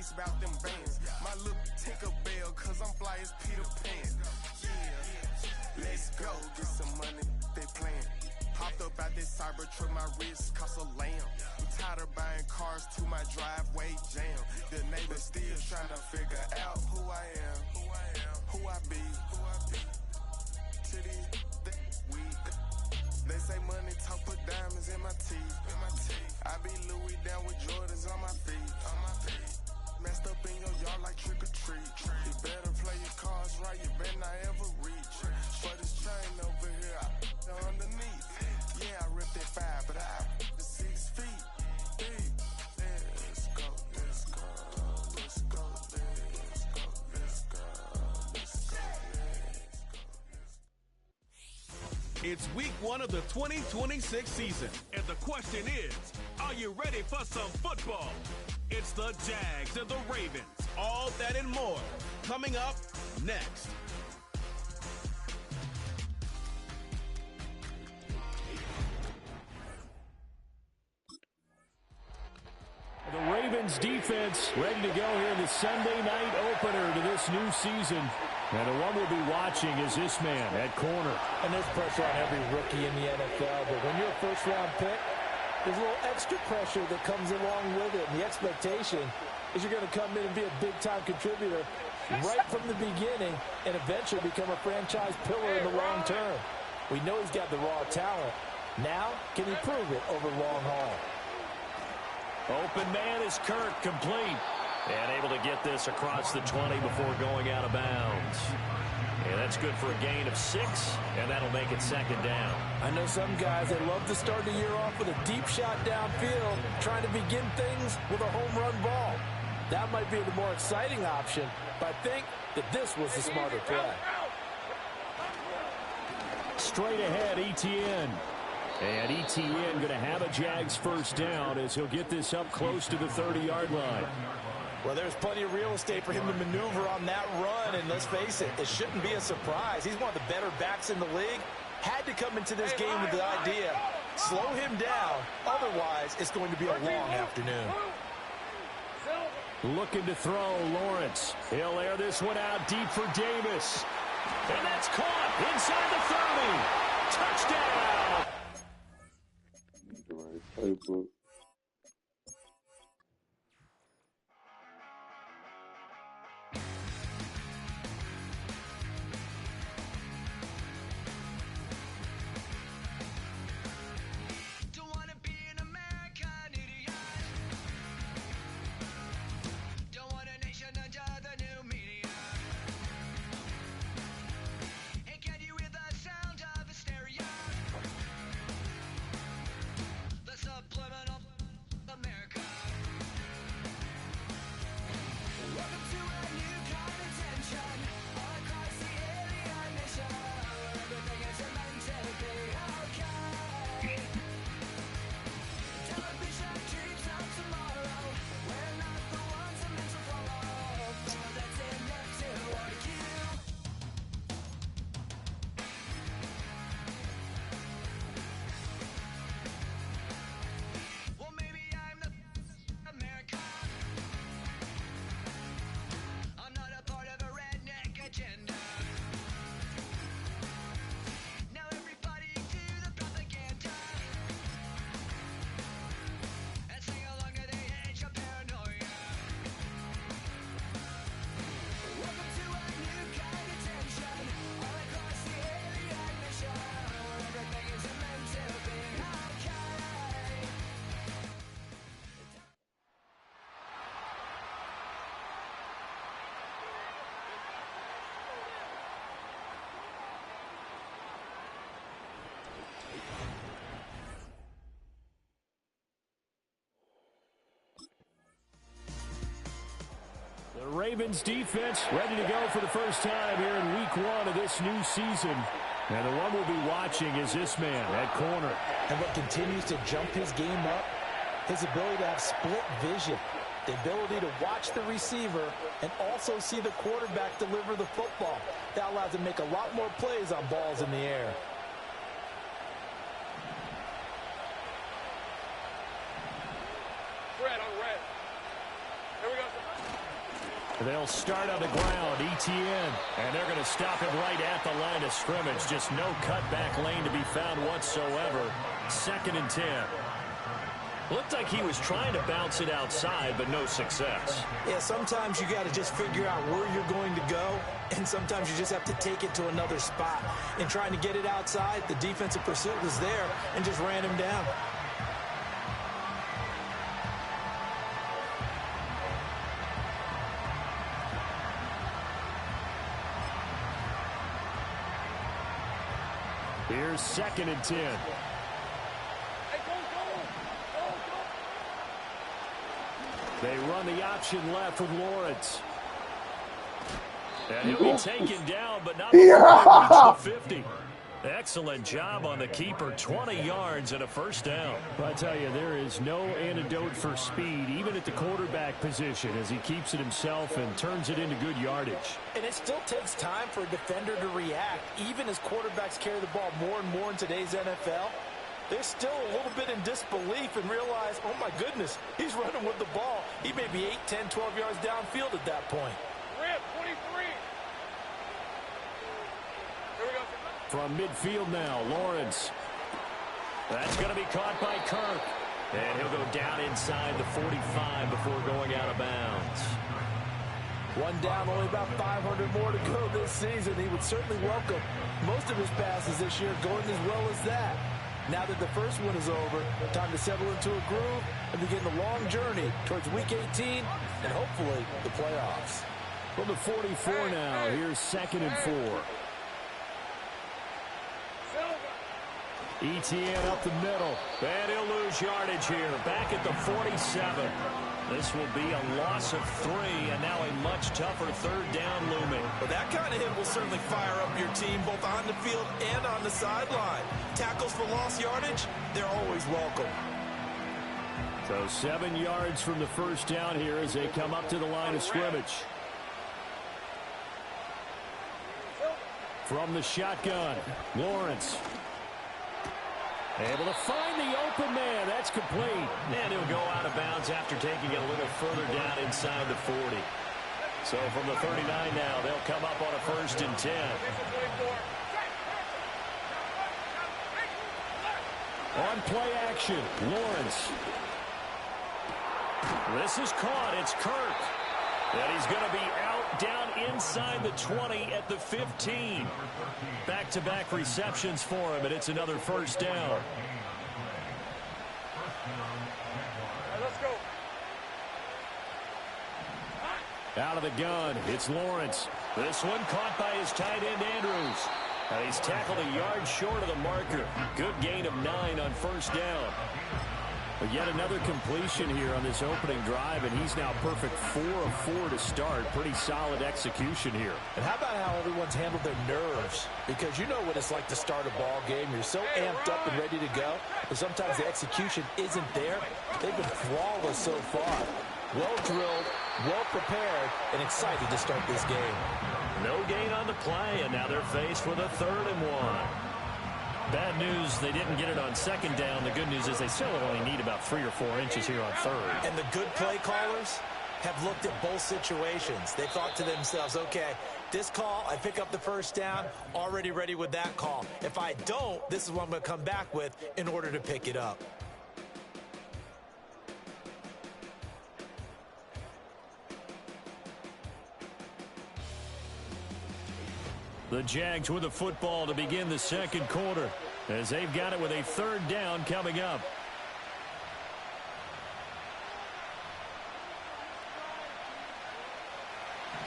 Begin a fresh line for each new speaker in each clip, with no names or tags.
case about them bands. My little Tinkerbell, cause I'm fly as Peter Pan. Yeah, let's go, get some money, they playing. Hopped up out this Cybertruck, my wrist cost a lamb. I'm tired of buying cars to my driveway jam. The neighbors still trying to figure out who I am, who I be. To these weak. They say money talk, put diamonds in my teeth. I be Louis down with Jordans on my feet. Messed up in your yard like trick or treat. You better play your cards right, you better not ever reach. For this chain over here, I underneath. Yeah, I ripped that 5, but I the 6 feet deep. Let's go, let's go, let's go, let's go, let's go, let's go, let's go.
It's week 1 of the 2026 season, and the question is, are you ready for some football? It's the Jags and the Ravens. All that and more coming up next.
The Ravens defense ready to go here in the Sunday night opener to this new season. And the one we'll be watching is this man at corner.
And there's pressure on every rookie in the NFL, but when you're a first-round pick, there's a little extra pressure that comes along with it. And the expectation is you're going to come in and be a big-time contributor right from the beginning and eventually become a franchise pillar in the long term. We know he's got the raw talent. Now, can he prove it over long haul?
Open man is Kirk, complete. And able to get this across the 20 before going out of bounds. And that's good for a gain of 6, and that'll make it second down.
I know some guys, they love to start the year off with a deep shot downfield, trying to begin things with a home run ball. That might be the more exciting option, but I think that this was the smarter play.
Straight ahead, ETN. And ETN going to have a Jags first down as he'll get this up close to the 30-yard line.
Well, there's plenty of real estate for him to maneuver on that run, and let's face it, it shouldn't be a surprise. He's one of the better backs in the league. Had to come into this game with the idea, slow him down, otherwise it's going to be a long afternoon.
Looking to throw, Lawrence. He'll air this one out deep for Davis. And that's caught inside the 30. Touchdown! The Ravens defense ready to go for the first time here in week 1 of this new season. And the one we'll be watching is this man at corner.
And what continues to jump his game up, his ability to have split vision. The ability to watch the receiver and also see the quarterback deliver the football. That allows him to make a lot more plays on balls in the air.
Red on red. Here we go.
They'll start on the ground. ETN. And they're going to stop him right at the line of scrimmage. Just no cutback lane to be found whatsoever. 2nd and 10. Looked like he was trying to bounce it outside, but no success.
Yeah, sometimes you got to just figure out where you're going to go, and sometimes you just have to take it to another spot. And trying to get it outside, the defensive pursuit was there and just ran him down.
Here's 2nd and 10. They run the option left with Lawrence. And he'll be taken down, but not before he reaches the 50. Excellent job on the keeper. 20 yards and a first down. I tell you, there is no antidote for speed, even at the quarterback position, as he keeps it himself and turns it into good yardage.
And it still takes time for a defender to react, even as quarterbacks carry the ball more and more in today's NFL. They're still a little bit in disbelief and realize, oh my goodness, he's running with the ball. He may be 8, 10, 12 yards downfield at that point.
Rip, 23. Here we go.
From midfield now, Lawrence. That's going to be caught by Kirk. And he'll go down inside the 45 before going out of bounds.
One down, only about 500 more to go this season. He would certainly welcome most of his passes this year going as well as that. Now that the first one is over, time to settle into a groove and begin the long journey towards Week 18 and hopefully the playoffs.
From the 44 now, here's 2nd and 4. ETN up the middle. And he'll lose yardage here. Back at the 47. This will be a loss of 3, and now a much tougher 3rd down looming.
Well, that kind of hit will certainly fire up your team both on the field and on the sideline. Tackles for lost yardage, they're always welcome.
So 7 yards from the first down here as they come up to the line of scrimmage. From the shotgun, Lawrence. Able to find the open man. That's complete. And he'll go out of bounds after taking it a little further down inside the 40. So from the 39 now, they'll come up on a 1st and 10. On play action, Lawrence. This is caught. It's Kirk. And he's going to be out down inside the 20 at the 15. Back-to-back receptions for him, and it's another 1st down.
Let's go.
Out of the gun, it's Lawrence. This one caught by his tight end, Andrews. And he's tackled a yard short of the marker. Good gain of 9 on 1st down. But yet another completion here on this opening drive, and he's now perfect 4 of 4 to start. Pretty solid execution here.
And how about how everyone's handled their nerves? Because you know what it's like to start a ball game. You're so amped up and ready to go, but sometimes the execution isn't there. They've been flawless so far. Well drilled, well prepared, and excited to start this game.
No gain on the play, and now they're faced with a 3rd and 1. Bad news, they didn't get it on 2nd down. The good news is they still only need about 3 or 4 inches here on 3rd.
And the good play callers have looked at both situations. They thought to themselves, okay, this call, I pick up the 1st down, already ready with that call. If I don't, this is what I'm going to come back with in order to pick it up.
The Jags with the football to begin the 2nd quarter as they've got it with a 3rd down coming up.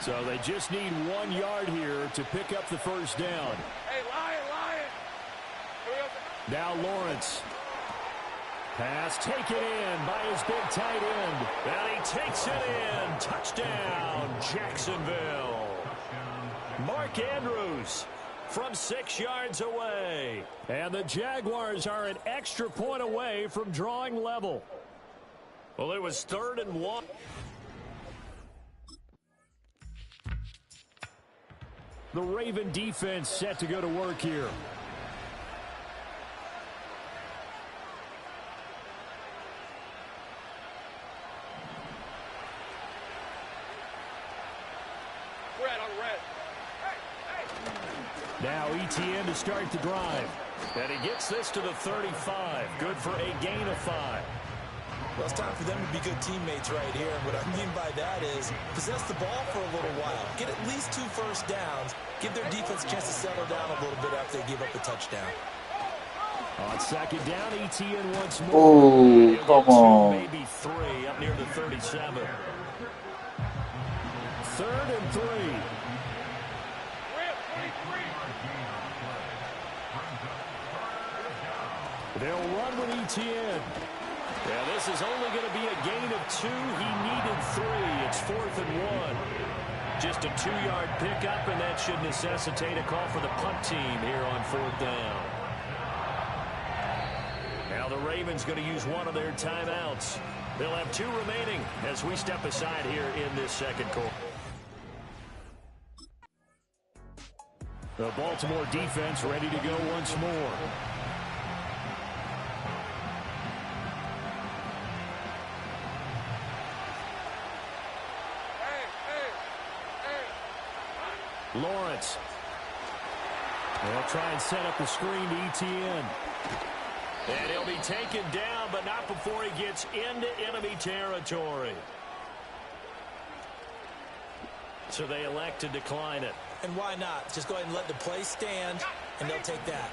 So they just need 1 yard here to pick up the 1st down.
Hey, Lion.
Now Lawrence. Pass taken in by his big tight end. And he takes it in. Touchdown, Jacksonville. Mark Andrews from 6 yards away. And the Jaguars are an extra point away from drawing level. Well, it was 3rd and 1. The Raven defense set to go to work here. Now ETN to start the drive. And he gets this to the 35. Good for a gain of 5.
Well, it's time for them to be good teammates right here. And what I mean by that is possess the ball for a little while. Get at least 2 first downs. Give their defense a chance to settle down a little bit after they give up a touchdown.
On second down, ETN once more.
Oh, come on.
Maybe 3 up near the 37. 3rd and 3. They'll run with ETN. Yeah, this is only going to be a gain of 2. He needed 3. It's 4th and 1. Just a 2-yard pickup, and that should necessitate a call for the punt team here on 4th down. Now the Ravens going to use one of their timeouts. They'll have 2 remaining as we step aside here in this second quarter. The Baltimore defense ready to go once more. Lawrence. They'll try and set up the screen to ETN. And he'll be taken down, but not before he gets into enemy territory. So they elect to decline it.
And why not? Just go ahead and let the play stand, and they'll take that.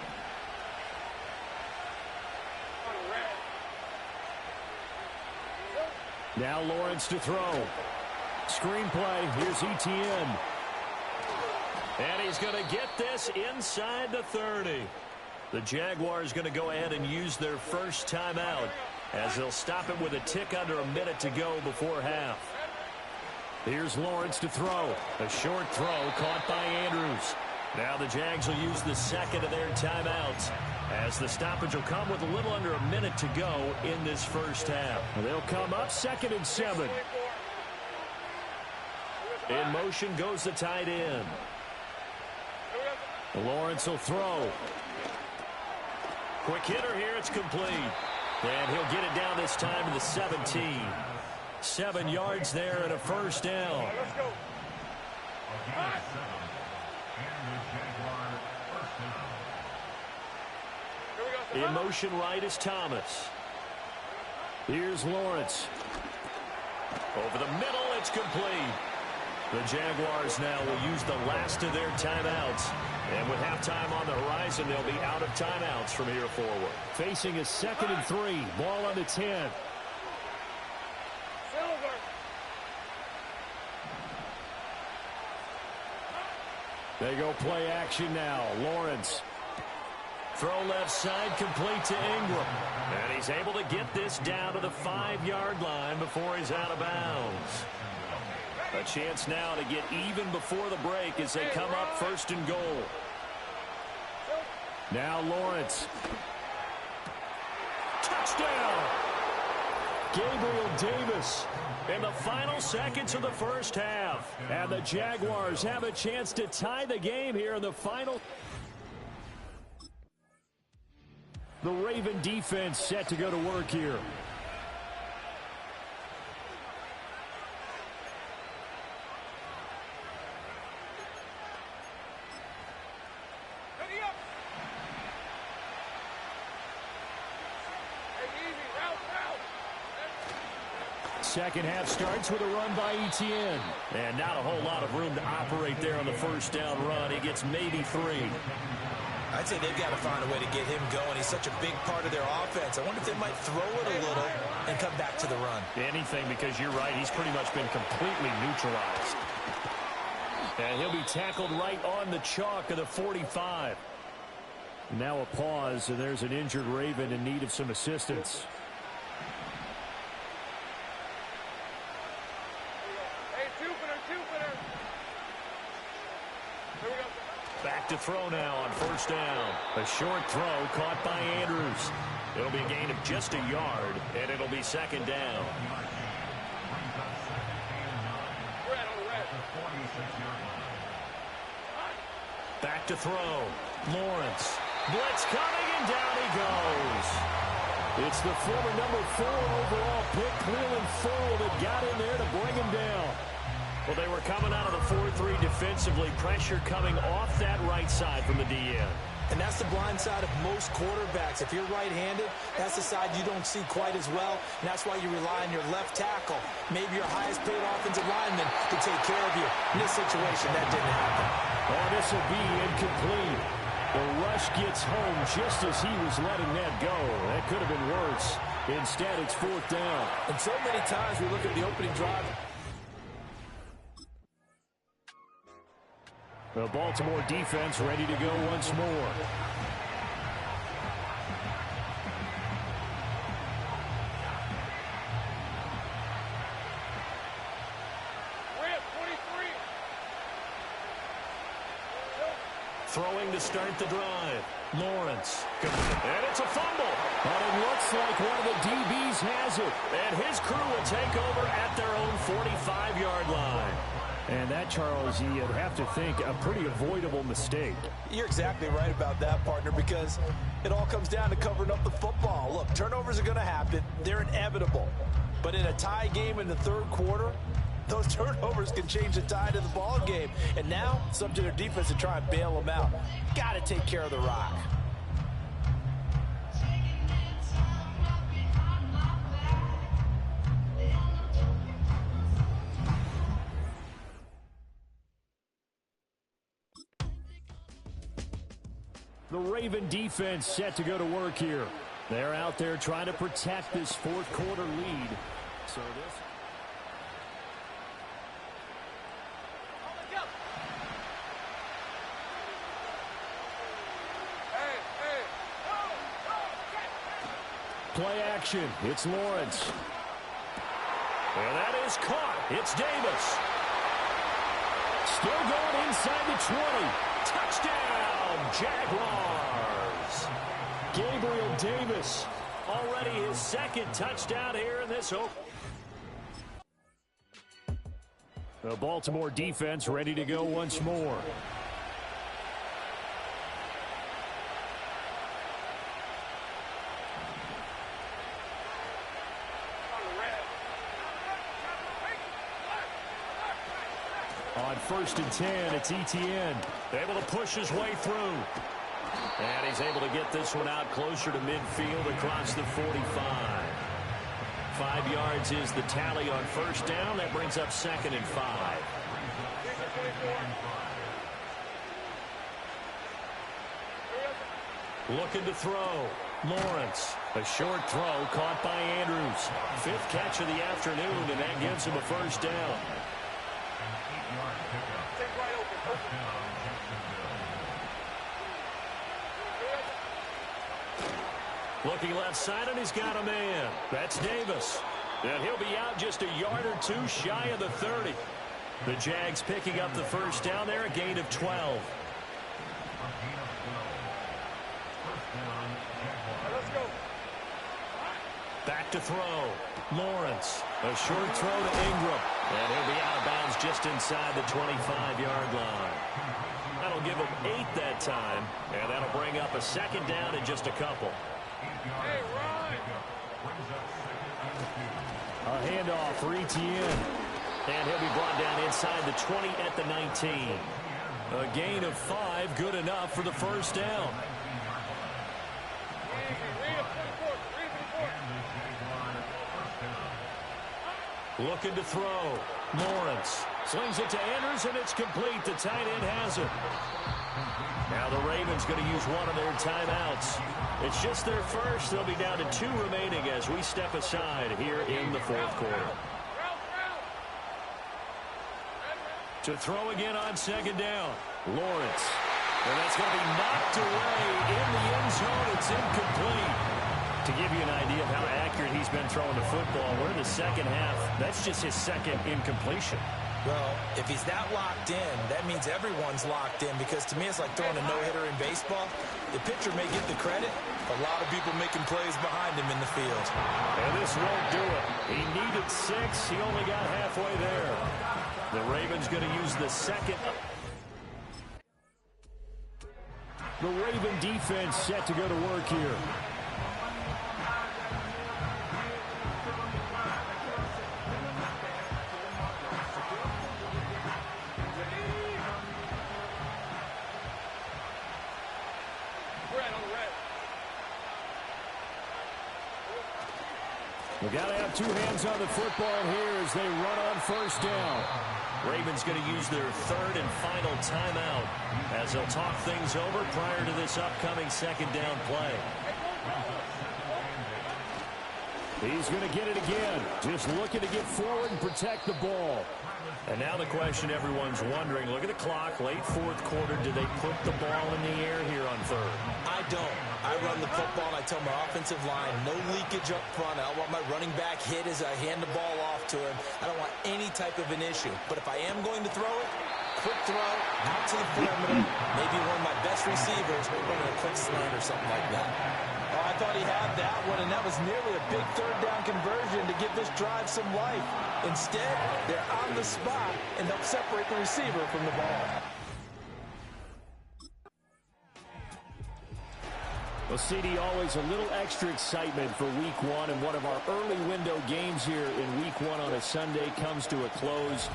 Now Lawrence to throw. Screen play. Here's ETN. And he's going to get this inside the 30. The Jaguars going to go ahead and use their first timeout as they'll stop it with a tick under a minute to go before half. Here's Lawrence to throw. A short throw caught by Andrews. Now the Jags will use the second of their timeouts as the stoppage will come with a little under a minute to go in this first half. They'll come up 2nd and 7. In motion goes the tight end. Lawrence will throw. Quick hitter here. It's complete. And he'll get it down this time to the 17. 7 yards there and a first down.
Let's go.
In motion right is Thomas. Here's Lawrence. Over the middle, it's complete. The Jaguars now will use the last of their timeouts. And with halftime on the horizon, they'll be out of timeouts from here forward. Facing a 2nd and 3. Ball on the 10. They go play action now. Lawrence. Throw left side, complete to Ingram. And he's able to get this down to the 5-yard line before he's out of bounds. A chance now to get even before the break as they come up 1st and goal. Now Lawrence. Touchdown! Gabriel Davis in the final seconds of the first half. And the Jaguars have a chance to tie the game here in the final. The Raven defense set to go to work here. Second half starts with a run by ETN. And not a whole lot of room to operate there on the first down run. He gets maybe 3.
I'd say they've got to find a way to get him going. He's such a big part of their offense. I wonder if they might throw it a little and come back to the run.
Anything, because you're right. He's pretty much been completely neutralized. And he'll be tackled right on the chalk of the 45. Now a pause, and there's an injured Raven in need of some assistance. Back to throw now on first down. A short throw caught by Andrews. It'll be a gain of just a yard, and it'll be 2nd down. Back to throw. Lawrence. Blitz coming, and down he goes. It's the former number 4 overall pick, Cleveland Full, that got in there to bring him down. Well, they were coming out of the 4-3 defensively. Pressure coming off that right side from the DN.
And that's the blind side of most quarterbacks. If you're right-handed, that's the side you don't see quite as well. And that's why you rely on your left tackle, maybe your highest-paid offensive lineman, to take care of you. In this situation, that didn't happen.
Oh, this will be incomplete. The rush gets home just as he was letting that go. That could have been worse. Instead, it's 4th down.
And so many times we look at the opening drive.
The Baltimore defense ready to go once more. Throwing to start the drive. Lawrence. And it's a fumble. But it looks like one of the DBs has it. And his crew will take over at their own 45-yard line. And that, Charles, you'd have to think a pretty avoidable mistake.
You're exactly right about that, partner, because it all comes down to covering up the football. Look, turnovers are going to happen. They're inevitable. But in a tie game in the third quarter, those turnovers can change the tide of the ball game. And now it's up to their defense to try and bail them out. Got to take care of the rock.
The Raven defense set to go to work here. They're out there trying to protect this fourth quarter lead. So this... Play action. It's Lawrence. And that is caught. It's Davis. Still going inside the 20. Touchdown, Jaguars. Gabriel Davis, already his second touchdown here in this open. The Baltimore defense ready to go once more. On 1st and 10, it's Etienne. Able to push his way through. And he's able to get this one out closer to midfield across the 45. 5 yards is the tally on 1st down. That brings up 2nd and 5. Looking to throw. Lawrence. A short throw caught by Andrews. 5th catch of the afternoon, and that gives him a 1st down. Looking left side, and he's got a man. That's Davis. And he'll be out just a yard or two shy of the 30. The Jags picking up the 1st down there, a gain of 12. Back to throw. Lawrence. A short throw to Ingram. And he'll be out of bounds just inside the 25-yard line. That'll give him 8 that time. And that'll bring up a 2nd down in just a couple. A handoff for Etienne. And he'll be brought down inside the 20 at the 19. A gain of 5, good enough for the 1st down. Looking to throw. Lawrence slings it to Andrews, and it's complete. The tight end has it. Now the Ravens going to use one of their timeouts. It's just their first. They'll be down to 2 remaining as we step aside here in the 4th quarter. To throw again on 2nd down. Lawrence. And that's going to be knocked away in the end zone. It's incomplete. To give you an idea of how accurate he's been throwing the football, we're in the 2nd half. That's just his 2nd incompletion.
Well, if he's that locked in, that means everyone's locked in, because to me it's like throwing a no-hitter in baseball. The pitcher may get the credit, a lot of people making plays behind him in the field.
And this won't do it. He needed 6. He only got halfway there. The Ravens going to use the 2nd. The Raven defense set to go to work here. We got to have two hands on the football here as they run on first down. Ravens going to use their third and final timeout as they'll talk things over prior to this upcoming second down play. He's going to get it again. Just looking to get forward and protect the ball. And now the question everyone's wondering, look at the clock, late fourth quarter, do they put the ball in the air here on third?
I don't. I run the football, and I tell my offensive line, no leakage up front. I don't want my running back hit as I hand the ball off to him. I don't want any type of an issue. But if I am going to throw it, quick throw, out to the perimeter, maybe one of my best receivers, running a quick slant or something like that. Oh, I thought he had that one, and that was nearly a big third down conversion to give this drive some life. Instead, they're on the spot and help separate the receiver from the ball.
Well, CD, always a little extra excitement for week one, and one of our early window games here in week one on a Sunday comes to a close.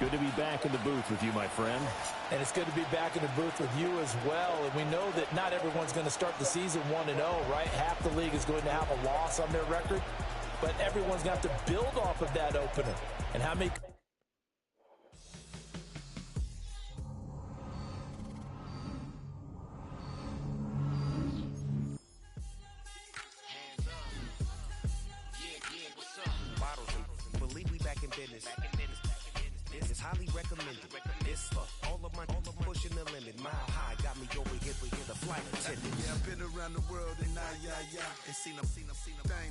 Good to be back in the booth with you, my friend.
And it's good to be back in the booth with you as well. And we know that not everyone's going to start the season 1-0, right? Half the league is going to have a loss on their record. But everyone's going to have to build off of that opener. And how many...
Believe we back in business. This is highly recommended. This for all of my pushing the limit. Mile high got me over here for the flight attendant. Yeah, I've been around the world and and seen them thing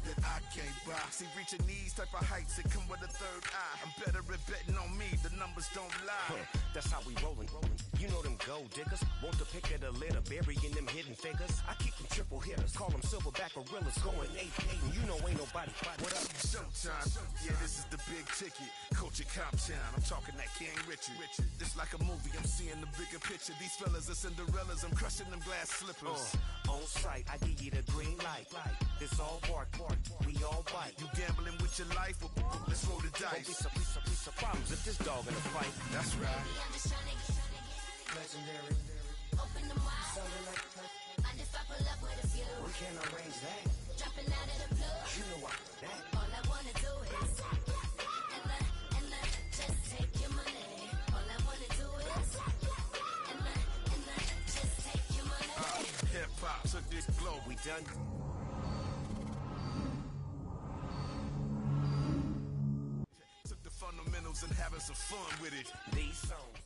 that I can't buy. See, reaching these type of heights, it come with a third eye. I'm better at betting on me, the numbers don't lie. That's how we rollin'. You know them gold diggers, want to pick at a litter, burying them hidden figures. I keep them triple hitters, call them silverback gorillas, going 8-8, and you know ain't nobody. What up? Showtime. Yeah, this is the big ticket. Coach at Cop Town. I'm talking that King Richard. It's like a movie. I'm seeing the bigger picture. These fellas are Cinderellas. I'm crushing them glass slippers. On sight, I give you the green light. It's all bark. We all bite. You gambling with your life? Well, let's roll the dice. Don't be some problems if this dog in a fight. That's right. I'm just trying to get legendary. Open them wide. And if I pull up with a few, we can arrange that. Dropping out of the blue. You know what? All I wanna do is and just take your money. All I wanna do is and just take your money. Hip hop took this globe. We done. Took the fundamentals and having some fun with it. These songs.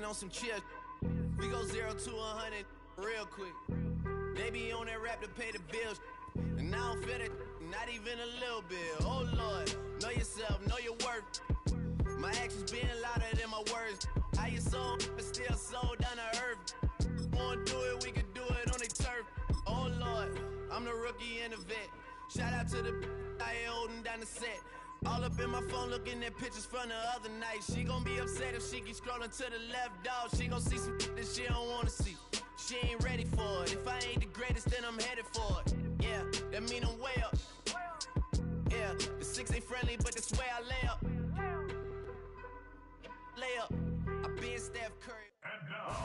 On some chill, we go 0 to 100 real quick. They be on that rap to pay the bills, and I don't feel it, not even a little bit. Oh Lord, know yourself, know your worth. My actions being louder than my words. How you sold, but still sold down to earth. Wanna do it, we can do it on the turf. Oh Lord, I'm the rookie and the vet. Shout out to the I ain't holding down the set. All up in my phone looking at pictures from the other night. She gon' be upset if she keep scrolling to the left, dog. She gon' see some that she don't wanna see. She ain't ready for it. If I ain't the greatest, then I'm headed for it. Yeah, that mean I'm way up. Yeah, the 6 ain't friendly, but that's where I lay up. Lay up. I been Steph Curry. And now.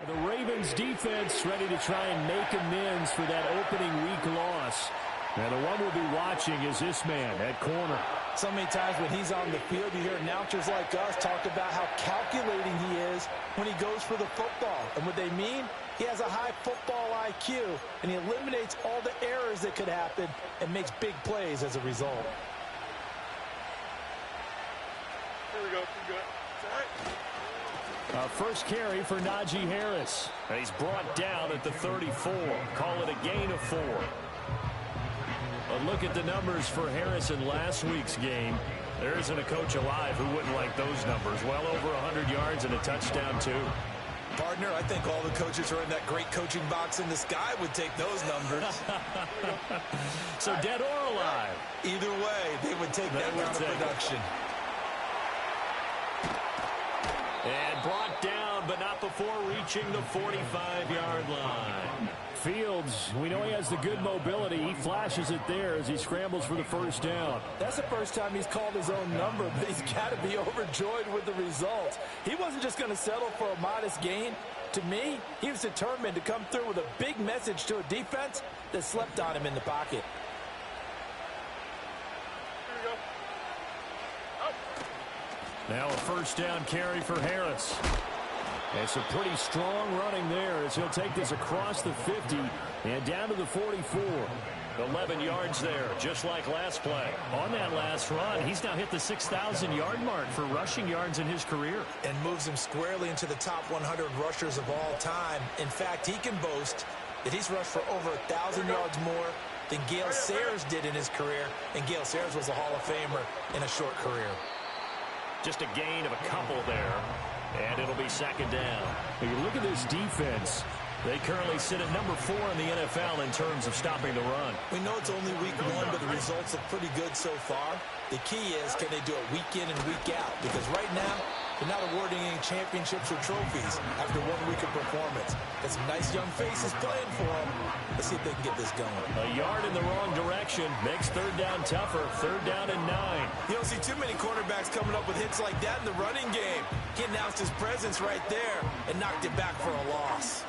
The Ravens defense ready to try and make amends for that opening week loss. And the one we'll be watching is this man at corner.
So many times when he's on the field, you hear announcers like us talk about how calculating he is when he goes for the football. And what they mean, he has a high football IQ, and he eliminates all the errors that could happen and makes big plays as a result.
Here we go. You good?
First carry for Najee Harris. And he's brought down at the 34. Call it a gain of 4. A look at the numbers for Harris in last week's game. There isn't a coach alive who wouldn't like those numbers. Well over 100 yards and a touchdown, too.
Partner, I think all the coaches who are in that great coaching box in the sky would take those numbers.
So dead or alive?
Either way, they would take that kind of production.
And brought down, but not before reaching the 45-yard line. Fields, we know he has the good mobility. He flashes it there as he scrambles for the first down.
That's the first time he's called his own number, but he's got to be overjoyed with the result. He wasn't just going to settle for a modest gain. To me, he was determined to come through with a big message to a defense that slept on him in the pocket.
Now a first down carry for Harris. And some pretty strong running there as he'll take this across the 50 and down to the 44. 11 yards there, just like last play. On that last run, he's now hit the 6,000-yard mark for rushing yards in his career.
And moves him squarely into the top 100 rushers of all time. In fact, he can boast that he's rushed for over 1,000 yards more than Gale Sayers did in his career. And Gale Sayers was a Hall of Famer in a short career.
Just a gain of a couple there. And it'll be second down. When you look at this defense, they currently sit at number 4 in the NFL in terms of stopping the run.
We know it's only week 1, but the results look pretty good so far. The key is, can they do it week in and week out? Because right now, they're not awarding any championships or trophies after 1 week of performance. Got some nice young faces playing for them. Let's see if they can get this going.
A yard in the wrong direction makes third down tougher. Third down and 9.
You don't see too many quarterbacks coming up with hits like that in the running game. He announced his presence right there and knocked it back for a loss.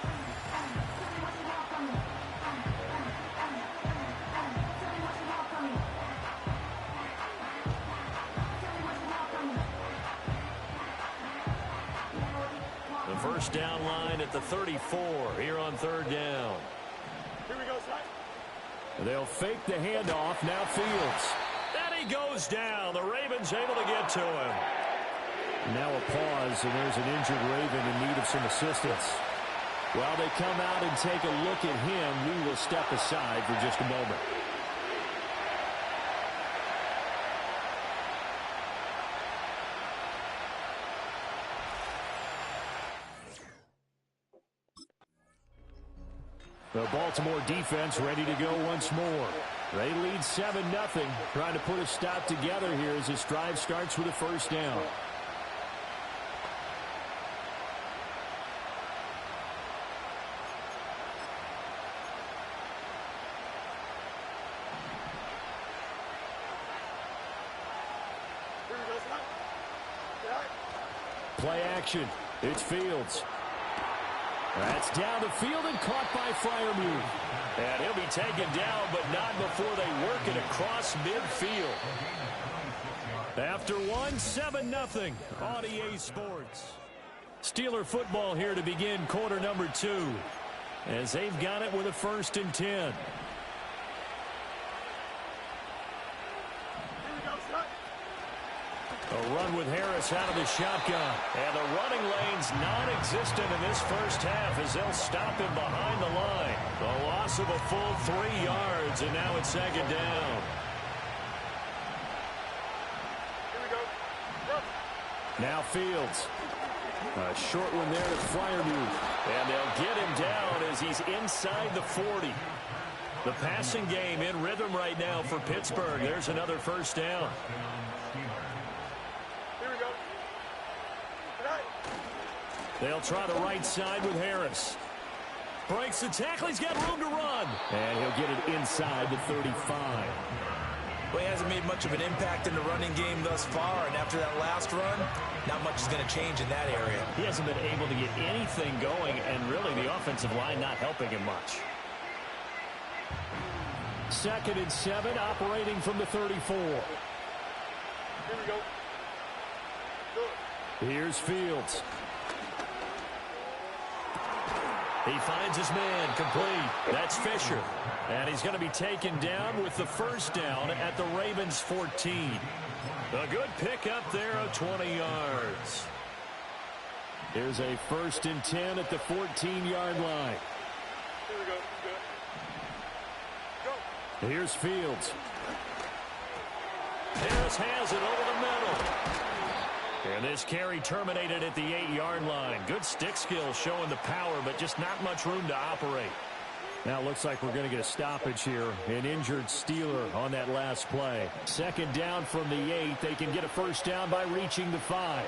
First down line at the 34 here on third down.
Here we go, son.
They'll fake the handoff. Now Fields. And he goes down. The Ravens able to get to him. Now a pause, and there's an injured Raven in need of some assistance. While they come out and take a look at him, we will step aside for just a moment. The Baltimore defense ready to go once more. They lead 7-0, trying to put a stop together here as this drive starts with a first down.
Here we go, son. Yeah.
Play action. It's Fields. That's down the field and caught by Freiermuth. And he'll be taken down, but not before they work it across midfield. After 7-0 on EA Sports. Steeler football here to begin quarter number 2. As they've got it with a 1st and 10. A run with Harris out of the shotgun. And the running lane's non-existent in this first half as they'll stop him behind the line. The loss of a full 3 yards, and now it's second down.
Here we go. Go.
Now Fields. A short one there to Freiermuth. And they'll get him down as he's inside the 40. The passing game in rhythm right now for Pittsburgh. There's another first down. They'll try the right side with Harris. Breaks the tackle. He's got room to run. And he'll get it inside the 35.
Well, he hasn't made much of an impact in the running game thus far, and after that last run, not much is going to change in that area.
He hasn't been able to get anything going, and really the offensive line not helping him much. 2nd and 7, operating from the 34.
Here we go. Good.
Here's Fields. He finds his man complete. That's Fisher. And he's going to be taken down with the first down at the Ravens 14. A good pickup there of 20 yards. Here's a 1st and 10 at the 14-yard line.
Here we go. Good. Go.
Here's Fields. Harris has it over the middle. And this carry terminated at the 8-yard line. Good stick skill showing the power, but just not much room to operate. Now it looks like we're going to get a stoppage here. An injured Steeler on that last play. Second down from the 8. They can get a first down by reaching the 5.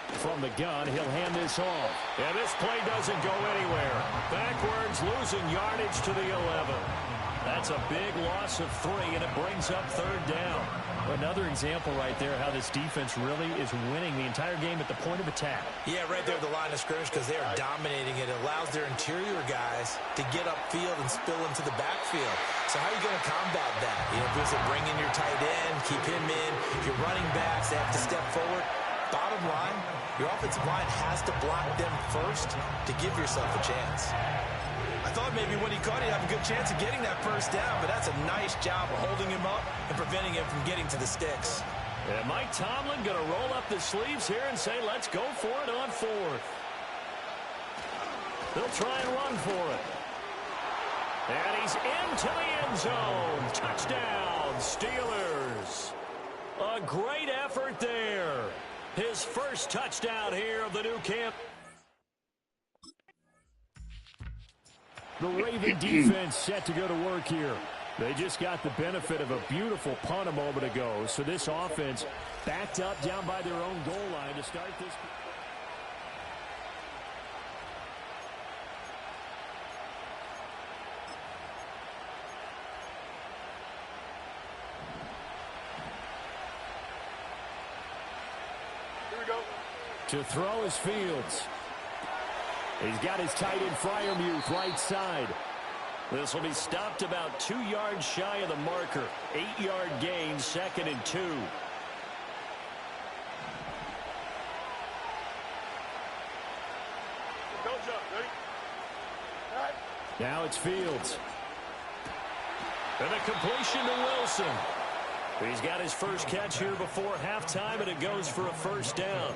From the gun, he'll hand this off. And this play doesn't go anywhere. Backwards, losing yardage to the 11. That's a big loss of 3, and it brings up third down. Another example right there how this defense really is winning the entire game at the point of attack.
Yeah, right there at the line of scrimmage because they are dominating it. It allows their interior guys to get upfield and spill into the backfield. So how are you going to combat that? You know, if it's bring in your tight end, keep him in. Your running backs, they have to step forward. Bottom line, your offensive line has to block them first to give yourself a chance. I thought maybe when he caught it, he'd have a good chance of getting that first down, but that's a nice job of holding him up and preventing him from getting to the sticks.
And Mike Tomlin going to roll up the sleeves here and say, let's go for it on 4th. They'll try and run for it. And he's into the end zone. Touchdown, Steelers. A great effort there. His first touchdown here of the new camp. The Raven defense set to go to work here. They just got the benefit of a beautiful punt a moment ago. So this offense backed up down by their own goal line to start this.
Here we go.
To throw is Fields. He's got his tight end Freiermuth right side. This will be stopped about 2 yards shy of the marker. 8-yard gain, 2nd and 2.
Don't jump. Ready? All right.
Now it's Fields. And a completion to Wilson. He's got his first catch here before halftime, and it goes for a first down.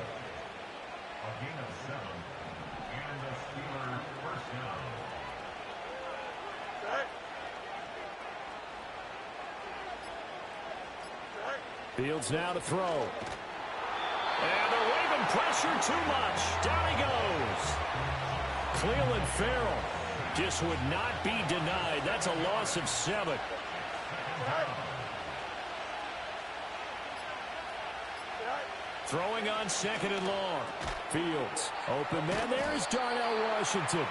Fields now to throw. And the Raven pressure too much. Down he goes. Cleveland Farrell just would not be denied. That's a loss of 7. Throwing on 2nd and long. Fields. Open man. There's Darnell Washington.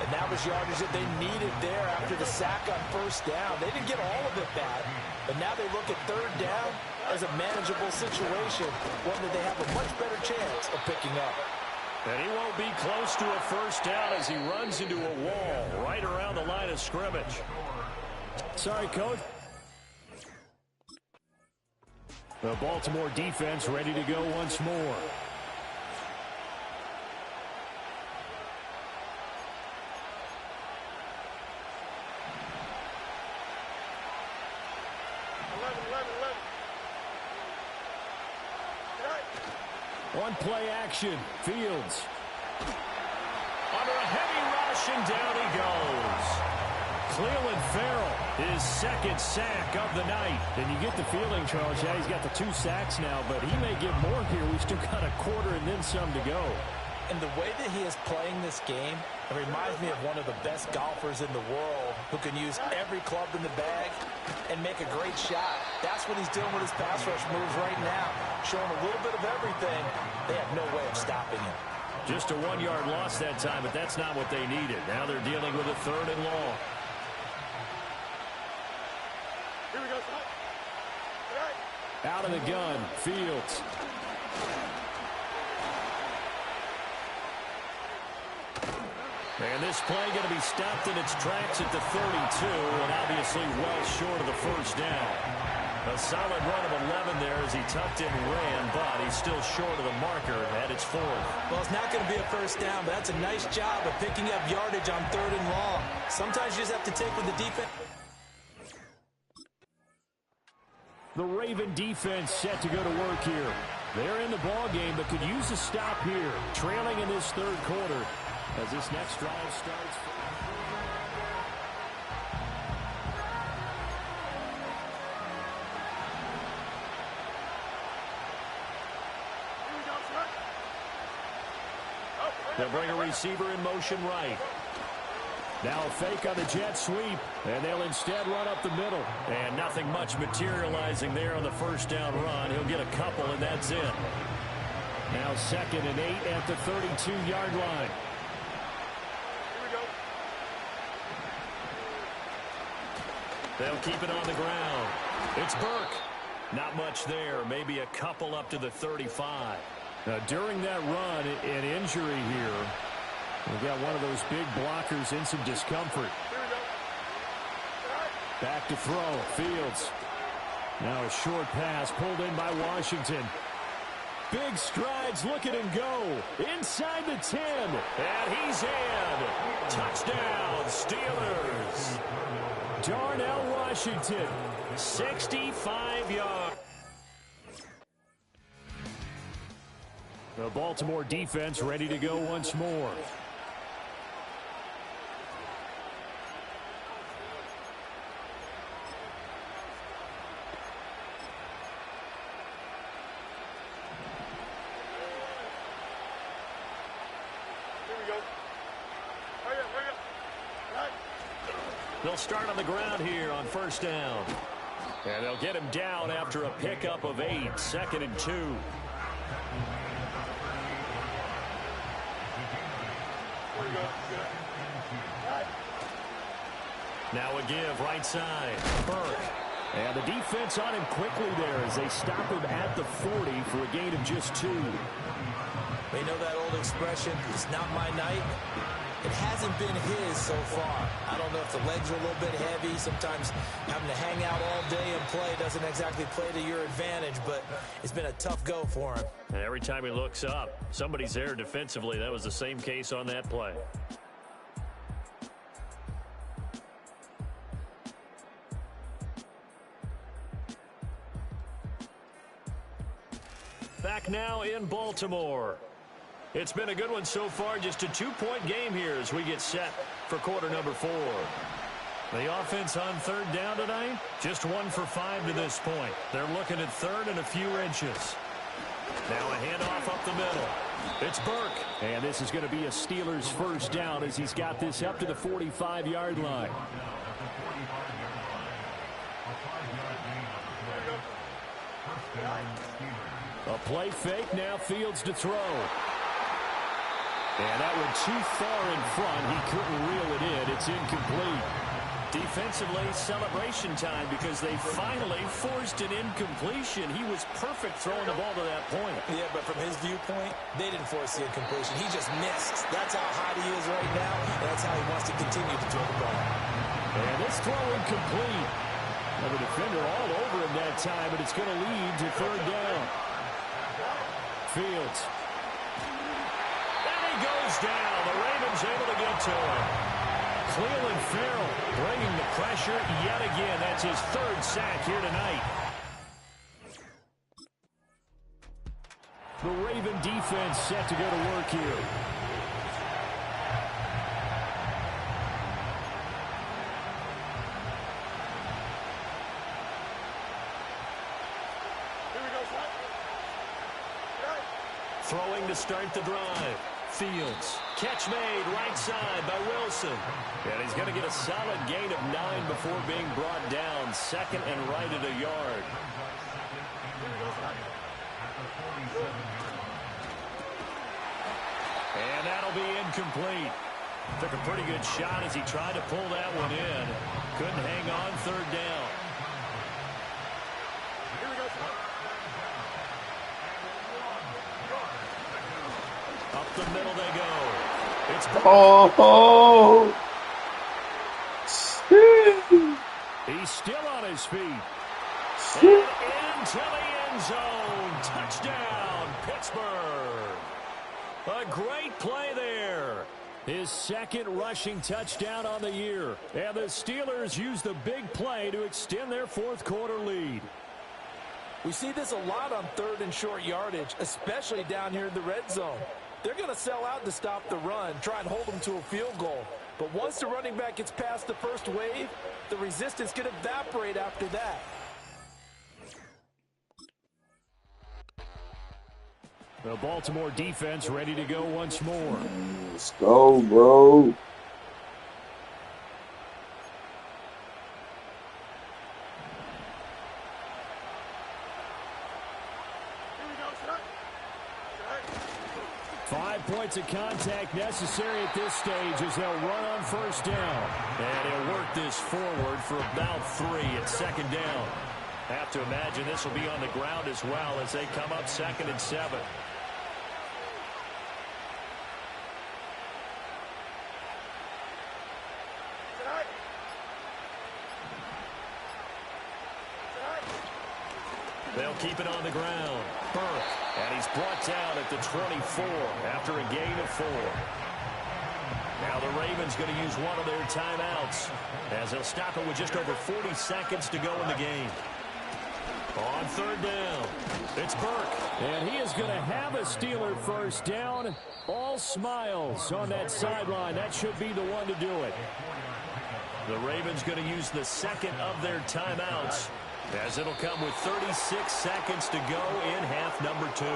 And that was yardage that they needed there after the sack on first down. They didn't get all of it back, but now they look at third down as a manageable situation, one that they have a much better chance of picking up.
And he won't be close to a first down as he runs into a wall right around the line of scrimmage. Sorry, Coach. The Baltimore defense ready to go once more. One play action. Fields. Under a heavy rush, and down he goes. Cleveland Farrell, his 2nd sack of the night. And you get the feeling, Charles, yeah, he's got the 2 sacks now, but he may get more here. We've still got a quarter and then some to go.
And the way that he is playing this game, it reminds me of one of the best golfers in the world who can use every club in the bag and make a great shot. That's what he's doing with his pass rush moves right now. Showing a little bit of everything. They have no way of stopping him.
Just a 1-yard loss that time, but that's not what they needed. Now they're dealing with a 3rd and long.
Here we go, son. All right.
Out of the gun, Fields. And this play going to be stopped in its tracks at the 32, and obviously well short of the first down. A solid run of 11 there as he tucked in and ran, but he's still short of the marker at its 4th.
Well, it's not going to be a first down, but that's a nice job of picking up yardage on 3rd and long. Sometimes you just have to take with the defense.
The Raven defense set to go to work here. They're in the ball game, but could use a stop here, trailing in this 3rd quarter as this next drive starts. They'll bring a receiver in motion right. Now a fake on the jet sweep, and they'll instead run up the middle. And nothing much materializing there on the first down run. He'll get a couple, and that's it. Now 2nd and 8 at the 32-yard line.
Here we go.
They'll keep it on the ground. It's Burke. Not much there. Maybe a couple up to the 35. Now, during that run, an injury here. We've got one of those big blockers in some discomfort.
Here we go.
Back to throw. Fields. Now a short pass pulled in by Washington. Big strides. Look at him go. Inside the 10. And he's in. Touchdown, Steelers. Darnell Washington. 65 yards. The Baltimore defense ready to go once more. They'll start on the ground here on first down. And they'll get him down after a pickup of 8, 2nd and 2. Now a give right side. Burke. And the defense on him quickly there as they stop him at the 40 for a gain of just 2.
They know that old expression, it's not my night. It hasn't been his so far. I don't know if the legs are a little bit heavy. Sometimes having to hang out all day and play doesn't exactly play to your advantage, but it's been a tough go for him.
And every time he looks up, somebody's there defensively. That was the same case on that play. Back now in Baltimore. It's been a good one so far. Just a 2-point game here as we get set for quarter number 4. The offense on third down tonight, just 1 for 5 to this point. They're looking at third and a few inches. Now a handoff up the middle. It's Burke. And this is going to be a Steelers first down as he's got this up to the 45-yard line. A play fake, now Fields to throw. And that went too far in front. He couldn't reel it in. It's incomplete. Defensively, celebration time because they finally forced an incompletion. He was perfect throwing the ball to that point.
Yeah, but from his viewpoint, they didn't force the incompletion. He just missed. That's how hot he is right now, and that's how he wants to continue to throw the ball.
And this throw incomplete. And the defender all over him that time, but it's going to lead to third down. Fields. And he goes down. The Ravens able to get to him. Cleveland Farrell bringing the pressure yet again. That's his 3rd sack here tonight. The Raven defense set to go to work here. Throwing to start the drive. Fields. Catch made right side by Wilson. And he's going to get a solid gain of 9 before being brought down. 2nd and right at a yard. And that'll be incomplete. Took a pretty good shot as he tried to pull that one in. Couldn't hang on third down. Up the middle they go. It's He's still on his feet. And into the end zone. Touchdown, Pittsburgh. A great play there. His 2nd rushing touchdown on the year. And the Steelers use the big play to extend their 4th quarter lead.
We see this a lot on 3rd and short yardage, especially down here in the red zone. They're going to sell out to stop the run, try and hold them to a field goal. But once the running back gets past the first wave, the resistance can evaporate after that.
The Baltimore defense ready to go once more.
Let's go, bro.
Here we go, sir.
5 points of contact necessary at this stage as they'll run on first down. And he'll work this forward for about 3 at second down. Have to imagine this will be on the ground as well as they come up 2nd and 7. They'll keep it on the ground. Burke, and he's brought down at the 24 after a gain of 4. Now the Ravens going to use one of their timeouts as they'll stop it with just over 40 seconds to go in the game. On 3rd down, it's Burke.
And he is going to have a Steeler first down. All smiles on that sideline. That should be the one to do it.
The Ravens going to use the 2nd of their timeouts as it'll come with 36 seconds to go in half number 2.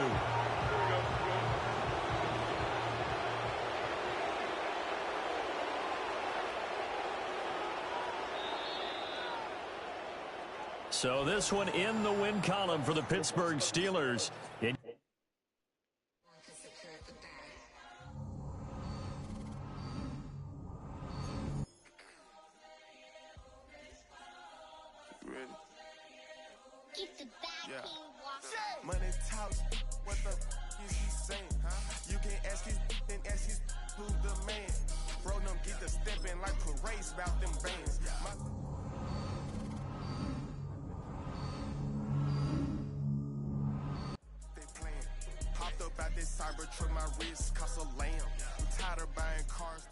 So this one in the win column for the Pittsburgh Steelers.
Money talks, what the is he saying? You can ask his and ask his who's the man. Bro, them get the stepping like parades about them bands. They playing. Hopped up out this cyber truck, my wrist cost a lamb. I'm tired of buying cars.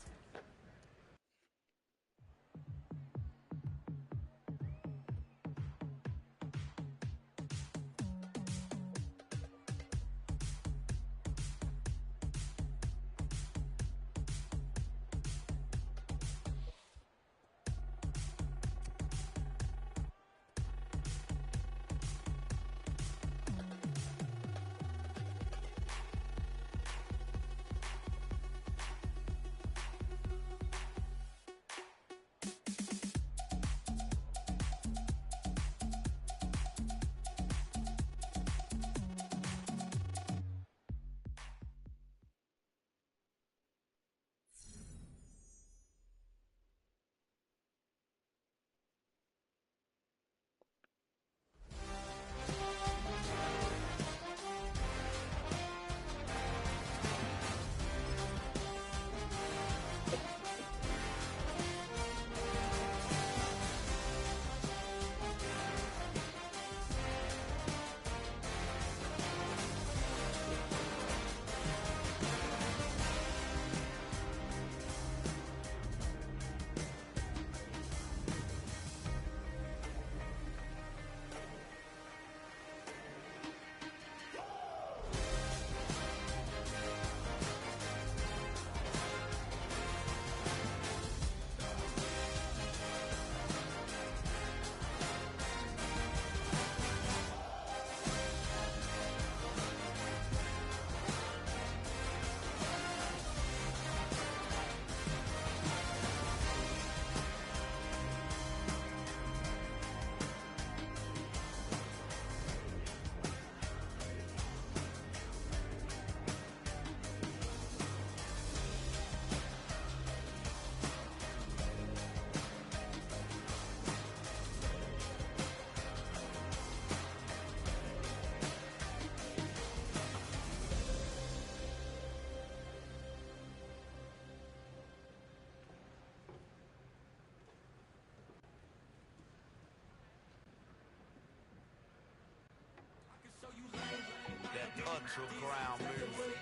Ultra ground music,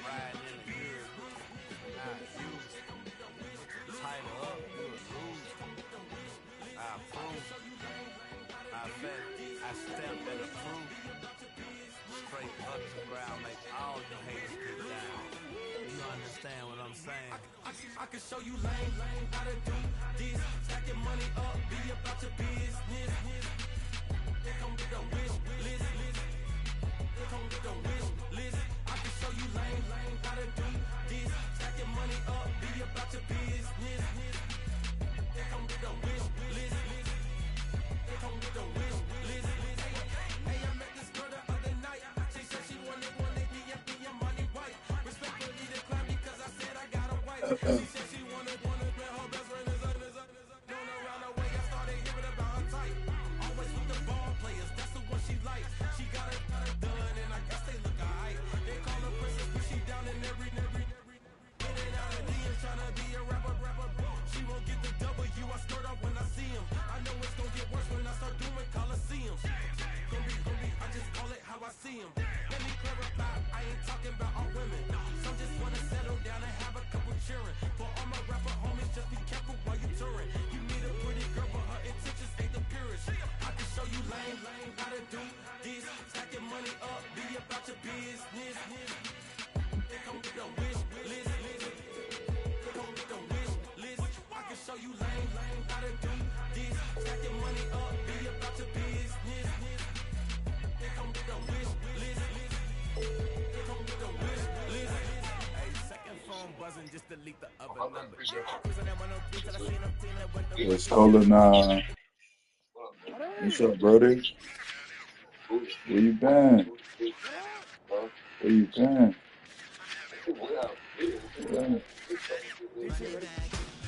riding in the good, I use it, tighten up, good lose, I approve, I bet, I stamp and approve, straight ultra ground, make all the haters get down, you understand what I'm saying? I can show you lame, how to do this, stack your money up, be about your business, they come with a wish list, come with a wish list. I can
What's stolen? What's up, brother? Where you been? Where you been? Yeah.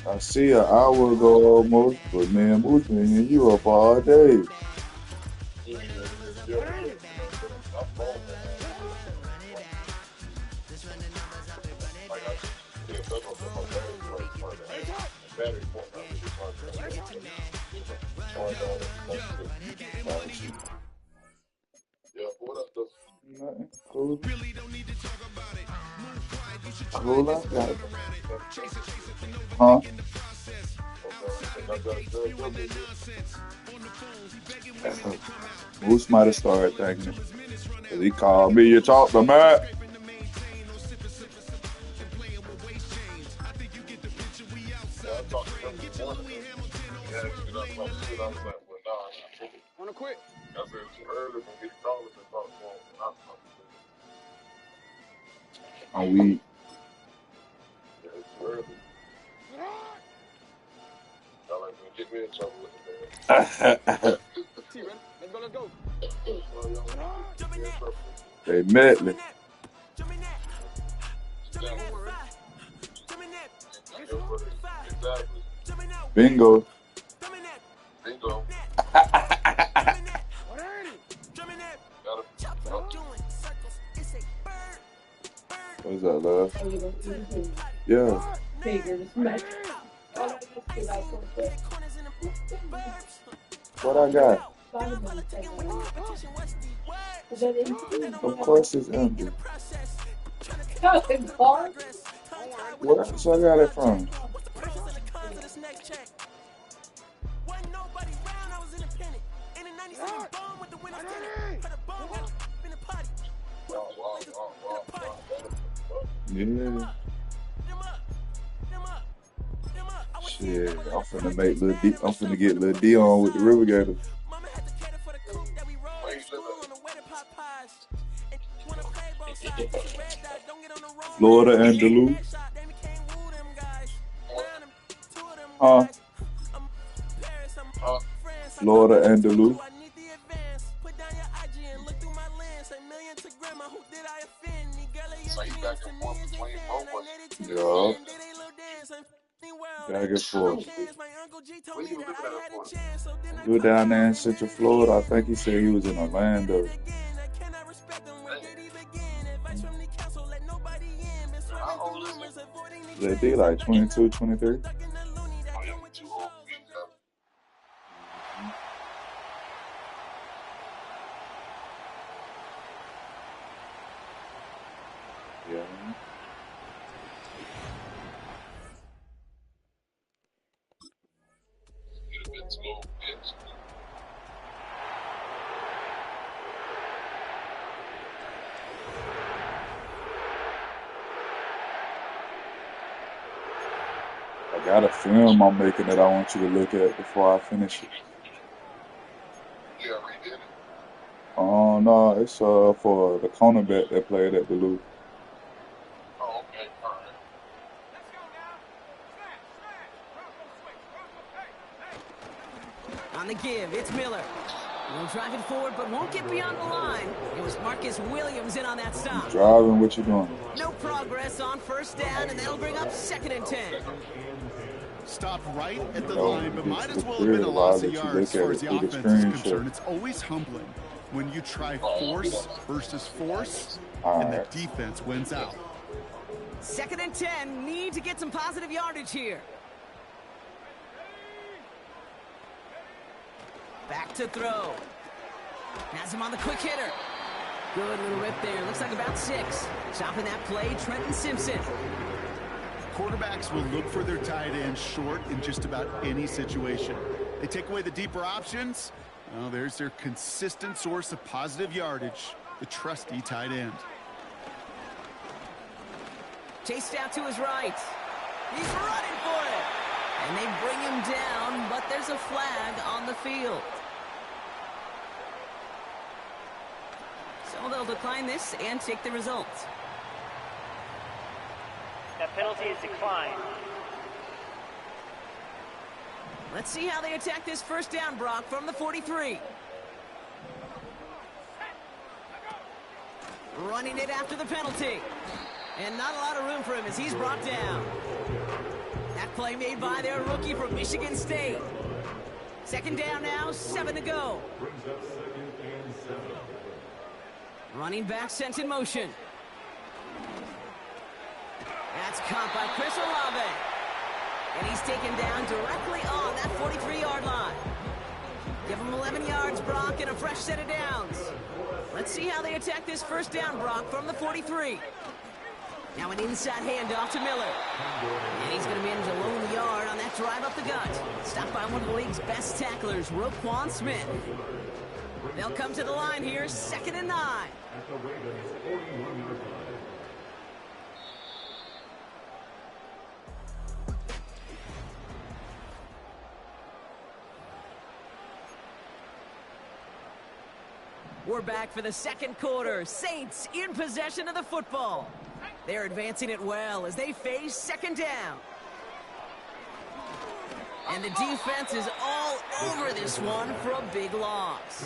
I see an hour ago almost, but man, Moose been you up all day. Nothing. Cool. Cool, I got it. Huh? Moose might have started thinking it. 'Cause he called me, you talk to Matt.
Wanna quit?
On weed.
Let's go.
They medley. Bingo. What's that, love? Yeah. What I got? Of course it's empty. Where else I got it from? Yeah. Shit, I'm finna make Lil D. I'm finna get Lil D on with the River Gators. Florida and Duluth. Huh? Florida and Duluth. Yeah. Back and forth. Go down there in Central Florida. I think he said he was in Orlando. They did like 22, 23. Yeah. I got a film I'm making that I want you to look at before I finish it. Oh no, it's for the cornerback that played at Duluth.
On the give, it's Miller. Will drive it forward, but won't get beyond the line. It was Marcus Williams in on that stop.
Driving, what you doing?
No progress on first down, and that'll bring up 2nd and 10.
Stopped right at the
No,
line, but might as well have
clear
been a
allow
loss
that
of
you
yards
look
as far
at
as
it
the
through the
offense is
screenshot.
concerned. It's always humbling when you try force versus force,
All
and
right.
the defense wins out.
2nd and 10, need to get some positive yardage here. Back to throw. Has him on the quick hitter. Good little rip there. Looks like about 6. Stopping that play, Trenton Simpson.
Quarterbacks will look for their tight end short in just about any situation. They take away the deeper options. Well, there's their consistent source of positive yardage, the trusty tight end.
Chased out to his right. He's running for it. And they bring him down, but there's a flag on the field. So they'll decline this and take the result.
That penalty is declined.
Let's see how they attack this first down, Brock, from the 43. Running it after the penalty. And not a lot of room for him as he's brought down. That play made by their rookie from Michigan State. 2nd down now, 7 to go. Running back sent in motion. That's caught by Chris Olave. And he's taken down directly on that 43-yard line. Give him 11 yards, Brock, and a fresh set of downs. Let's see how they attack this first down, Brock, from the 43. Now an inside handoff to Miller. And he's going to manage a lone yard on that drive up the gut. Stopped by one of the league's best tacklers, Roquan Smith. They'll come to the line here, 2nd and 9. We're back for the 2nd quarter. Saints in possession of the football. They're advancing it well as they face 2nd down. And the defense is all over this one for a big loss.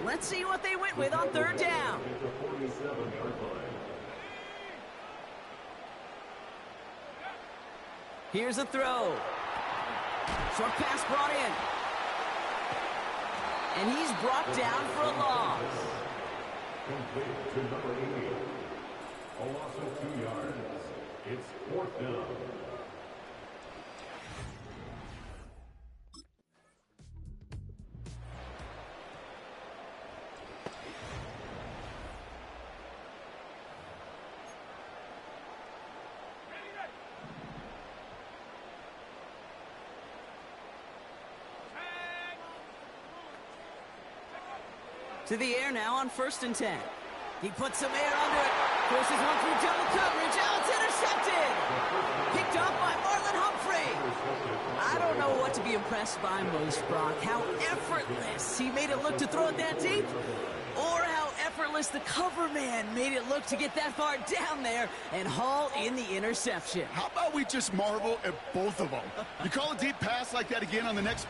Let's see what they went with on 3rd down. Here's a throw. Short pass brought in. And he's brought down for a loss.
Complete to number 88. A loss of 2 yards. It's 4th down.
To the air now on 1st and 10. He puts some air under it. Forces one through double coverage. Oh, it's intercepted. Picked off by Marlon Humphrey. I don't know what to be impressed by most, Brock. How effortless he made it look to throw it that deep, or how effortless the cover man made it look to get that far down there and haul in the interception.
How about we just marvel at both of them? You call a deep pass like that again on the next...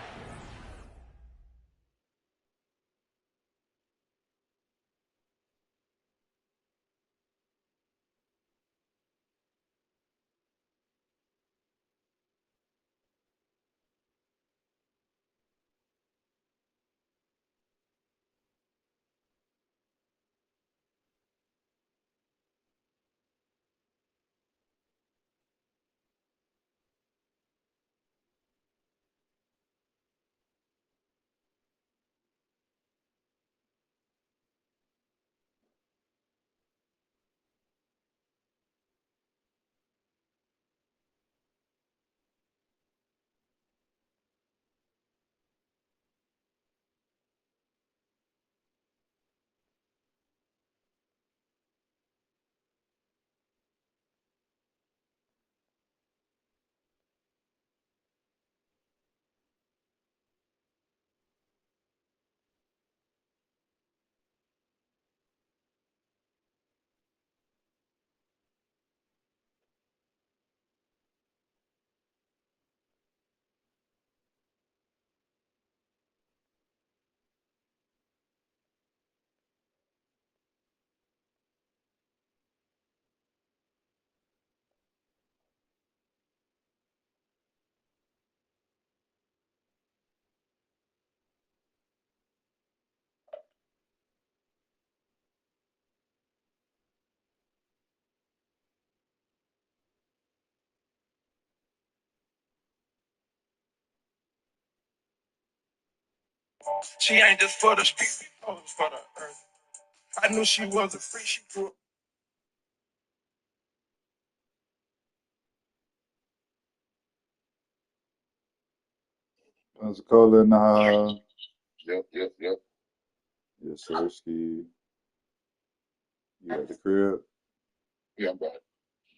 She ain't just for the street, she for the earth. I knew she wasn't free, she grew up.
Let's call in
Yep.
yes, sir, Ski. You at the crib?
Yeah, I'm back.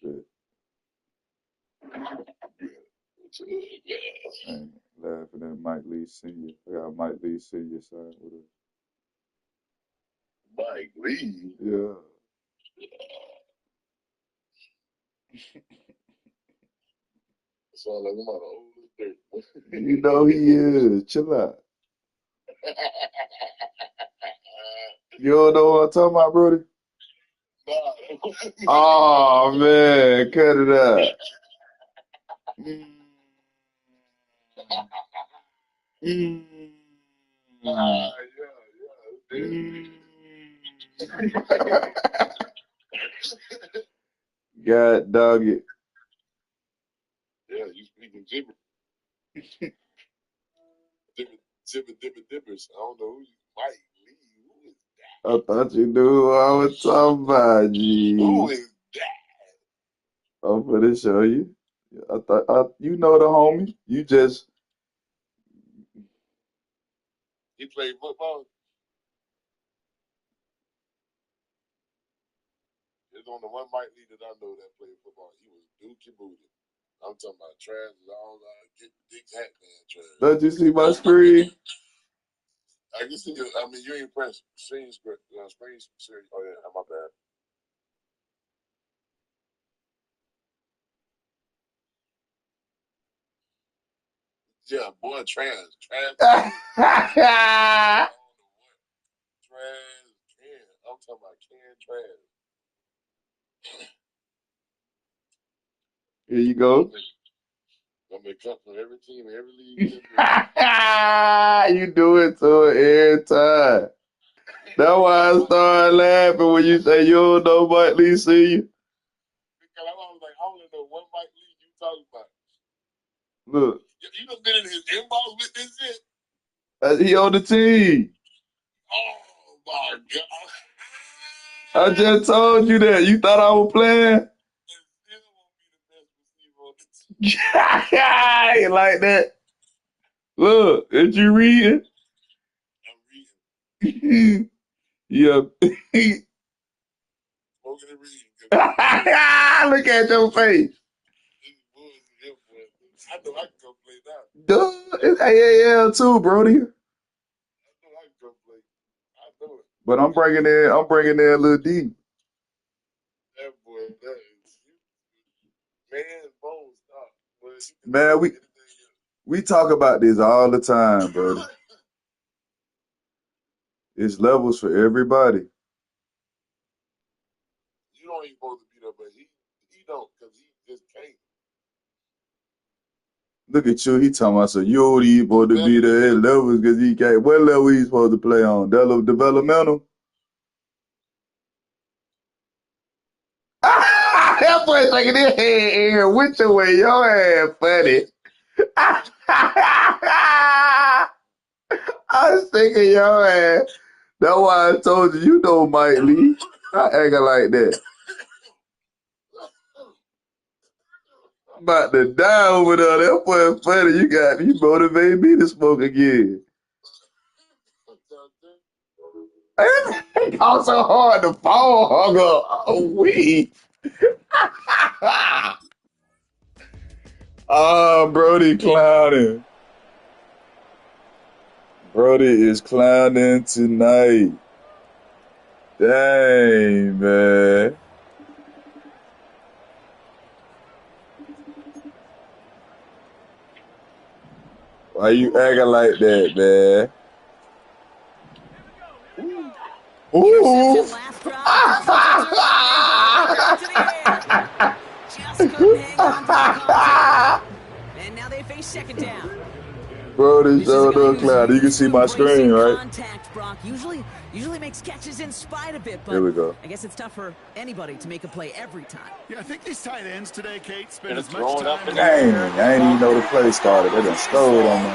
Good. Ain't laughing at Mike Lee Sr. I got Mike Lee Sr. signed with us.
Mike Lee?
Yeah.
Sound like I'm out of old dirt.
You know he is. Chill out. You don't know what I'm talking about, Brody? Oh, man. Cut it out. God dog it.
Yeah, you speaking gibber. Dippers. I don't know who you Mike Lee. Who is that?
I thought you knew who I was talking about, G.
Who is that?
I'm finna show you. I thought you know the homie. You just
He played football. There's only one Mike Lee that I know that played football. He was Dookie Booty. I'm talking about trash. Get Dick Hat Man trash.
don't you see my screen?
I can see you. I mean, you ain't pressed screen series. Oh yeah, my bad. Yeah, boy, trash. Trash. I'm talking about canned trash.
Here you go.
I'm gonna cut from every team, every league.
You do it to it every time. That's why I started laughing when you say you don't know Mike Lee Sr.
Because I was like, I only know one Mike Lee you talking about.
Look.
You done been in his inbox with this shit?
He on the team.
Oh my God.
I just told you that. You thought I was playing? You like that? Look, did you read it?
I'm reading.
Yeah.
Smoking and reading.
Look at your face.
I know I can come play now.
Duh, it's AAL too, Brody.
I know I can come play. I know it.
But I'm bringing in a little deep.
That boy, that is man bones up.
Man, we talk about this all the time, bro. It's levels for everybody.
You don't even supposed to beat up, but he don't, because he just can't.
Look at you, he talking about so you don't even supposed to be there at levels because he can't. What level he supposed to play on? Developmental? That boy's shaking his head with your way, your ass funny. I was thinking your ass. That's why I told you, you know Mike Lee. I acting like that. About to die over there. That boy funny. You motivated me to smoke again. It's also hard to fall hung up. Oh, weed. Oh, Brody clowning. Brody is clowning tonight. Dang, man. Why you acting like that, man? Ooh.
Last drive. Just couldn't hang on to the contact. And now they face second down.
Brody showed up cloud. You can see my screen, right?
Contact, Brock. Usually makes catches in spite of it, but
here we go.
I guess it's tough for anybody to make a play every time.
Yeah, I think these tight ends today, Kate, spend as much time.
Dang, I ain't even know the play started. They done stole on me.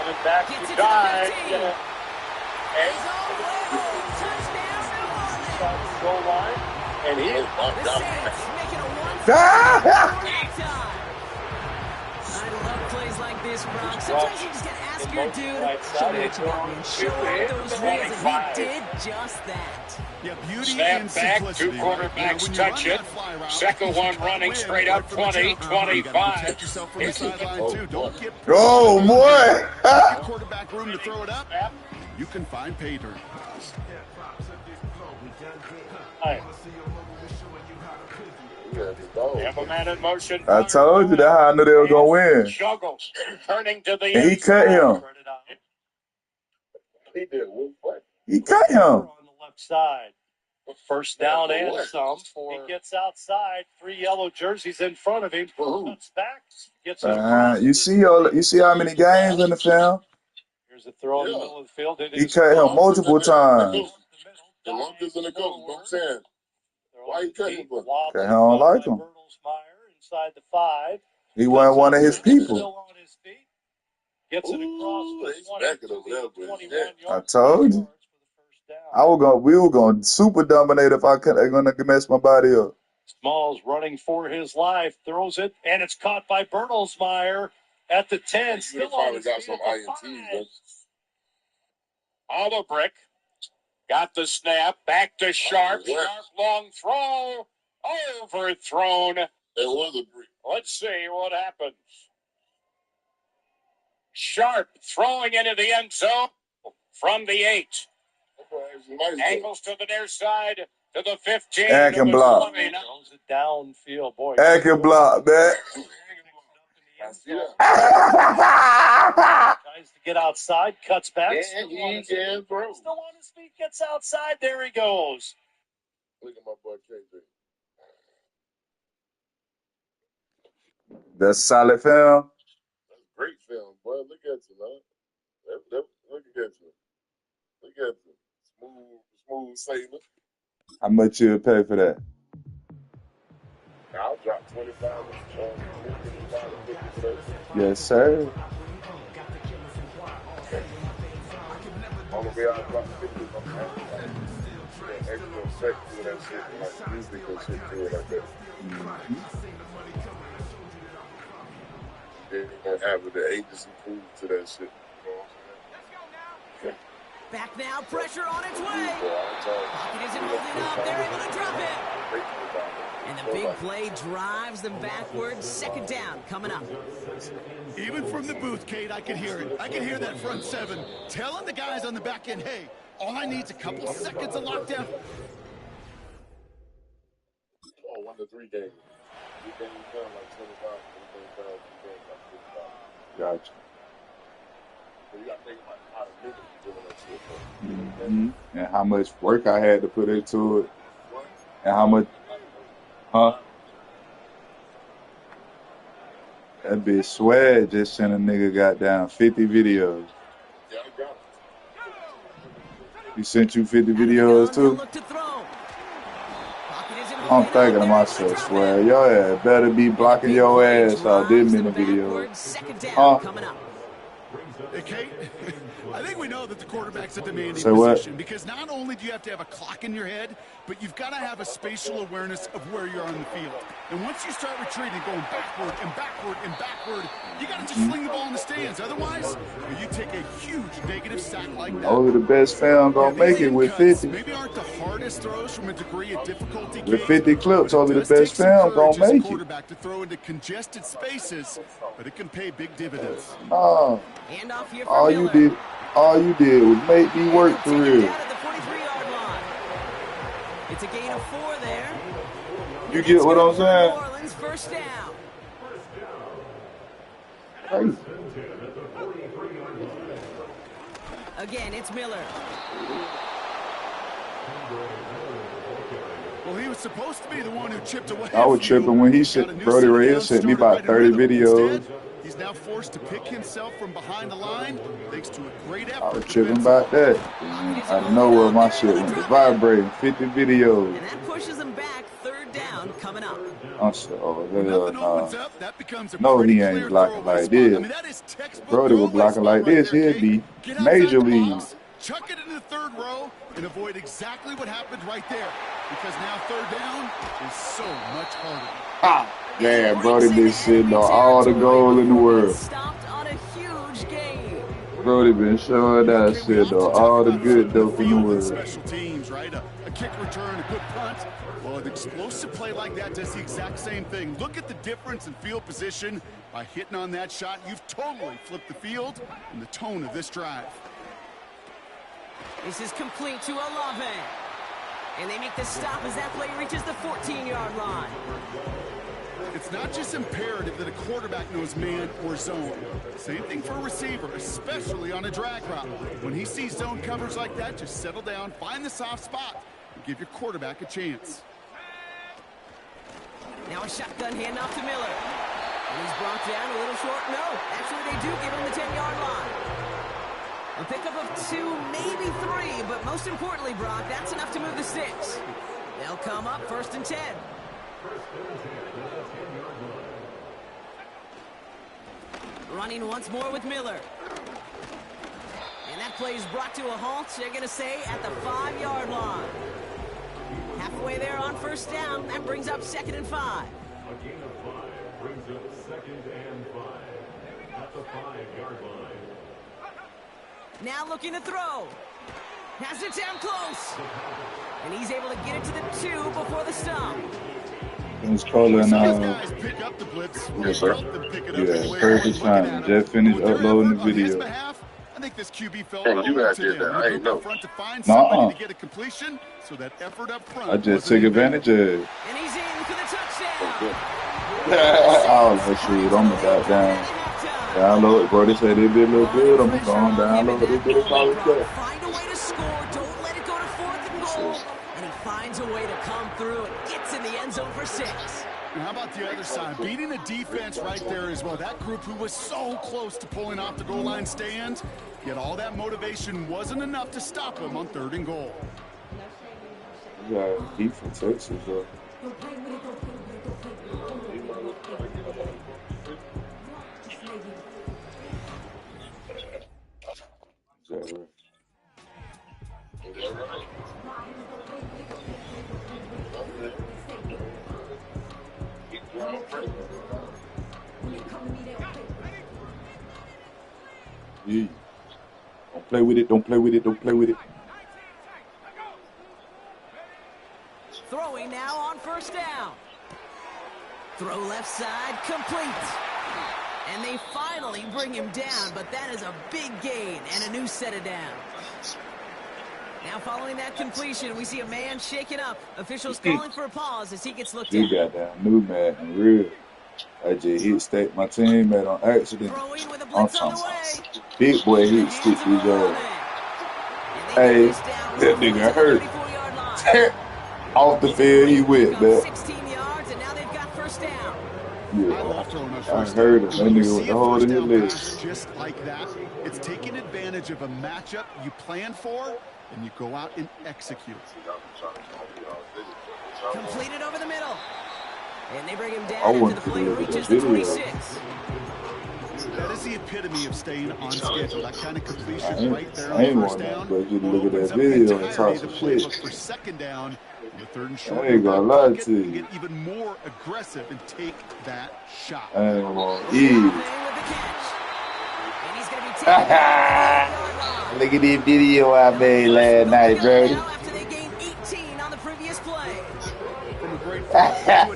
Coming back
Gets
to
it to the
die.
15.
And
Touchdown.
goal line. And he is
The Saints making a
Ah!
one-score halftime. I love plays like this, Brock. Sometimes you just gotta ask your dude, show me what you got, man. Show off those wheels, and he did just that.
Yeah, beauty
Snap
and
back,
simplicity.
two quarterbacks
when you
touch
run
it.
that fly route,
Second
if you
one
gotta
running
win
straight
right
up,
from the
20,
jump, you gotta
25.
protect yourself from the sideline too. Don't get
Oh, boy.
give quarterback room to throw it up. You can find pay dirt.
Have a man in motion.
I told you that's how I knew they were going to win.
Juggles. Turning to the
And he cut him.
He did what?
He cut him.
on the left side. First down
Yeah,
and some. He gets outside. 3 yellow jerseys in front of him. Cuts back. Gets it across.
You see how many games in the film?
Here's a throw in the middle of the field.
He cut him multiple times.
The lumpers and the coach, what I'm saying. Why he cut him?
Because he don't like him.
Inside the 5.
He wasn't one of his people.
Still on his feet. Gets it across the 21
I told you. We were going to super dominate if I couldn't gonna mess my body up.
Smalls running for his life, throws it, and it's caught by Bertelsmeyer at the 10. Still on his feet at the 5.
Aldebrick got the snap. Back to Sharp. Sharp long throw. Overthrown.
It was a brick.
Let's see what happens. Sharp throwing into the end zone from the 8. Angles to the near side to the 15.
And can block.
Throws it downfield, boy.
And can block, man.
Tries to get outside, cuts back.
Yeah, he can throw.
Still on his feet, gets outside. There he goes.
Look at my boy KJ.
That's solid film.
That's great film, boy. Look at you, man. Look at you. Look at you. Smooth sailor.
How much you pay for that?
I'll drop 25 to 50.
Yes, sir.
Only way I'll drop 50 is I'm extra effect to that shit. Like, music and shit to it like that. They're going to have the agency prove to that shit. You know what I'm saying?
Back now, pressure on its way. Pocket isn't holding up. They're able to drop it. And the big play drives them backwards. Second down coming up.
Even from the booth, Kate, I could hear it. I could hear that front 7 telling the guys on the back end, hey, all I need is a couple seconds of lockdown.
1 to 3 games. 3 games down like 25. 3 games down, 3 games like 55.
Gotcha.
So you got to think about how the niggas doing that shit.
And how much work I had to put into it. And how much, huh? That bitch Swag just sent a nigga goddamn 50 videos.
Yeah, I got it.
He sent you 50 videos too? I'm thinking to myself, Swag, your ass better be blocking your ass out this many videos. Huh?
Hey, Kate, I think we know that the quarterback's a demanding position because not only do you have to have a clock in your head, but you've got to have a spatial awareness of where you're on the field. And once you start retreating, going backward and backward and backward, you got to just fling the ball in the stands. Otherwise, you take a huge negative sack like that.
Only the best fan gonna make it with 50.
Maybe aren't the hardest throws from a degree of difficulty.
With 50 clips, only the best fan gonna make it.
Quarterback to throw into congested spaces, but it can pay big dividends.
Oh, all you did was make me work for real.
It's a gain of 4 there.
You get what I'm saying?
New Orleans first down.
Crazy.
Again, it's Miller.
Well, he was supposed to be the one who chipped away.
I was tripping when he sent Brody Ray. He sent me about 30 videos.
He's now forced to pick himself from behind the line, thanks to a great effort.
I was tripping about that. I didn't know where my shit went to vibrating. 50 videos.
And that pushes them back. Third down coming up.
I'm so, oh, hell
Nothing opens
nah.
up. That becomes a
No,
pretty
he
clear
ain't blocking
throwaway
like
spot. I
this.
mean, that is textbook
Brody was
throwaway
blocking
spot
like
right
this,
there,
he'd
Kate.
be
Get
major
outside the
league.
box, chuck it into the third row, and avoid exactly what happened right there. Because now third down is so much harder.
Ah, man, Brody been sitting on all the goal in the world.
Stopped on a huge gain.
Brody been showing that shit on all the good dope in the world.
Special teams, right? A kick return, a good punt. Well, an explosive play like that does the exact same thing. Look at the difference in field position. By hitting on that shot, you've totally flipped the field and the tone of this drive.
This is complete to Olave. And they make the stop as that play reaches the 14-yard line.
It's not just imperative that a quarterback knows man or zone. Same thing for a receiver, especially on a drag route. When he sees zone coverage like that, just settle down, find the soft spot, and give your quarterback a chance.
Now a shotgun handoff to Miller. And he's brought down a little short. No, actually they do give him the 10-yard line. A pickup of 2, maybe 3, but most importantly, Brock, that's enough to move the sticks. They'll come up 1st and 10. Running once more with Miller. And that play is brought to a halt, they're going to say, at the 5-yard line. Halfway there on 1st down, that brings up 2nd and 5.
A gain of 5 brings up 2nd and 5 at the 5-yard line.
Now looking to throw. Has it down close. And he's able to get it to the 2 before the stop.
It's calling,
Guys pick up the blitz.
yes, sir.
Pick it up
Yeah,
anyway.
perfect time. Just finished uploading the video.
I think this QB felt
Hey, you guys
to
did
them.
that. I ain't know.
Front to find
Nuh-uh.
somebody to get a completion, so that effort up front.
I just took advantage of it.
And he's in for the touchdown.
Oh, let's see it. I'm gonna download. Brody said it'd be a little good. I'm gonna download it. Get a solid play.
Find a way to score. Don't let it go to 4th and goal. And he finds a way to come through and gets in the end zone for 6.
And how about the other side? Beating the defense right there as well. That group who was so close to pulling off the goal line stand, yet all that motivation wasn't enough to stop him on 3rd and goal.
Yeah, heat from Texas, though. Yeah. Don't play with it, don't play with it, don't play with it.
Throwing now on 1st down. Throw left side, complete. And they finally bring him down, but that is a big gain and a new set of downs. Now following that completion, we see a man shaken up. Officials calling for a pause as he gets looked at.
You got that new man and real. I just hit stick my teammate on accident. I'm talking about big boy hit stick his ass. Hey, that nigga hurt. Off the field he went, man.
16 yards, and now they've got 1st down.
Yeah, I heard him. That nigga with the hole in his leg.
Just like that, it's taking advantage of a matchup you plan for, and you go out and execute.
Completed over the middle. And they bring him down after the play reaches the 26.
That is the epitome of staying on schedule. That kind of completion right there on
I ain't
1st
want
down.
that, but you look at that video and talk some shit.
For 2nd down, on the 3rd and short.
I ain't gonna lie to you.
Get even more aggressive and take that shot.
I ain't want to eat. Look at this video I made last night, Brody.
After they gained 18 on the previous play.
From a great to a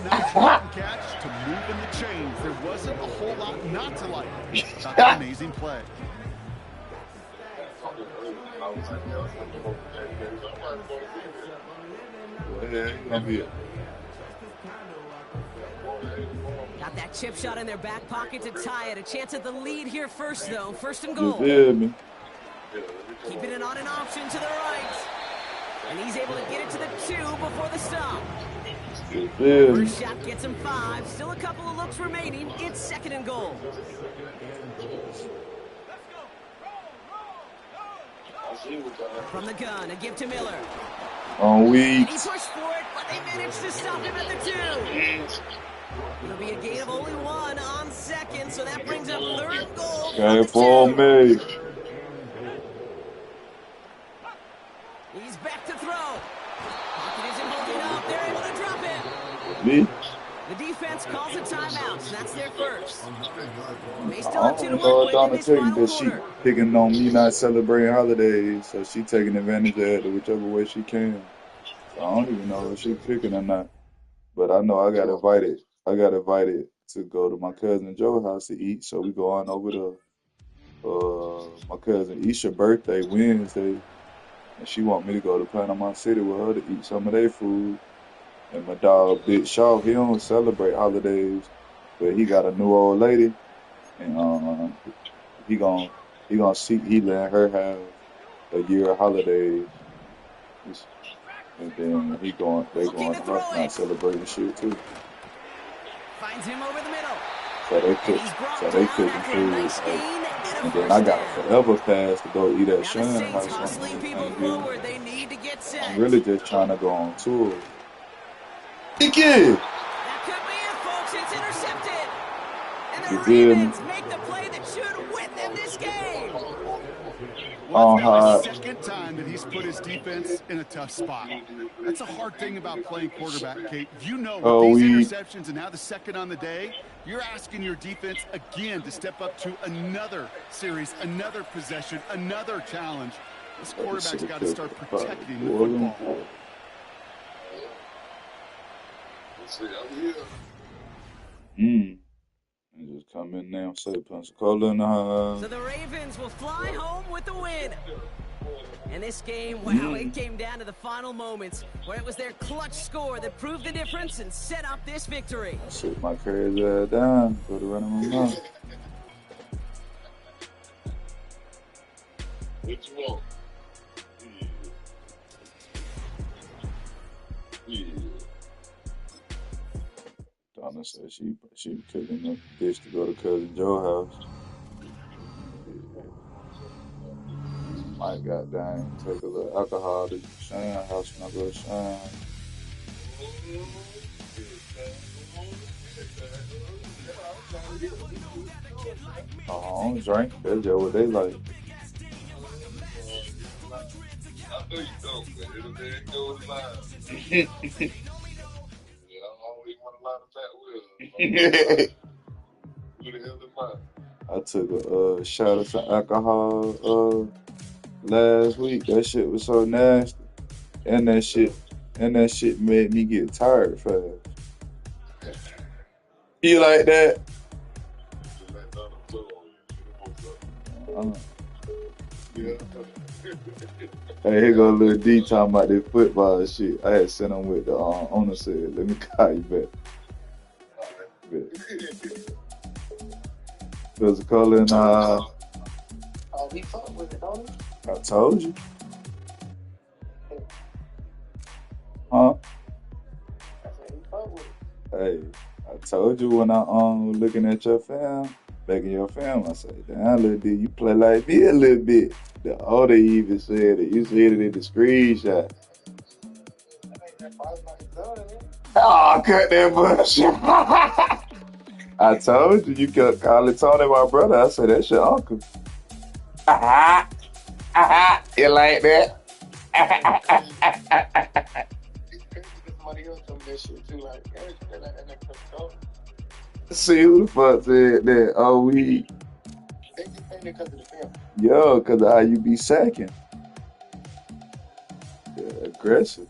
nice run catch to moving the chains. There wasn't a whole lot not to like about that amazing play. Got that chip shot in their back pocket to tie it. A chance at the lead here first, though. 1st and goal.
Me.
Keeping it on an option to the right. And he's able to get it to the 2 before the stop. First shot gets him 5. Still a couple of looks remaining. It's 2nd and goal. From the gun, a give to Miller.
On weeks.
And he pushed for it, but they managed to stop him at the 2. It'll be a gain of only 1 on second, so that brings up 3rd and goal.
Okay, for me.
He's back to throw. Pocket isn't holding up. They're able to drop it.
Me?
The defense calls a timeout, so that's their first. They
I
still have 2 to
don't know
work
what
with in this
Donna
final
because she
quarter.
picking on me not celebrating holidays, so she taking advantage of it whichever way she can. So I don't even know if she picking or not. But I know I got invited. I got invited to go to my cousin Joe's house to eat, so we go on over to my cousin Isha's birthday Wednesday, and she want me to go to Panama City with her to eat some of their food. And my dog Big Shaw, he don't celebrate holidays, but he got a new old lady, and he gonna see he let her have a year of holidays, and then they going to her not celebrating shit too.
Finds him over the middle.
So they cooking food, and then I got a forever pass to go eat at Sean's house on Thanksgiving. I'm really just trying to go on tour.
That could be it, folks. It's intercepted. And the Ravens make the play that should win them this game.
Well, that's now the second time that he's put his defense in a tough spot. That's a hard thing about playing quarterback, Kate. You know, with these interceptions and now the second on the day, you're asking your defense again to step up to another series, another possession, another challenge. This quarterback's got to start protecting the football.
And just come in there and say Pensacola in the house.
So the Ravens will fly home with the win. And this game, wow, it came down to the final moments where it was their clutch score that proved the difference and set up this victory.
Sit my crazy ass down, go to running my mouth.
What you want? Yeah.
Donna said she cooking the dish to go to cousin Joe's house. Might goddamn take a little alcohol to Sean's house when I go to Sean's. I don't drink. That's just what they like.
I know you don't, but it'll be going live. I always want to line the back wheel. Who the hell am I?
I took a shot of some alcohol last week. That shit was so nasty, and that shit made me get tired fast. You like that? Hey, here go little D talking about this football shit. I had sent him with the owner said, "Let me call you back." There's a caller in
Oh, he fucked with it, don't he?
I told you. Huh?
I said he fucked with it.
Hey, I told you when I looking at your film, back in your film, I said, damn, little D, you play like me a little bit. The older even said it. You said it in the screenshot. Oh, cut that bullshit. I told you, you could call it Tony, my brother. I said, that's your uncle. You like that? See who the fuck said that? Oh, we. Yo, because of how you be sacking. Yeah, aggressive.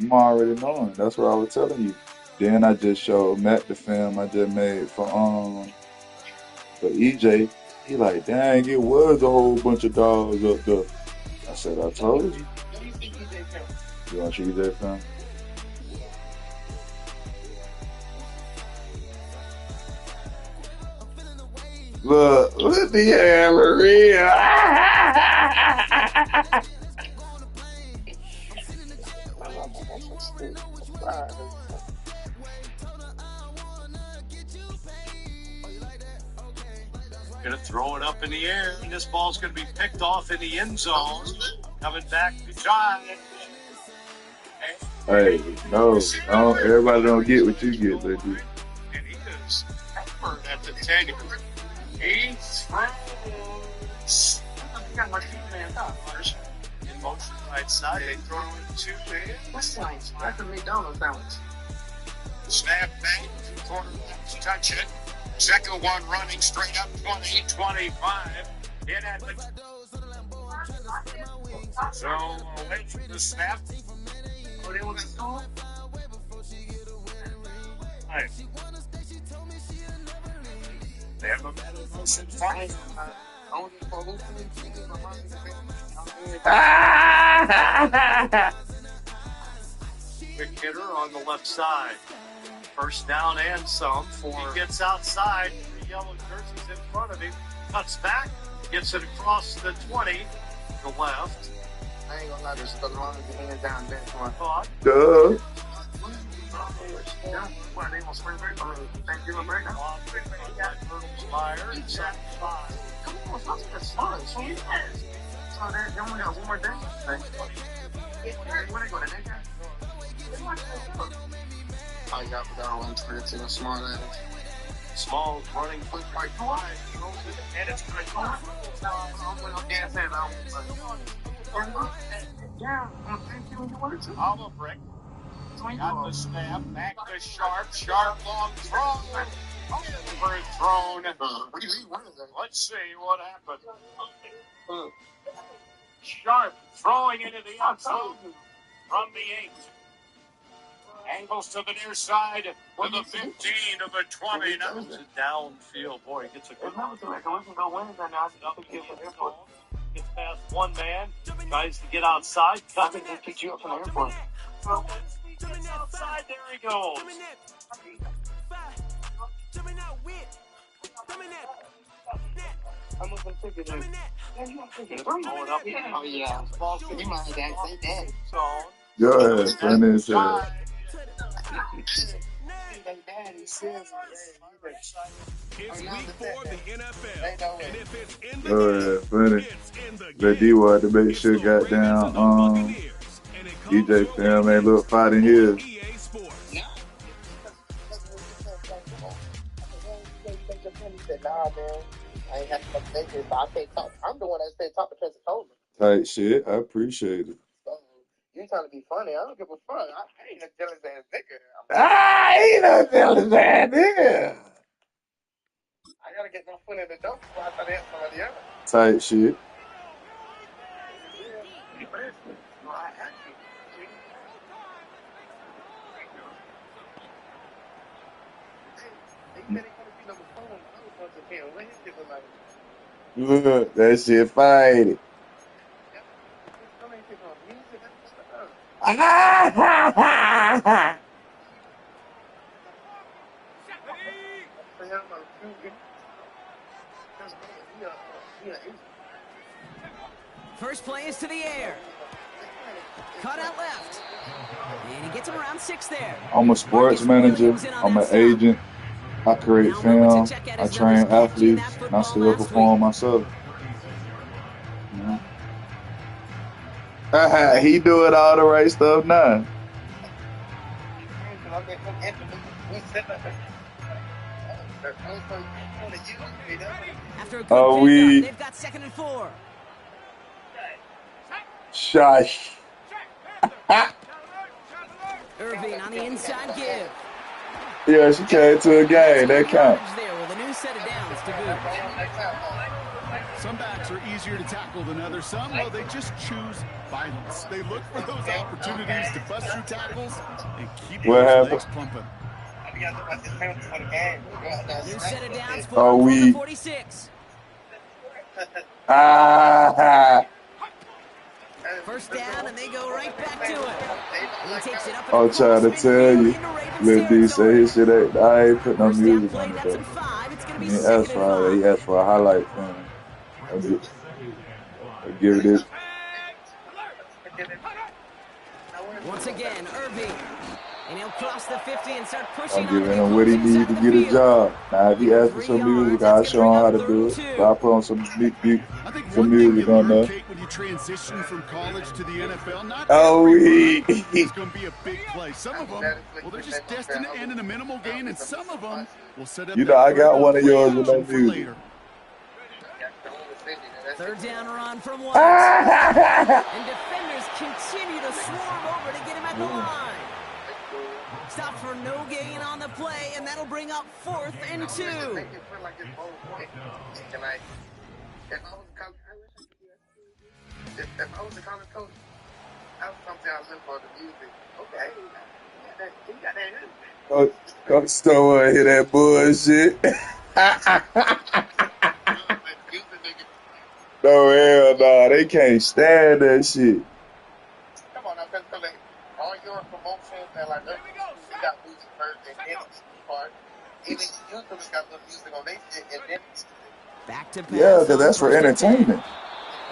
I'm already knowing. That's what I was telling you. Then I just showed Matt the film I just made for EJ. He like, dang, it was a whole bunch of dogs up there. I said, I told you. You want to see EJ film? Look the Maria.
Going to throw it up in the air. And this ball's going to be picked off in the end zone. Coming back to John.
Hey, no, everybody don't get what you get, baby.
And he is expert at the 10. He throws. In motion right side. They throw it to man.
What's nice? That's a McDonald's sandwich.
Snap back. Quarterbacks touch it. Second one running straight up 20,
25. In at the. So away from the snap.
Oh, they want to score?
Right. They have a better motion fine. Quick hitter on the left side. First down and some. He gets outside. The yellow jerseys in front of him. Cuts back. Gets it across the 20. The left.
I ain't gonna lie, there's the long hands down bench one.
Duh.
I got that one to a small ass.
Small running quick right wide. And it's good. Hollow brick. Got the snap. Back to Sharp. Sharp long throw. Overthrown. Let's see what happened. Sharp throwing into the outside from the 8. Angles to the near side to the 15 to the 20. Now it's a downfield. Boy, he gets a good one. Gets past one man. Tries to get outside. Cut it. Pick you up from the airport. Gets outside. There he goes.
I'm gonna take it in. Oh, yeah. You might say that.
Go ahead, finish it.
It's week 4 of the NFL, and if it's in the
Go ahead, finish. Let D-Wad to make sure goddamn DJ Film ain't little fighting here.
Nah, man. I ain't have to make it, but I can't talk. I'm the one that said talk to Pensacola.
Tight shit, I appreciate it.
You trying to be funny? I don't give a fuck. I ain't a jealous ass nigga.
I ain't no jealous ass nigga.
I gotta get my foot in the door before I start to help somebody else.
Tight shit. Look, that shit fight.
First play is to the air. Cut out left. And he gets him around 6 there.
I'm a sports manager. I'm an agent. I create film. I train athletes. And I still perform myself. Yeah. He doing all the right stuff now.
After a they've got 2nd and 4.
Shush.
Irving on the inside give.
Yeah, she came to a game. That counts.
Some backs are easier to tackle than others. Some, well, they just choose violence. They look for those opportunities to bust through tackles and keep those legs pumping.
New set of downs
for
the 46. First down, and they go right back to it. He takes it up.
I'm trying to tell you. Lil D say his shit ain't. I ain't put no music on it though. He asked for it. He asked for a highlight film. I'll give it this.
Once again, Irving. And he'll cross the 50 and start pushing
I'm
on
giving
the
him what he
opposing
needs
side
to
of the
get a
field.
job. Now, if he asks for some music, I'll show him how to do it. So I'll put on some music on there.
Kate, when you transition from college to the NFL, not
Oh,
it's going to be a big play. Some of them, well, they're just destined to end in a minimal gain, and some of them will set up
you know, I got one of yours with no
for
music.
later.
Third down run from White. And defenders continue to swarm over to get him at the line. Stop for no gain on the play, and that'll bring up 4th and 2.
If I was a college coach, that was something I was looking for, the music. Okay, he got that.
Coach Stowe hear that bullshit. No, hell no, they can't stand that shit.
Come on now, because all your promotions and like, we got music first and then part. Even YouTubers got little music on their shit and then
back to pass.
Yeah, because that's for entertainment.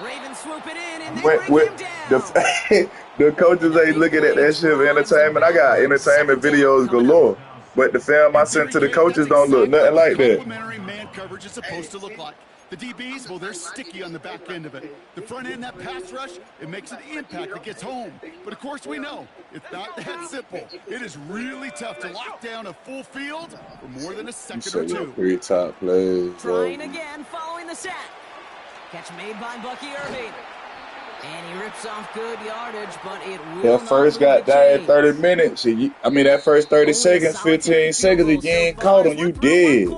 Ravens swoop it in and they bring him down.
The coaches ain't looking at that shit for entertainment. I got entertainment videos galore, but the film I sent to the coaches don't look nothing like that.
Complementary man coverage is supposed to look like. The DBs, well, they're sticky on the back end of it. The front end, that pass rush, it makes an impact that gets home. But, of course, we know it's not that simple. It is really tough to lock down a full field for more than a second or two.
3 top plays.
Trying again following the sack. Catch made by Bucky Irving. And he rips off good yardage, but it will
That first got died 30 minutes. That first 30 seconds, 15 seconds, if you ain't caught him, you dead.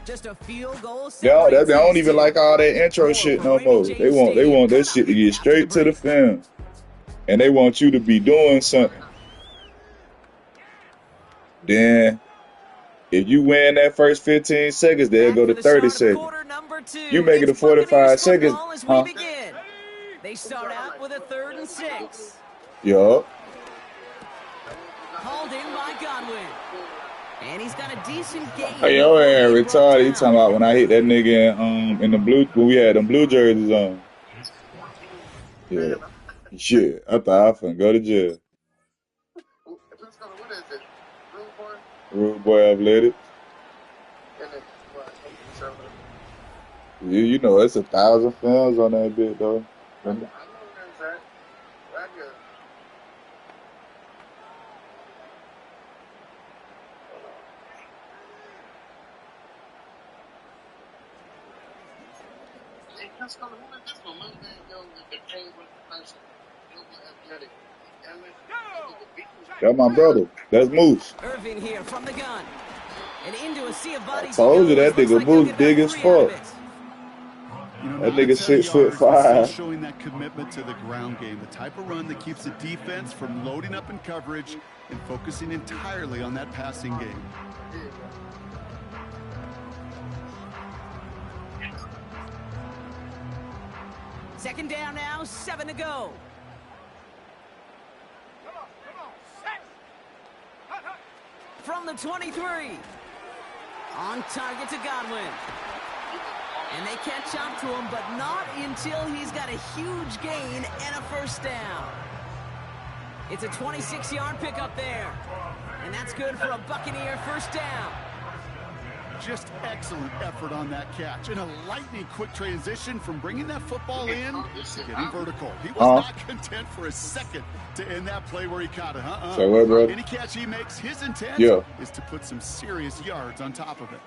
Just a field goal.
Y'all, they don't even like all that intro shit no more. They want that shit to get straight to the film. And they want you to be doing something. Then, if you win that first 15 seconds, they'll go to 30 seconds. You make it to 45 seconds, huh?
They start out with a 3rd and 6.
Yup.
Hauled in by Godwin. And he's got a decent game.
Hey, yo, retarded. He talking about when I hit that nigga in the blue, when we had them blue jerseys on. Yeah. Shit. I thought I was finna go to jail. Rude Boy Athletic. You know, it's 1,000 films on that bit, though. That's my brother. That's Moose.
Irving here from the gun. And into a sea of bodies.
I told you that nigga Moose big as fuck. That nigga 6'5".
Showing that commitment to the ground game, the type of run that keeps the defense from loading up in coverage and focusing entirely on that passing game.
Second down now, 7 to go. From the 23. On target to Godwin. And they catch up to him, but not until he's got a huge gain and a first down. It's a 26-yard pickup there. And that's good for a Buccaneer first down.
Just excellent effort on that catch. And a lightning-quick transition from bringing that football in to getting vertical. He was not content for a second to end that play where he caught it.
So what, bro?
Any catch he makes, his intent is to put some serious yards on top of it.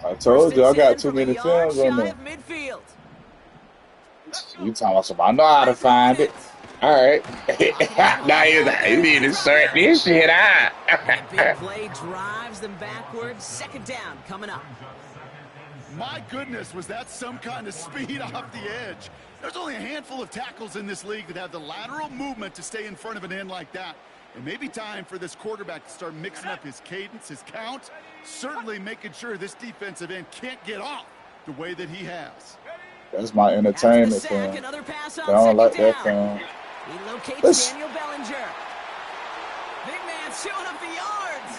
I told you, I got too many films on there. You talking about something, I know how to find it. All right. Now you need to sort this shit out.
Big play drives them backwards. Second down coming up.
My goodness, was that some kind of speed off the edge. There's only a handful of tackles in this league that have the lateral movement to stay in front of an end like that. It may be time for this quarterback to start mixing up his cadence, his count, certainly making sure this defensive end can't get off the way that he has.
That's my entertainment film. I don't like that film.
He locates Daniel Bellinger. Big man showing up the yards.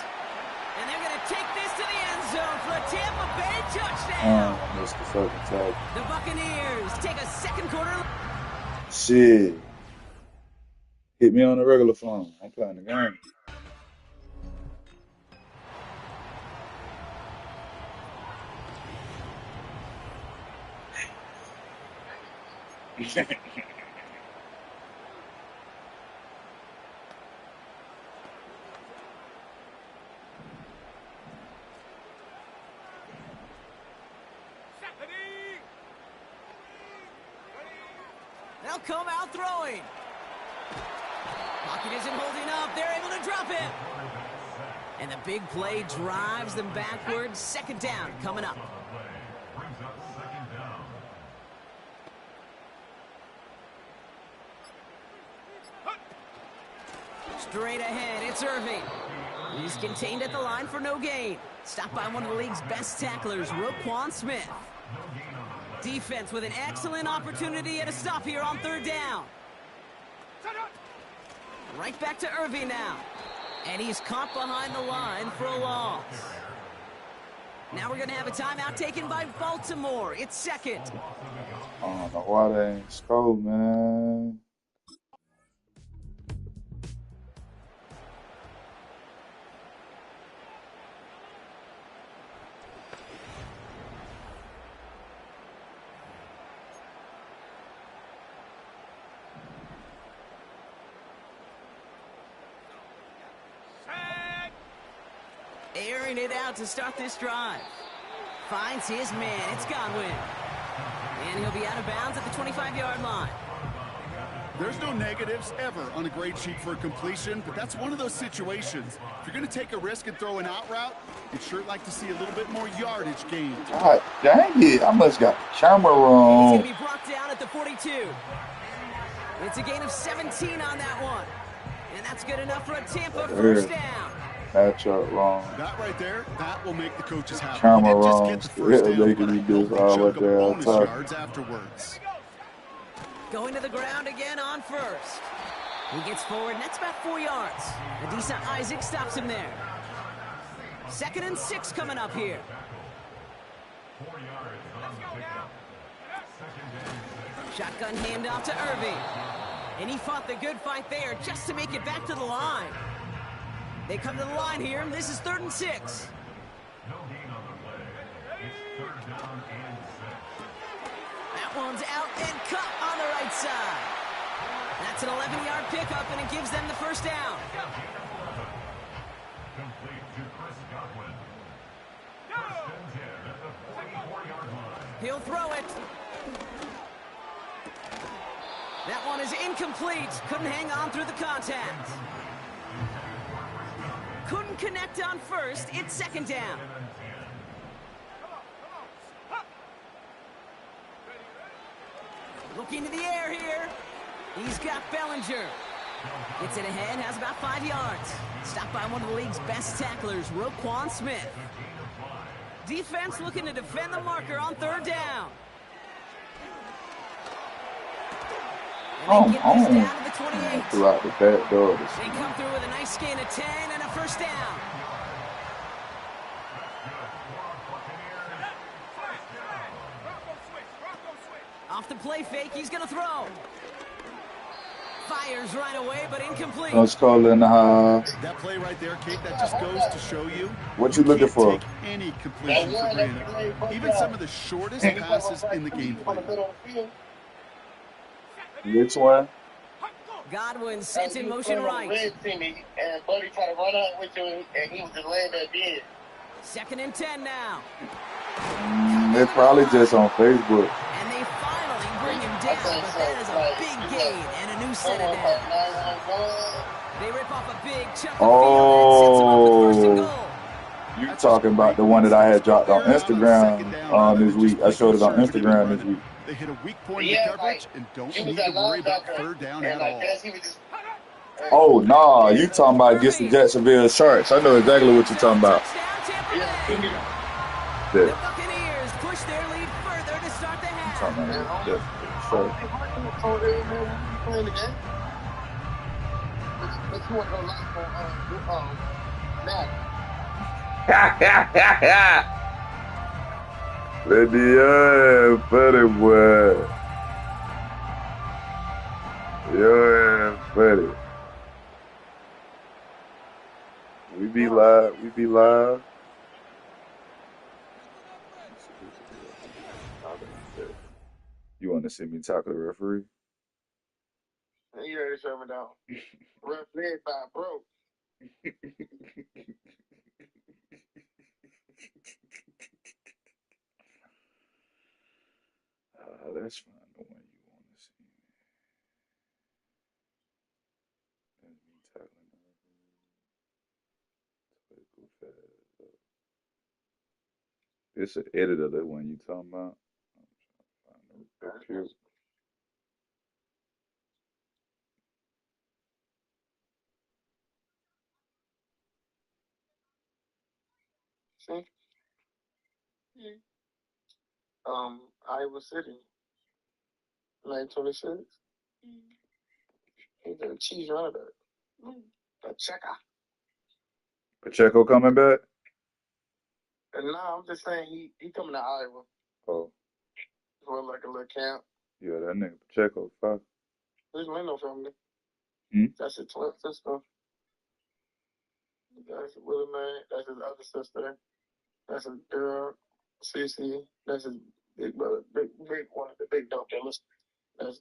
And they're going to take this to the end zone for a Tampa Bay touchdown.
Missed the fucking tag.
The Buccaneers take a second quarter.
Shit. Hit me on the regular phone. I'm playing the game.
They'll come out throwing. Pocket isn't holding up. They're able to drop it. And the big play drives them backwards. Second down coming up. Straight ahead, it's Irving. He's contained at the line for no gain. Stopped by one of the league's best tacklers, Roquan Smith. Defense with an excellent opportunity at a stop here on third down. Right back to Irving now. And he's caught behind the line for a loss. Now we're going to have a timeout taken by Baltimore. It's second.
I don't know why they ain't score, man.
Airing it out to start this drive. Finds his man. It's Godwin. And he'll be out of bounds at the 25-yard line.
There's no negatives ever on a grade sheet for a completion, but that's one of those situations. If you're going to take a risk and throw an out route, you'd sure like to see a little bit more yardage gained.
God dang it. I must got the camera wrong.
He's going to be brought down at the 42. It's a gain of 17 on that one. And that's good enough for a Tampa first down.
Matchup wrong.
That right there, that will make the coaches happy.
Camera
Just
wrong.
get the first down,
They can do this all right there on top.
yards afterwards.
Going to the ground again on first. He gets forward, and that's about 4 yards. Adisa Isaac stops him there. 2nd and 6 coming up here. Shotgun handoff to Irving. And he fought the good fight there just to make it back to the line. They come to the line here, and this is 3rd and 6. That one's out and cut on the right side. That's an 11-yard pickup, and it gives them the first down. He'll throw it. That one is incomplete. Couldn't hang on through the contact. Couldn't connect on first. It's 2nd down. Looking to the air here. He's got Bellinger. Gets it ahead, has about 5 yards. Stopped by one of the league's best tacklers, Roquan Smith. Defense looking to defend the marker on 3rd down.
Down to the 28. Throughout the back door.
They come through with a nice gain of 10 and a first down. Off the play fake, he's going to throw. Fires right away, but incomplete.
Let's call in
that play right there, Kate, that just goes to show you
what you looking for.
Take any completion for granted. Even some of the shortest passes in the game plan.
Which one?
Godwin sent in motion right.
And Buddy tried to run out with you, and he was just laying there dead.
2nd and 10 now.
It's probably just on Facebook.
And they finally bring him down, but that is a big gain and a new set of down. They rip off a big chunk of field and sets him up with 1st and goal.
You talking about the one that I had dropped on Instagram this week. I showed it on Instagram this week.
They hit a weak point in the coverage and don't need to worry about 3rd down at all.
Oh, nah. You talking about against the Jacksonville Sharks. I know exactly what you're talking about.
The Buccaneers push their lead further to start the half.
Let the funny boy. You're funny. be live. We be live. You want to see me talk to the referee?
You already shut me down. Ref led by bro.
Let's find the one you want to see. Let me tackling the referee. It's an editor, that one you talking about. I'm trying to find the
See? Iowa City. 926. He's a cheese runner back.
Pacheco coming back?
And no, I'm just saying he coming to Iowa.
Oh.
For like a little camp.
Yeah, that nigga Pacheco, fuck.
There's Leno family. That's his twin sister. That's Willie man. That's his other sister. That's his girl, Cece. That's his big brother, big one of the big dope dealers. That's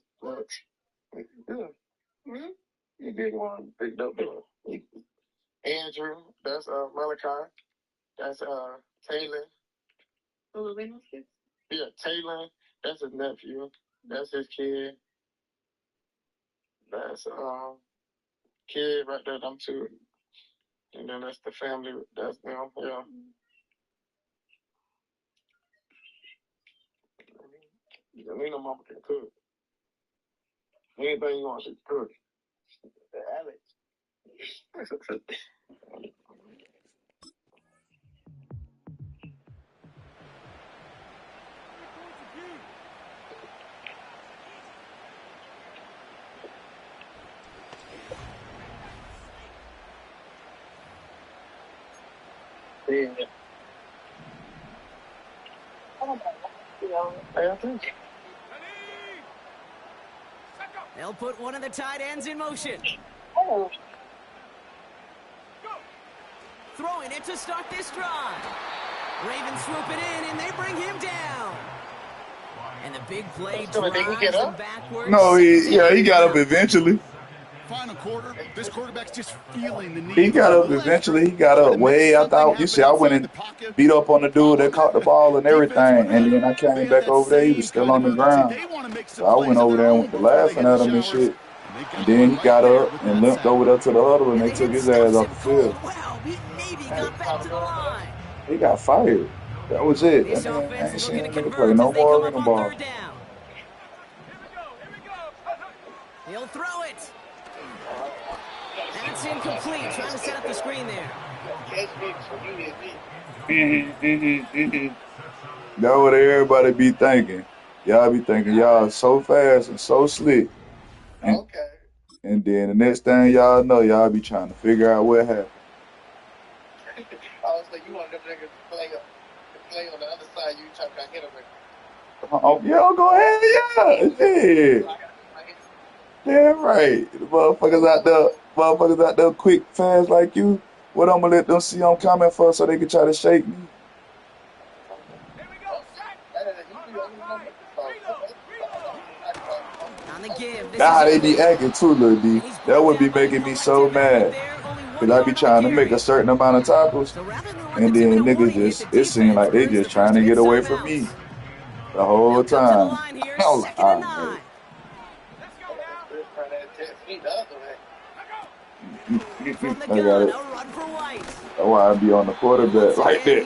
yeah. He big one, big dope dealer. Andrew. That's Malachi. That's Taylor. Who are Leno's kids? Yeah, Taylor. That's his nephew. That's his kid. That's kid right there. Them two. And then that's the family. That's them. Yeah. Lena mama can cook. Anything you want, she can cook. Alex. Yeah.
They'll put one of the tight ends in motion. Throwing it to start this drive. Ravens swoop it in, and they bring him down. And the big play drives them backwards.
No, he got up eventually.
Final quarter, this quarterback's just feeling the need.
He got up eventually. He got up way after. You see, I went and beat up on the dude that caught the ball and everything, and then I came back over there. He was still on the ground. So I went over there and went to laughing at him and shit. And then he got up and limped over there to the huddle, and they took his ass off the field. He got fired. That was it. I ain't seen him nigga play no more arena ball.
He'll throw it. That's incomplete. Trying to set up the screen there.
That's what everybody be thinking. Y'all be thinking y'all so fast and so slick. And then the next thing y'all know, y'all be trying to figure out what happened.
I was like, you want them niggas to play on the other side, you trying to hit them.
Oh, yeah, go ahead, yeah. Yeah, right. The motherfuckers out there quick, fast like you. What I'm gonna let them see I'm coming for so they can try to shake me? Nah, they be acting too, Lil D. That would be making me so mad. Because I be trying to make a certain amount of tackles, and then niggas just, it seems like they just trying to get away from me the whole time. I'm like, all right. I got it. That's why I be on the quarterback like that.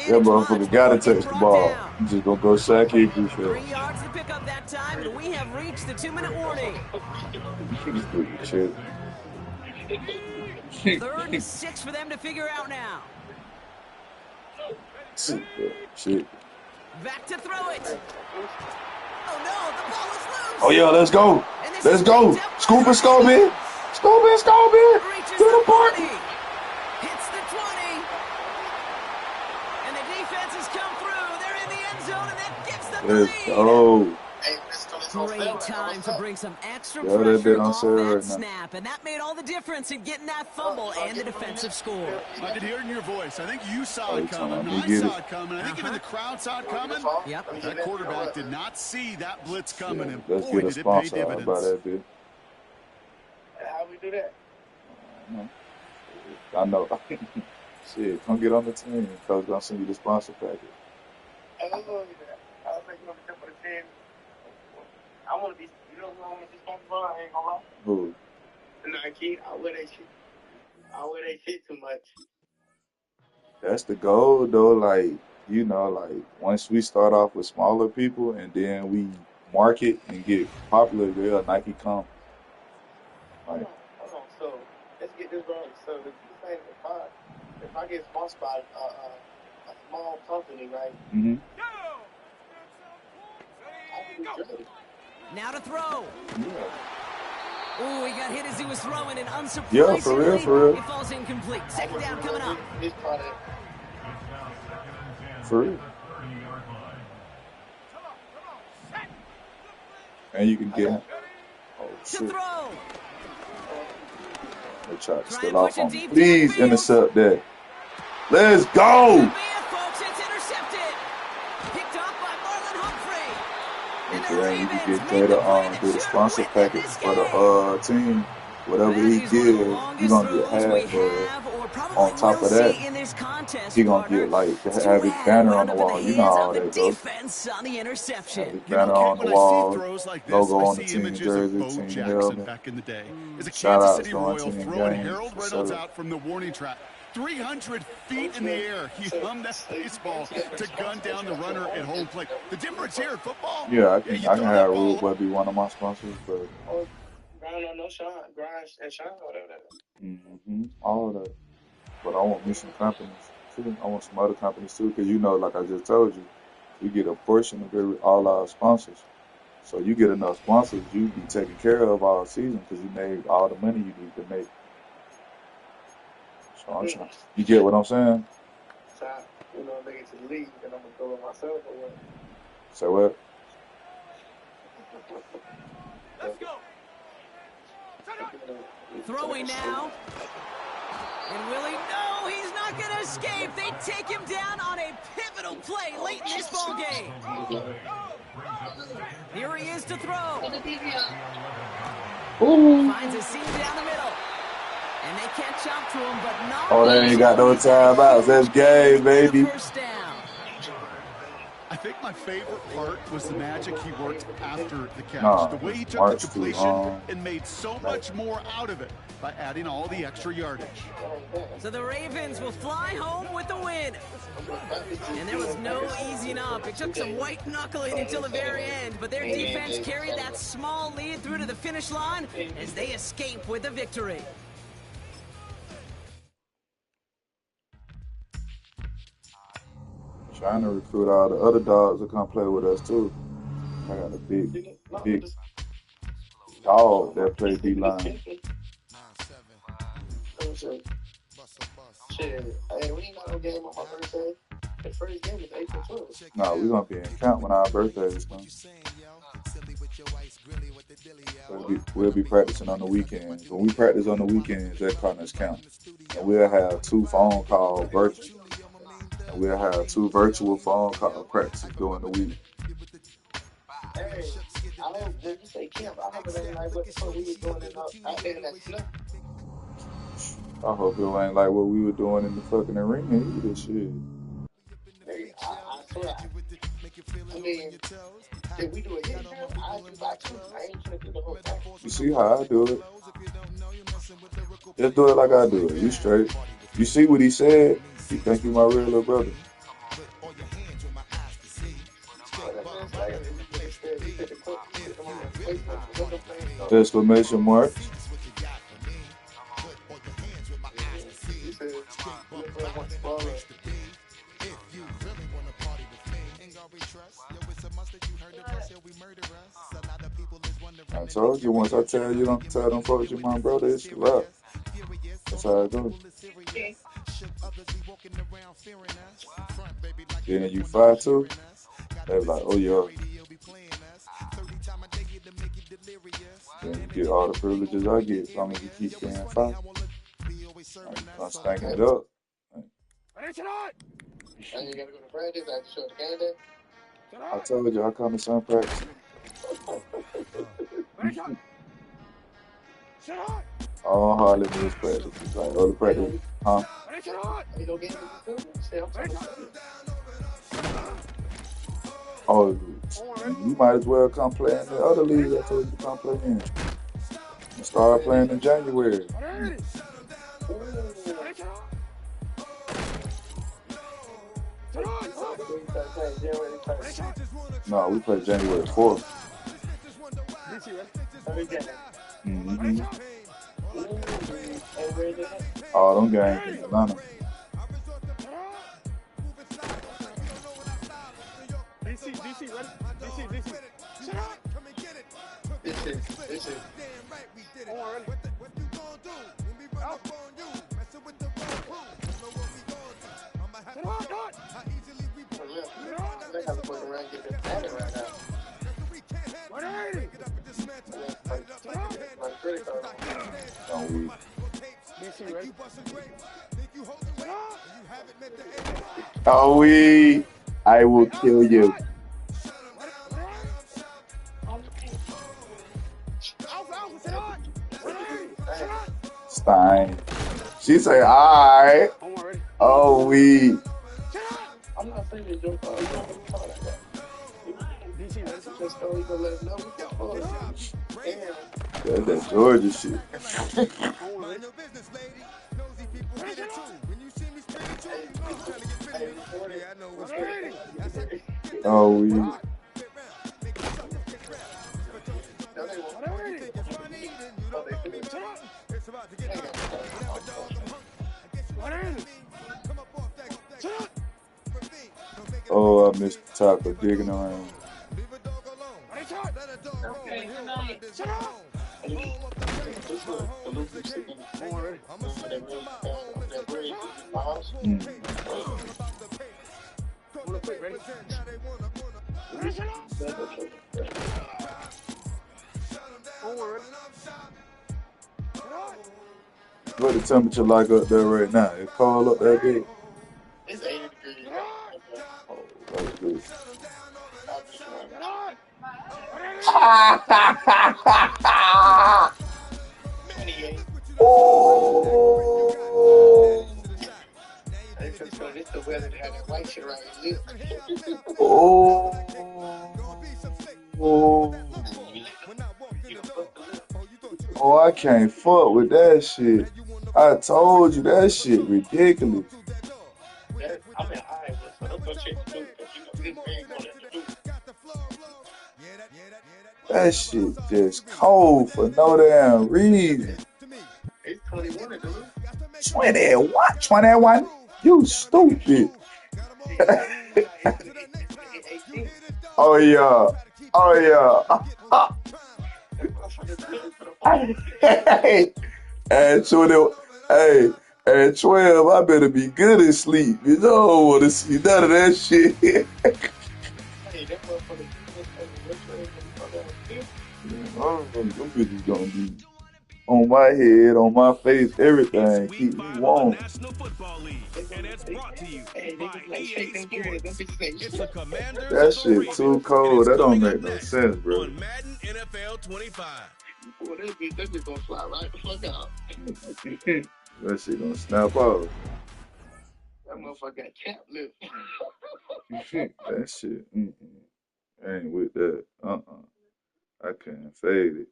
That motherfucker gotta touch the ball. You just gonna go sack it if you feel.
3 yards to pick up that time, and we have reached the 2-minute warning.
Shit.
3rd and 6 for them to figure out now.
Shit.
Back to throw it. Oh no, the ball is loose.
Oh yeah, let's go. Let's go. Scoop and Scooby. Scoop and Scooby. To the party.
Hits the 20. And the defense has come through. They're in the end zone, and that gives them the lead.
Let's go.
Great time to bring some extra
Yeah, that
pressure
bit on
off
sale
that
right now.
snap, and that made all the difference in getting that fumble and the defensive score.
I could hear it in your voice. I think you saw
Oh,
it coming. I saw it coming. I think even the crowd saw it coming.
Yep.
That quarterback did not see that blitz coming, and
Let's
boy,
get a
did it pay
sponsor out
dividends.
by that bit.
How we do that?
I know. Shit, come get on the team. Coach gonna send you the sponsor package.
I was thinking of a couple of teams. I want to be, you know who I want to be sponsored by? I ain't gonna lie.
Who?
Nike. I wear that shit. I wear that shit too much.
That's the goal, though. Like, you know, like, once we start off with smaller people and then we market and get popular, there, Nike come. Like,
Hold on. So, let's get this right. So, this ain't if I get sponsored by a small company, right?
mm-hmm.
I can do good.
Now to throw. Oh, he got hit as he was throwing, and unsurprisingly,
Yeah, for real.
it falls incomplete. Second down coming up.
For real. And you can get him. Oh, shit.
To throw.
They try to steal off on me. Please intercept that. Let's go!
Folks, it's intercepted. Picked up by Marlon Humphrey.
And then you can get Jada on do the sponsor package for the team. Whatever he gives, you're going to get half of it. On top of that, he going to get, like, have his banner on the wall. You know how that goes.
On the interception.
Have his banner on the wall,
like
logo
this,
on the team jersey, team helmet.
back in the day. As a
Shout
Kansas
out
City
to our
Royal
team
throwing
games,
Harold Reynolds out from the warning track. 300 feet in the air. He hummed that baseball to gun down the runner at home plate. The difference here in football.
Yeah, I can have Rude Boy be one of my sponsors, but
Grind on no shine, grind and shine, whatever that is.
all of that. But I want me some companies too. I want some other companies too, because you know, like I just told you, we get a portion of all our sponsors. So you get enough sponsors, you be taken care of all season because you made all the money you need to make. So I'm trying. You get what I'm saying?
So, you know, make it to the league, and I'm gonna go with myself or what?
Say what?
Let's go.
Throwing now. And Willie, no, he's not going to escape. They take him down on a pivotal play late in this ball game. Here he is to throw. Finds a seam down the middle. And they catch up to him, but not.
Oh, they ain't got no timeouts. That's game, baby.
First down.
I think my favorite part was the magic he worked after the catch. The way he took the completion and made so much more out of it by adding all the extra yardage.
So the Ravens will fly home with the win. And there was no easing up. It took some white knuckling until the very end, but their defense carried that small lead through to the finish line as they escape with the victory.
Trying to recruit all the other dogs to come play with us too. I got a big dog that play D-line.
Shit, hey, we ain't got no game on my birthday. The first game is April 12th.
No, we're going to be in camp when our birthdays come. We'll be practicing on the weekends. When we practice on the weekends, that kind of count. And we'll have 2 phone call virtual. And we'll have 2 virtual phone call practices during the week.
Hey, I don't just say camp. I hope it ain't like what the fuck we was doing out there in that snow.
I hope it ain't like what we were doing in the fucking arena either, shit.
Hey, I swear. I mean, if we do a hit camp, I ain't gonna do the whole thing.
You see how I do it? Just do it like I do it. You straight. You see what he said? He think you my real little brother. Exclamation marks. I told you once I tell you don't tell them folks you're my brother, it's a wrap. That's how it goes. Then you fight too, they be like, oh yeah. Then you get all the privileges I get as long as you keep paying 5. I'm stacking it up.
And you gotta go to practice. I have to show the game day.
I told you I come to some practice. All hardly miss practice. Like other practice, huh? Oh, you might as well come play in the other league I told you to come play in. And start playing in January. No, we play January 4th. Mm-hmm. Oh, them games in Atlanta.
DC, ready? DC. Shut up! This is. Hold on, ready? Out. They have to fuck around and get this money right now. 180!
Don't we?
DC, ready?
Oh, I will kill you. Stein. She say, all right. Oh,
I'm not saying that you're just so you can let them know.
That's that Georgia shit. Oh, Oh, I missed the taco digging around. What the temperature like up there right now? It's cold up there, big.
It's 80 degrees.
Oh, that's good.
Oh! It's the weather that had that white shit right here.
Oh, I can't fuck with that shit. I told you that shit ridiculous.
I mean, I was so much shit to do because this ain't gonna do.
That shit just cold for no damn reason.
It's 21, dude.
21? You stupid. Oh yeah. At 20, at 12, I better be good at sleep. You don't want to see none of that shit. Them bitches gonna be on my head, on my face, everything. Keep me warm.
National Football League, and it's brought to you by EA Sports. It's the Commanders
That
and the
shit
Ravens.
too cold. That don't make no sense, bro.
On Madden NFL 25.
Boy, that bitch gonna fly right the fuck out.
That shit gonna snap off.
That motherfucker got cap lip.
That shit, I ain't with that. I can't fade it.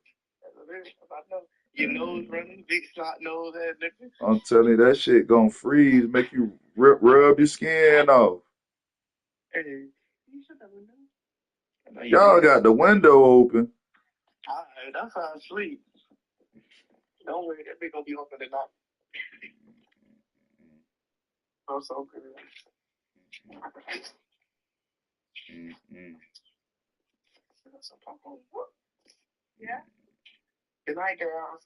Your nose running, big shot nose ass nigga.
I'm telling you, that shit gonna freeze, make you rub your skin off.
Hey, you shut that window.
Y'all got the window open.
Alright, that's how I sleep. Don't worry, that bitch gonna be open tonight. I'm so good. Yeah. Good night, girls.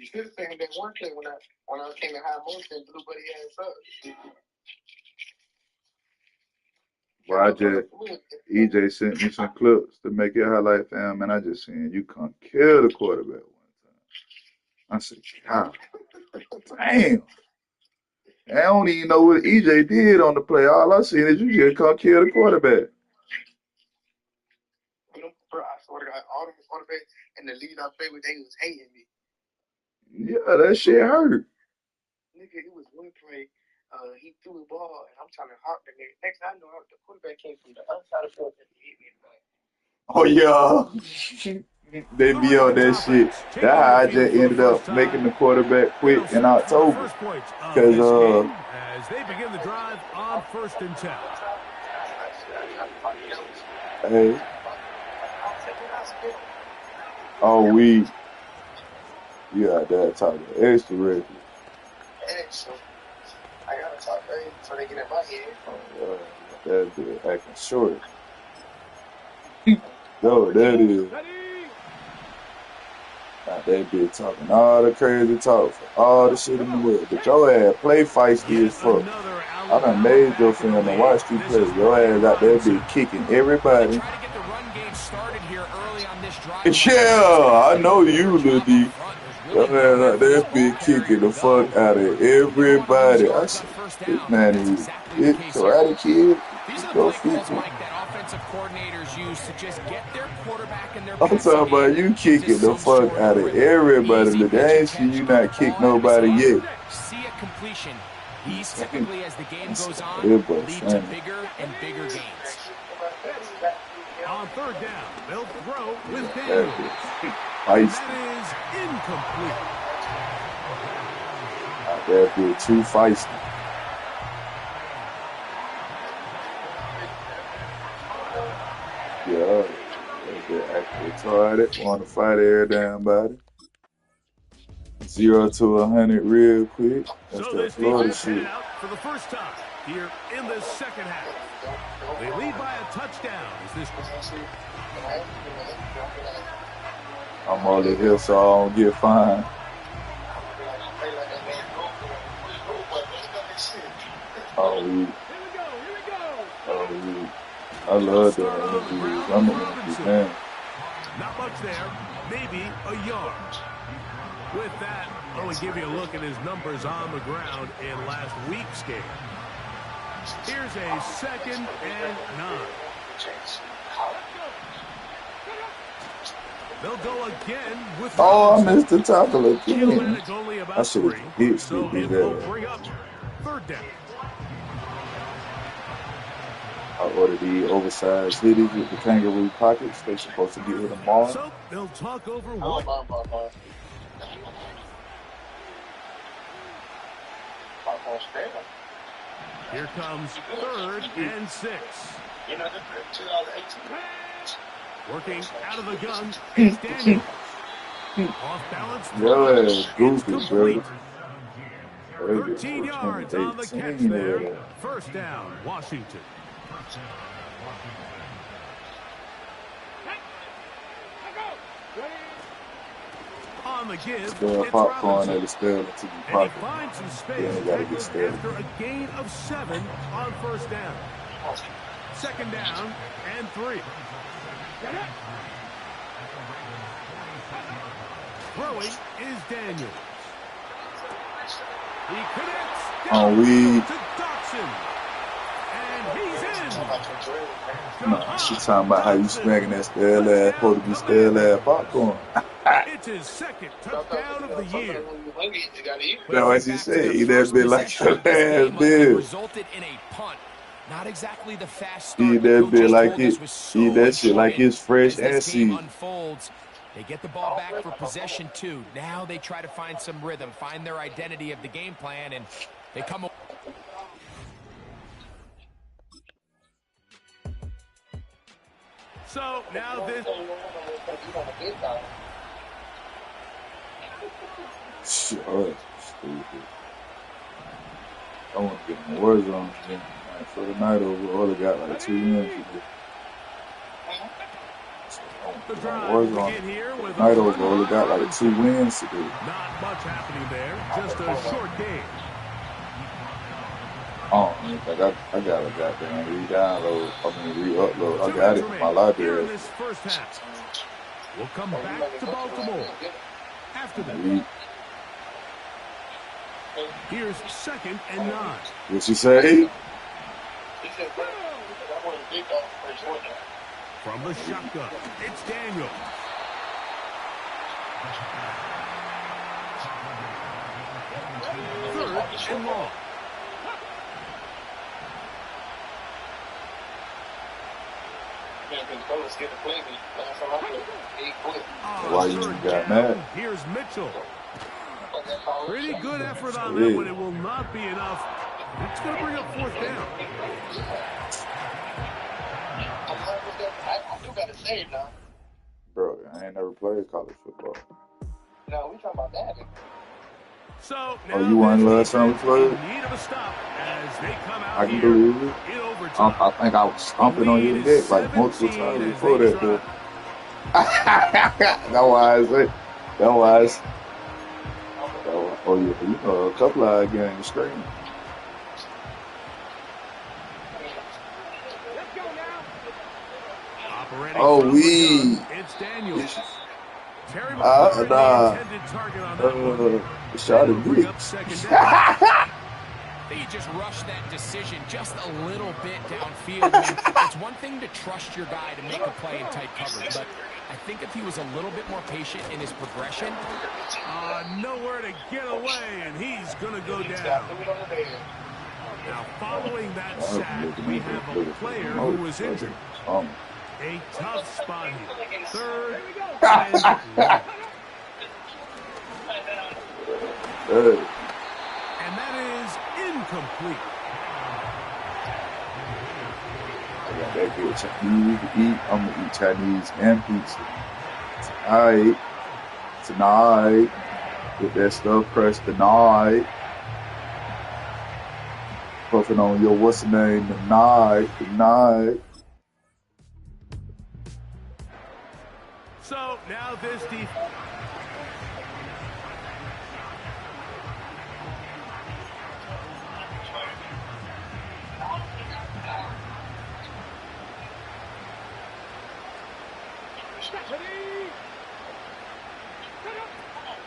should have seen that one play when I came in high motion and blew buddy ass up.
Well, EJ sent me some clips to make it highlight fam, and I just seen you come kill the quarterback one time. I said, God damn. I don't even know what EJ did on the play. All I seen is you just come kill the quarterback.
Bro, I swear to God, all the quarterbacks and the lead I played with, they was hating me.
Yeah, that shit hurt.
Nigga, it was one play. He threw the ball, and I'm trying to hawk the nigga. Next thing I know, the quarterback came from the other side of the field and hit me.
Oh, yeah. They be on that shit. That's how I just ended up making the quarterback quit in October. Because,
as they begin the drive on 1st and 10.
Hey. Oh, yeah, that talking extra record.
Extra. I gotta talk crazy so they get in my head.
Oh, that bitch acting short. No, that is. Now that bitch talking all the crazy talk for all the shit in the world. But your ass play feisty as fuck. I done made your film and watched you play. Your ass out there bitch kicking everybody. Yeah, I know you, Lil D. Your ass out there bitch kicking the fuck out of everybody. I said, this man is Karate Kid. Go feature. I'm talking about you kicking the fuck out of everybody. Look, I ain't see you not kick nobody yet.
See a completion. He's typically, as the game goes on,
lead
to bigger and bigger gains.
On 3rd down, they'll throw with Daniels. That is incomplete.
That be too feisty. Yeah, they're actually retarded. Want to fight every damn body. 0 to 100 real quick. That's
So
that Florida
this
shit.
out for the first time here in the 2nd half. They lead by a touchdown. Is this?
I'm only here so I don't get fined. Oh, I love that interviews. I'm an interview man.
Not much there, maybe a yard. With that, I will give you a look at his numbers on the ground in last week's game. Here's a 2nd and 9. They'll go again with.
Oh, I missed the tackle again. I should have hit
so
his
it will
ass.
bring up 3rd down.
I ordered the oversized hoodies with the kangaroo pockets. They're supposed to get here tomorrow.
So they'll talk over what? Here comes 3rd and 6. Working out of the gun is Daniels. Off balance.
Yeah, goofy, bro.
13 yards on the catch there. 1st down, Washington. On the give, it's
popcorn at the spell until you
and
pop
he
it.
finds some space
Then they gotta get started.
after a gain of 7 on 1st down. 2nd down and 3. Throwing is Daniels. He connects
Oh,
to Dotson. And he's in.
No, she talking about how you smacking that stale ass, supposed to be stale ass popcorn.
It's his 2nd touchdown of the year.
That's what she said. Eat that bit like your ass did.
Resulted in a punt. Not exactly the fast start.
Eat that bit like it. Eat that shit like it's fresh
as
and
this game
seasoned.
unfolds. They get the ball back for possession 2. Now they try to find some rhythm, find their identity of the game plan, and they come.
So now this.
Sure, stupid. I want to get in the war zone again. Like, for the night over, only got like 2 minutes to do. So I want to
the
The
drive
boys
will
on
begin here with a
Knightos
run
only
on
got like
Robinson.
2 wins today.
Not much happening there, just a short game.
Oh, I gotta goddamn re-download. Re-upload. I got it in my
Here in
library.
this first half, we'll come back to Baltimore after this. Here's 2nd and 9.
What she say?
From the shotgun, it's Daniel. Third and long.
Why you got mad?
Here's Mitchell. Pretty good effort on that one. It will not be enough. It's going to bring up 4th down.
I do gotta say it now.
Bro, I ain't never played college football.
No, we talking about that.
So
Oh, you want last time we played?
need of a stop as they come out
I can
here
believe it.
in overtime.
I think I was stomping on your neck like multiple times before that, though. That's why I say. That's why I say. Oh, yeah, you know, a couple of games straight. Oh, we.
It's Daniels. Terry
Nah.
target on that one.
Shot at me.
They just rushed that decision just a little bit downfield. I mean, it's one thing to trust your guy to make a play in tight coverage, but I think if he was a little bit more patient in his progression.
Nowhere to get away, and he's going to go down. Now, following that sack, we have a player who was injured. A tough spot here. 3rd and long. And that is incomplete.
I got that good Chinese to eat. I'm going to eat Chinese and pizza. Tonight. Get that stuff pressed tonight. Puffing on your what's the name tonight.
So now this defense.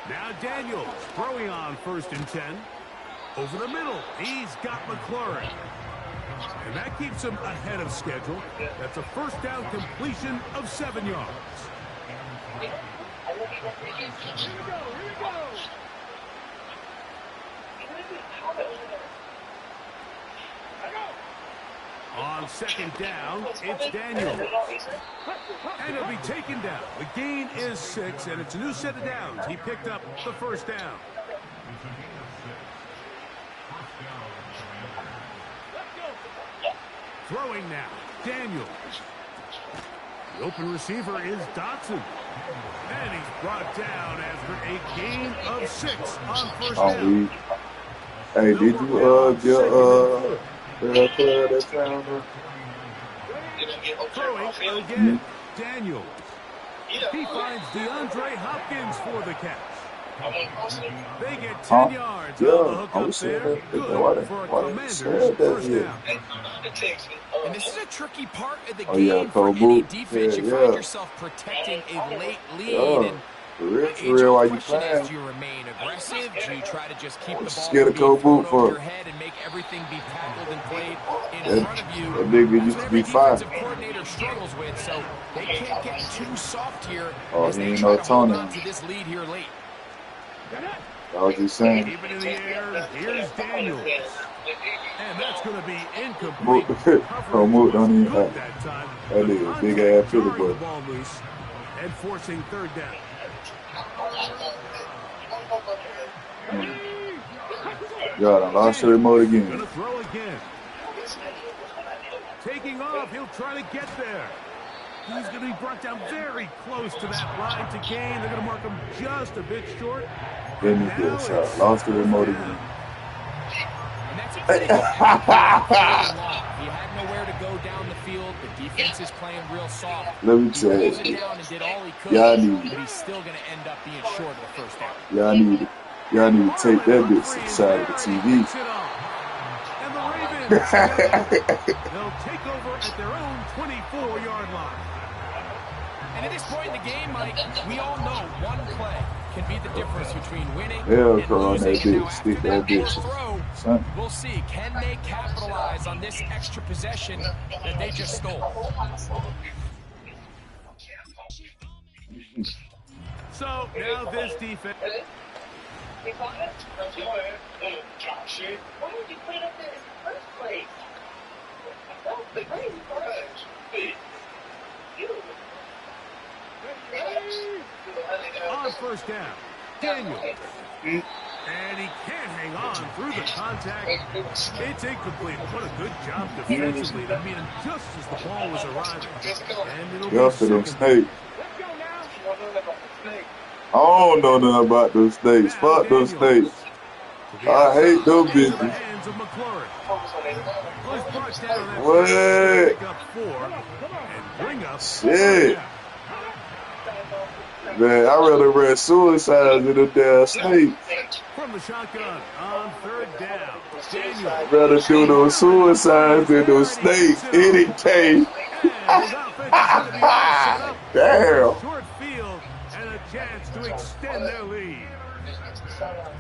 Now Daniels throwing on 1st and 10. Over the middle, he's got McLaurin. And that keeps him ahead of schedule. That's a 1st down completion of 7 yards. On 2nd down, it's Daniel. And he'll be taken down. The gain is 6, and it's a new set of downs. He picked up the 1st down. Throwing now, Daniels. The open receiver is Dotson. And he's brought down after a gain of 6 on 1st down.
Hey, did you get player that found her?
Throwing again, Daniels. He finds DeAndre Hopkins for the catch. They get 10 yards on the hook up there. Good for a Commanders 1st down.
And this is a tricky part of the
Oh, yeah,
game for
Cole
any
Boot.
defense. You find yourself protecting a late lead. And
For real, why you
question
playing?
is, do you remain aggressive? Do you try to just keep the ball
Scared
from
of Cole
being thrown
Boot
over
for
your head and make everything be tackled and played in front of you?
That nigga
That's
used
what
to
every
be fine.
defensive coordinator struggles with, so they can't get too soft here as
he
they
ain't
try
no
to hold
Tony.
on to this lead here late.
I was just saying.
Even in the air, here's Daniels. And that's going to be incomplete.
Oh, Moot don't even
Good that time.
That nigga big ass Philly
Jarring the
boy.
ball loose and forcing 3rd down.
God, I lost the remote again.
Gonna throw again. Taking off, he'll try to get there. He's going to be brought down very close to that line to gain. They're going to mark him just a bit short.
Then he get a shot. Lost the remote again.
And that's a pretty good effort there on 3rd and long. He had nowhere to go slow down the field. The defense is playing real soft.
Let me tell
He
you.
holds it down and did all he could, but he's still going to end up being short of the first down.
Y'all need to take that bitch to the side of the TV.
And the Ravens, they'll take over at their own 24-yard line.
And at this point in the game, Mike, we all know one play can be the difference between winning and losing. Now, after that throw, we'll see. Can they capitalize on this extra possession that they just stole?
So now this defense.
Why would you put it up there in the first place? That was the crazy part.
On first down, Daniel. And he can't hang on through the contact. It's incomplete. What a good job defensively. I mean, just as the ball was arriving. And it'll be
them snakes. I don't know nothing about those snakes. Fuck those snakes. I hate those bitches. What? Shit. Man, I'd rather read suicide than a damn snake.
From the shotgun on third down. Daniel.
I'd rather do those suicides than those snakes any day. Damn.
Short field and a chance to extend their lead.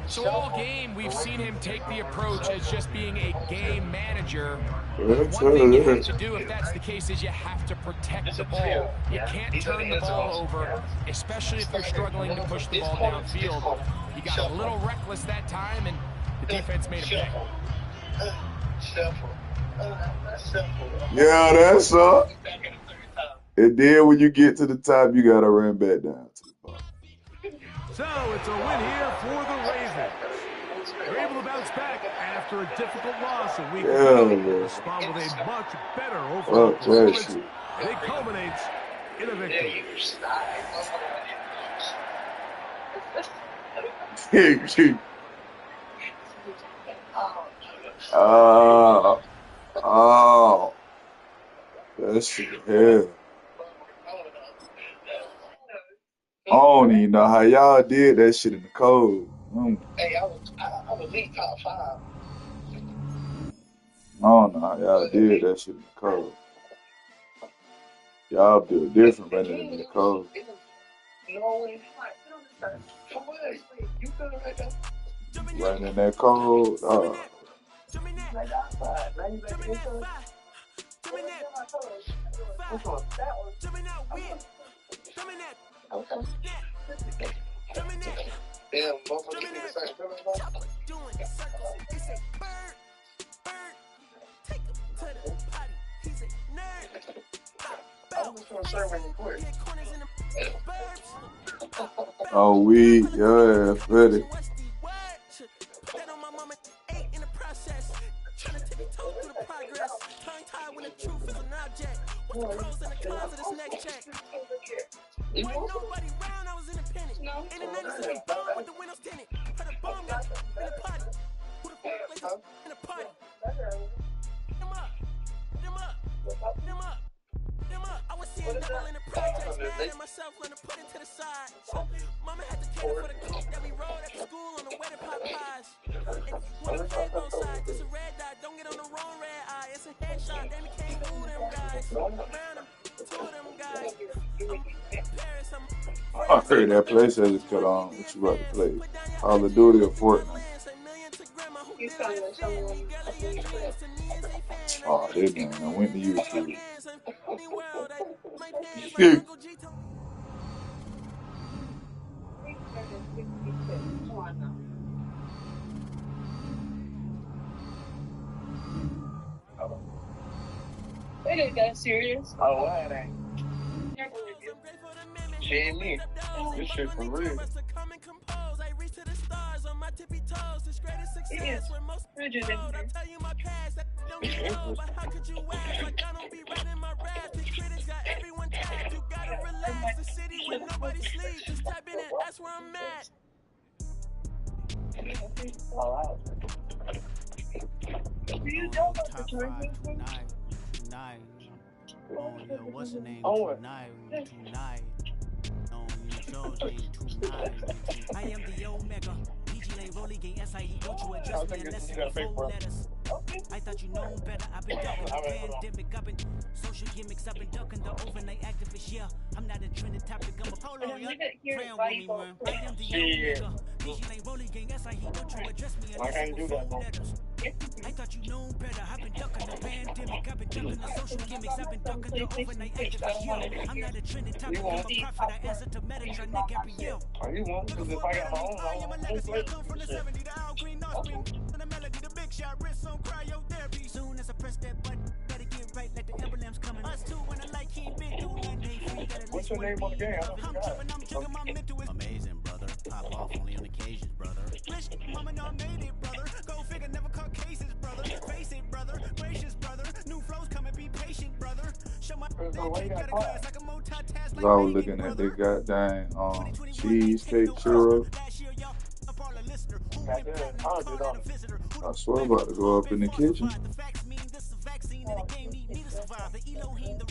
So all game, we've seen him take the approach as just being a game manager.
One
thing you have to do, if that's the case, is you have to protect the ball. You can't turn the ball over, especially if you're struggling to push the ball downfield. You got a little reckless that time, and the defense made a play.
Yeah, that's up. And then when you get to the top, you got to run back down to the bottom.
So it's a win here for the Ravens. They're able to bounce back after a difficult loss a week ago. Respond with a much better overall performance, and it culminates in a victory.
That shit hell. I don't even know how y'all did that shit in the cold.
Hey, I was lead top 5.
I don't know how y'all did that shit in the cold. Y'all built different running in the cold. Running in that cold.
Damn, motherfucker, give me the same
Oh, weed, yeah, ready.
You ain't nobody round, I was independent. No. In the 90s, I was born with the windows tinted. Heard a bomb got in the party. Who the fuck like this in the party? Them up. Them up. Them up. Them up. I was seeing double in the projects, mad at myself, learning to put into the side. Mama had to cater for the coke that we rolled at the school on the way to Popeyes. And one of the kids both sides, just a red dot. Don't get on the wrong red eye. It's a headshot, they can't fool them guys. Around them, two of them guys.
I heard that PlayStation cut on. What you about to play? Call of Duty or Fortnite? Oh, that man, I went to YouTube.
It ain't that serious. Oh, well, it ain't. She ain't me. This shit for real. It is rigid in here.
You don't know the choices. Nice. Oh, yeah, what's the name?
On
Tonight, tonight. Oh, yeah, so tonight. I am the Omega. PG Lane Rolly Gang SIE. Don't you address me unless it's before letters. I thought you known better. I've been ducking the pandemic. I've been social gimmicks. I've been ducking the overnight activists. Yeah, I'm not a trending topic. I'm a polo. Playing with me, man. I am the Omega. PG Lane Rolly Gang SIE. Don't you address me unless it's before letters. I thought you known better. I've been ducking the pandemic. I've been ducking the social gimmicks. I've been ducking the overnight activists. Yeah, I'm not a trending topic. I'm a prophet. I answer to Metatron, Nick Gabrielle.
You want? Because if I got my own, I am a legacy. I come from the 70s. The Al Green, North Green. The melody, the big shot, wrist on cryotherapy. Soon as I press that button, better get right like the emblem's coming. Us two when I like he ain't been through nothing. Ain't free. Got at least one beat. I'm tripping, I'm triggering my mental.
Amazing, brother. Pop off only on occasions, brother.
Rich, mama done made it, brother. Go figure, never caught cases, brother. Face it, brother. Gracious, brother. New flows coming, be patient, brother. Show my got a class like a multitask like
I was looking at the goddamn cheesecake churro. I swear I'm about to go up in the kitchen.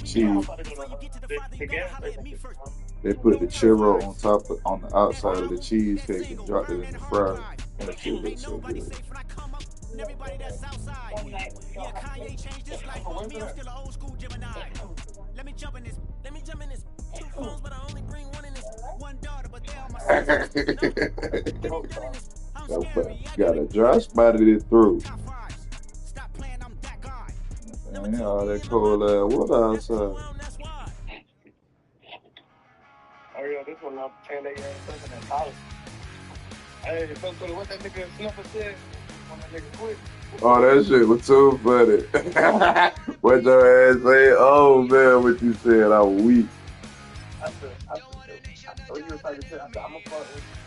Cheese. They put the churro on top on the outside of the cheesecake and dropped it in the fryer. That shit looks so good.
Everybody that's outside. Yeah, Kanye changed his life. Me, I'm still an old school Gemini. Let me jump in this. Two phones, but I only bring one in this. One daughter, but they on my
Got a dry spot in his throat. Man, all that cold ass water outside.
Oh yeah, this one up 10 a.m. in that house. Hey, so what that nigga Snuffer said when that nigga quit?
Oh, that shit was too funny. What your ass say? Oh man, what you said? I'm weak.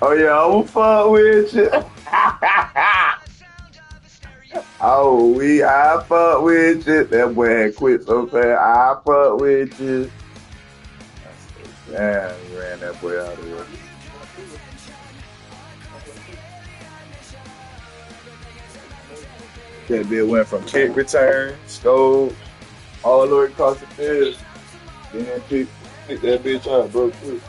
Oh yeah, I'm fuck with you. Oh, I fuck with you. That boy had quit so fast. I fuck with you. Damn, he ran that boy out of here. That bitch went from kick return, scold, all the way across the field. Then pick that bitch out, bro, quick.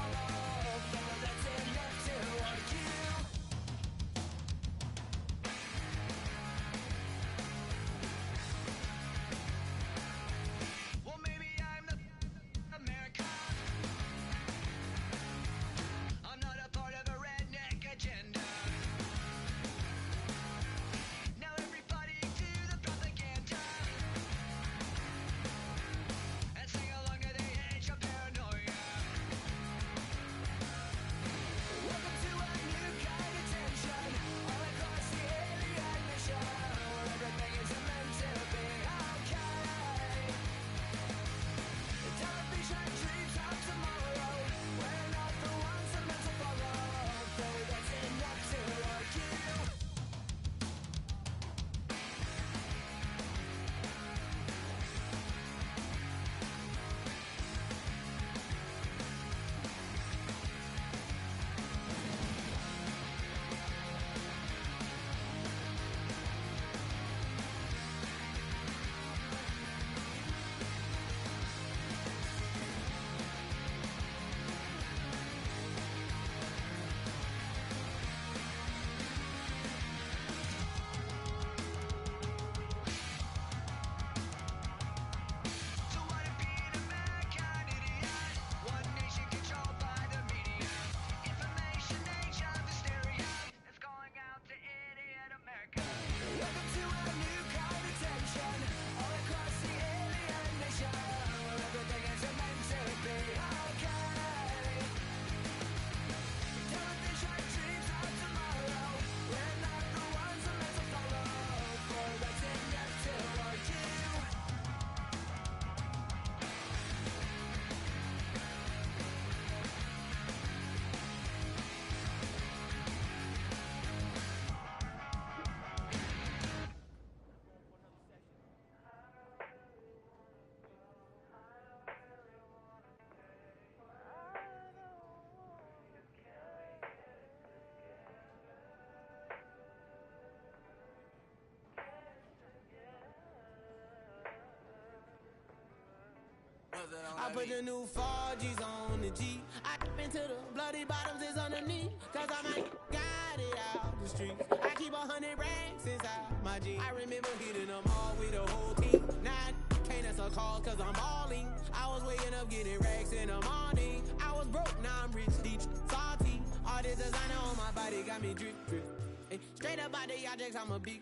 I put the new 4Gs on the G. I been to the bloody bottoms is underneath. Cause I might got it out the streets. I keep 100 racks inside my jeans. I remember hitting them all with the whole team. Now I can't answer calls cause I'm balling. I was waking up getting racks in the morning. I was broke, now I'm rich, deep, salty. All this designer on my body got me drip, drip. Hey, straight up out the objects, I'm a big.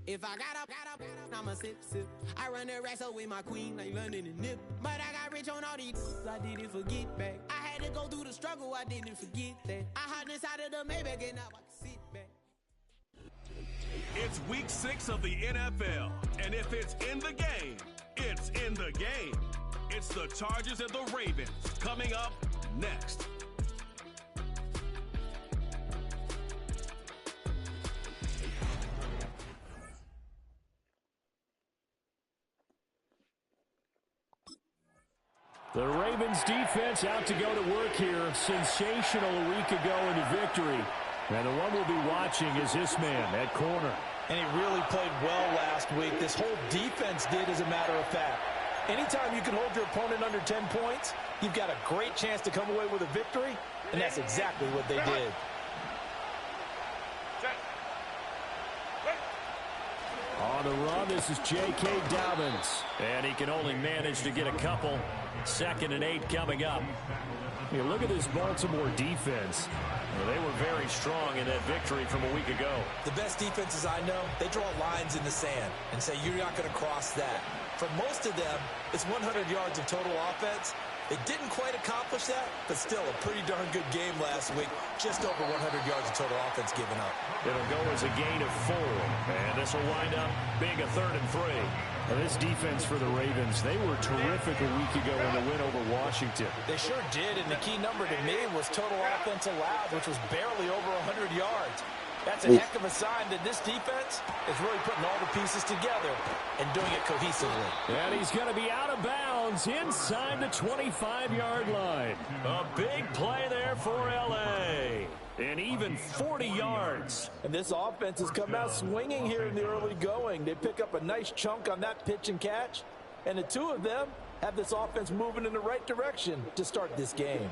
If I got up, I'ma sip. I run the racks up with my queen like London and Nip. But I got rich on all these, I didn't forget back. I had to go through the struggle, I didn't forget that. I hopped inside of the Maybach and now I can sit back.
It's week 6 of the NFL, and if it's in the game, it's in the game. It's the Chargers and the Ravens coming up next.
The Ravens defense out to go to work here. Sensational a week ago in the victory. And the one we'll be watching is this man at corner.
And he really played well last week. This whole defense did, as a matter of fact. Anytime you can hold your opponent under 10 points, you've got a great chance to come away with a victory. And that's exactly what they did.
On the run, this is J.K. Dobbins. And he can only manage to get a couple. 2nd and 8 coming up. You look at this Baltimore defense. Well, they were very strong in that victory from a week ago.
The best defenses I know, they draw lines in the sand and say you're not going to cross that. For most of them, it's 100 yards of total offense. They didn't quite accomplish that, but still a pretty darn good game last week. Just over 100 yards of total offense given up.
It'll go as a gain of 4, and this will wind up being a 3rd and 3. Now, this defense for the Ravens, they were terrific a week ago in the win over Washington.
They sure did, and the key number to me was total offense allowed, which was barely over 100 yards. That's a heck of a sign that this defense is really putting all the pieces together and doing it cohesively.
And he's going to be out of bounds inside the 25-yard line. A big play there for L.A. And even 40 yards.
And this offense has come out swinging here in the early going. They pick up a nice chunk on that pitch and catch. And the two of them have this offense moving in the right direction to start this game.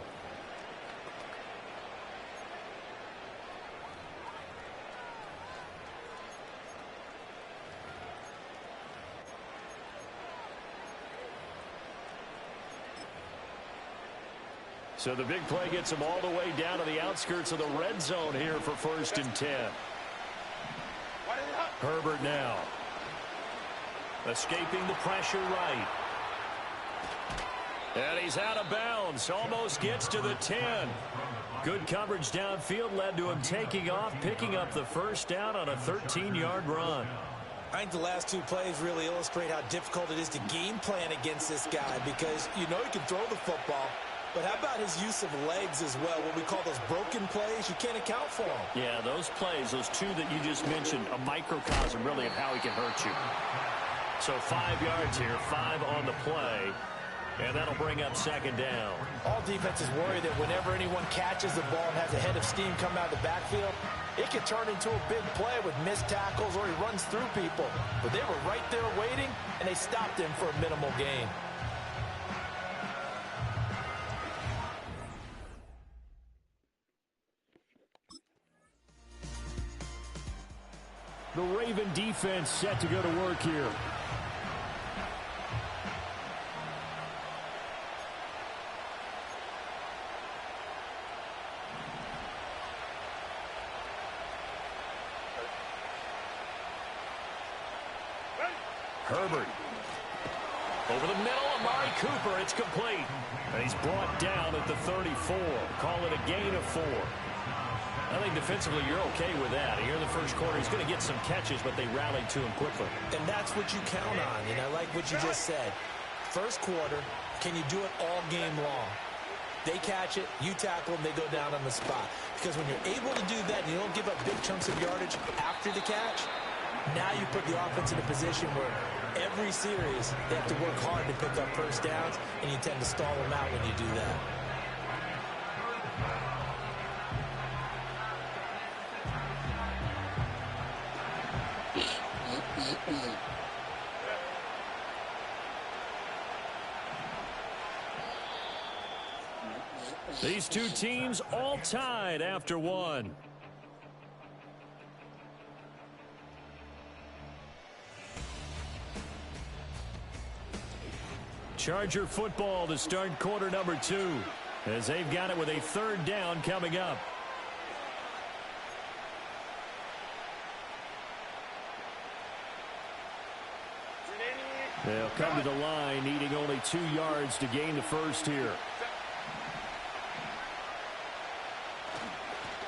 So the big play gets him all the way down to the outskirts of the red zone here for 1st and 10. Herbert now. Escaping the pressure right. And he's out of bounds. Almost gets to the 10. Good coverage downfield led to him taking off, picking up the 1st down on a 13-yard run.
I think the last 2 plays really illustrate how difficult it is to game plan against this guy because you know he can throw the football. But how about his use of legs as well? What we call those broken plays, you can't account for them.
Yeah, those plays, those 2 that you just mentioned, a microcosm really of how he can hurt you. So 5 yards here, 5 on the play, and that'll bring up 2nd down.
All defenses worry that whenever anyone catches the ball and has a head of steam come out of the backfield, it can turn into a big play with missed tackles or he runs through people. But they were right there waiting, and they stopped him for a minimal gain.
The Raven defense set to go to work here. Herbert. Over the middle, Amari Cooper. It's complete. And he's brought down at the 34. Call it a gain of 4. I think defensively you're okay with that. Here in the first quarter, he's going to get some catches, but they rallied to him quickly.
And that's what you count on, and I like what you just said. First quarter, can you do it all game long? They catch it, you tackle them, they go down on the spot. Because when you're able to do that and you don't give up big chunks of yardage after the catch, now you put the offense in a position where every series they have to work hard to pick up first downs, and you tend to stall them out when you do that.
These two teams all tied after one. Charger football to start quarter number 2, as they've got it with a 3rd down coming up. They'll come to the line, needing only 2 yards to gain the first here.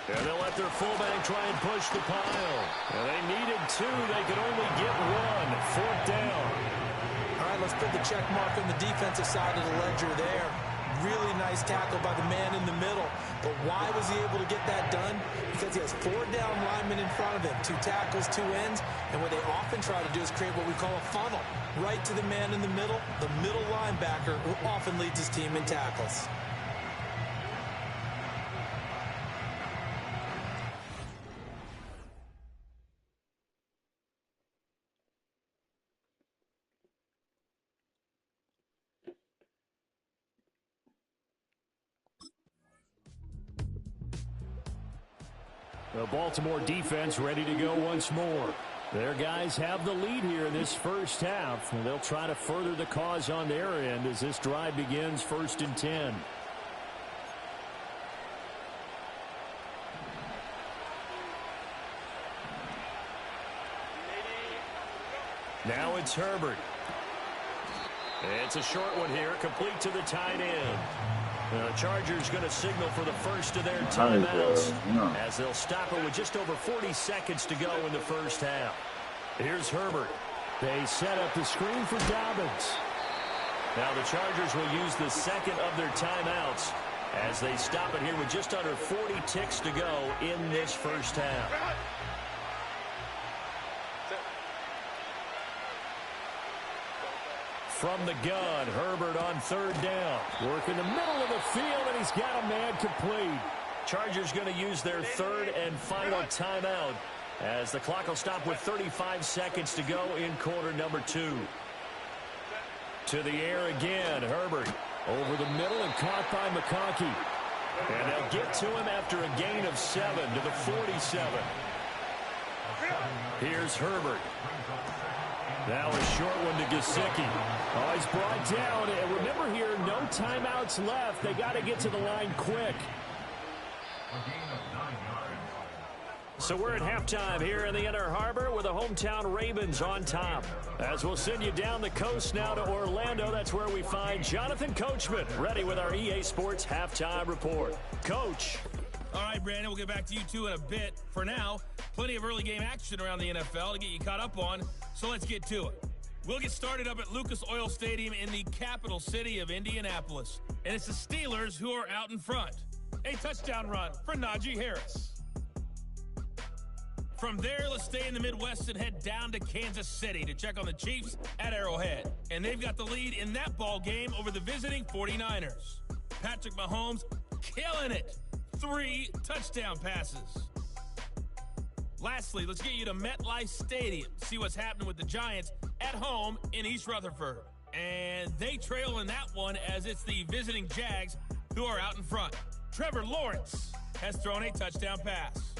And they'll let their fullback try and push the pile. And they needed 2. They could only get 1. 4th down.
All right, let's put the check mark on the defensive side of the ledger there. Really nice tackle by the man in the middle. But why was he able to get that done? Because he has 4 down linemen in front of him, 2 tackles, 2 ends. And what they often try to do is create what we call a funnel. Right to the man in the middle linebacker, who often leads his team in tackles.
The Baltimore defense ready to go once more. Their guys have the lead here in this first half, and they'll try to further the cause on their end as this drive begins 1st and 10. Now it's Herbert. It's a short one here, complete to the tight end. The Chargers going to signal for the first of their timeouts as they'll stop it with just over 40 seconds to go in the first half. Here's Herbert. They set up the screen for Dobbins. Now the Chargers will use the second of their timeouts as they stop it here with just under 40 ticks to go in this first half. From the gun, Herbert on 3rd down. Work in the middle of the field, and he's got a man complete. Chargers going to use their 3rd and final timeout as the clock will stop with 35 seconds to go in quarter number 2. To the air again, Herbert. Over the middle and caught by McConkey. And they'll get to him after a gain of 7 to the 47. Here's Herbert. Now a short one to Gesicki. Oh, he's brought down. And remember here, no timeouts left. They got to get to the line quick. So we're at halftime here in the Inner Harbor with the hometown Ravens on top. As we'll send you down the coast now to Orlando, that's where we find Jonathan Coachman, ready with our EA Sports halftime report. Coach.
All right, Brandon, we'll get back to you two in a bit. For now, plenty of early game action around the NFL to get you caught up on, so let's get to it. We'll get started up at Lucas Oil Stadium in the capital city of Indianapolis. And it's the Steelers who are out in front. A touchdown run for Najee Harris. From there, let's stay in the Midwest and head down to Kansas City to check on the Chiefs at Arrowhead. And they've got the lead in that ball game over the visiting 49ers. Patrick Mahomes killing it. 3 touchdown passes. Lastly, let's get you to MetLife Stadium to see what's happening with the Giants at home in East Rutherford. And they trail in that one as it's the visiting Jags who are out in front. Trevor Lawrence has thrown a touchdown pass.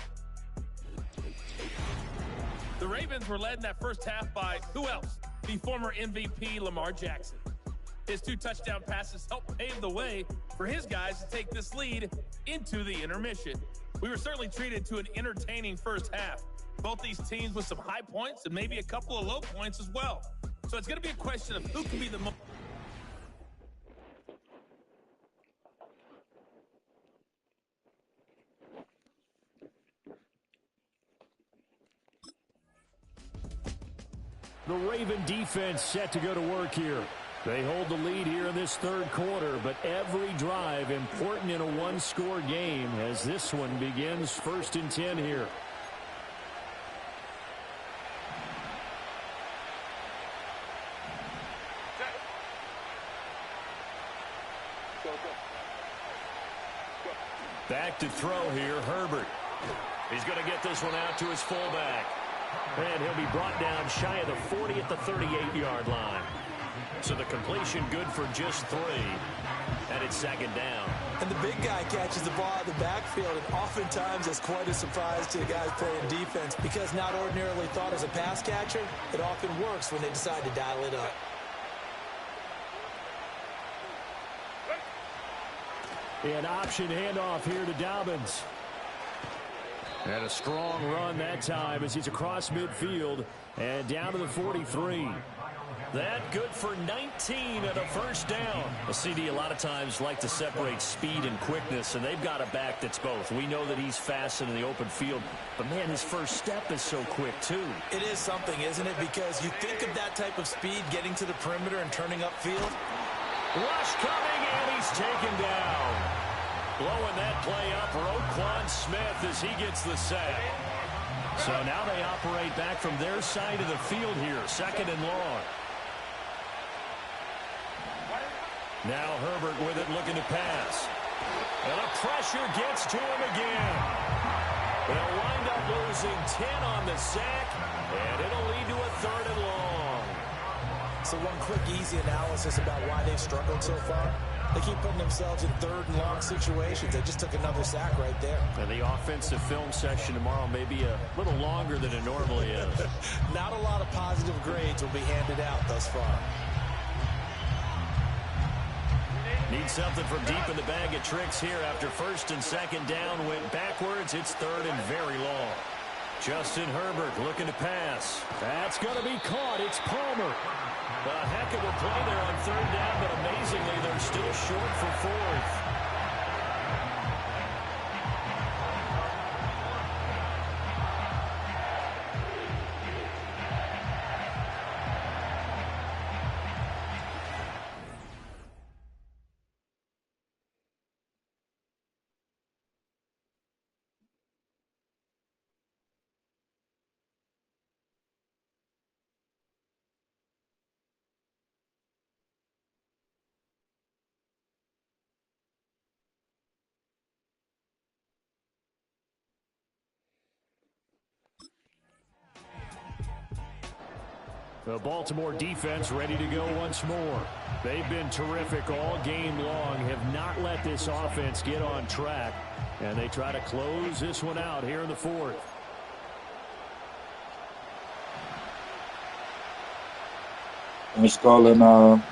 The Ravens were led in that first half by who else? The former MVP Lamar Jackson. His 2 touchdown passes helped pave the way for his guys to take this lead into the intermission. We were certainly treated to an entertaining first half. Both these teams with some high points and maybe a couple of low points as well. So it's going to be a question of who can be the most.
The Raven defense set to go to work here. They hold the lead here in this third quarter, but every drive important in a one-score game as this one begins 1st and 10 here. Back to throw here, Herbert. He's going to get this one out to his fullback. And he'll be brought down shy of the 40 at the 38-yard line. So the completion good for just 3. And it's second down.
And the big guy catches the ball in the backfield, and oftentimes it's quite a surprise to the guys playing defense because not ordinarily thought as a pass catcher, it often works when they decide to dial it up.
An option handoff here to Dobbins. And a strong run that time as he's across midfield and down to the 43. That good for 19 and a first down. A CD a lot of times like to separate speed and quickness, and they've got a back that's both. We know that he's fast in the open field, but man, his first step is so quick too.
It is something, isn't it? Because you think of that type of speed getting to the perimeter and turning upfield.
Rush coming, and he's taken down. Blowing that play up, Roquan Smith as he gets the sack. So now they operate back from their side of the field here, second and long. Now Herbert with it, looking to pass. And the pressure gets to him again. They'll wind up losing 10 on the sack, and it'll lead to a third and long.
So one quick, easy analysis about why they've struggled so far. They keep putting themselves in third and long situations. They just took another sack right there.
And the offensive film session tomorrow may be a little longer than it normally is.
Not a lot of positive grades will be handed out thus far.
Need something from deep in the bag of tricks here after first and second down went backwards. It's third and very long. Justin Herbert looking to pass. That's going to be caught. It's Palmer. A heck of a play there on third down, but amazingly, they're still short for fourth. The Baltimore defense ready to go once more. They've been terrific all game long, have not let this offense get on track, and they try to close this one out here in the fourth.
Let's call it
throwing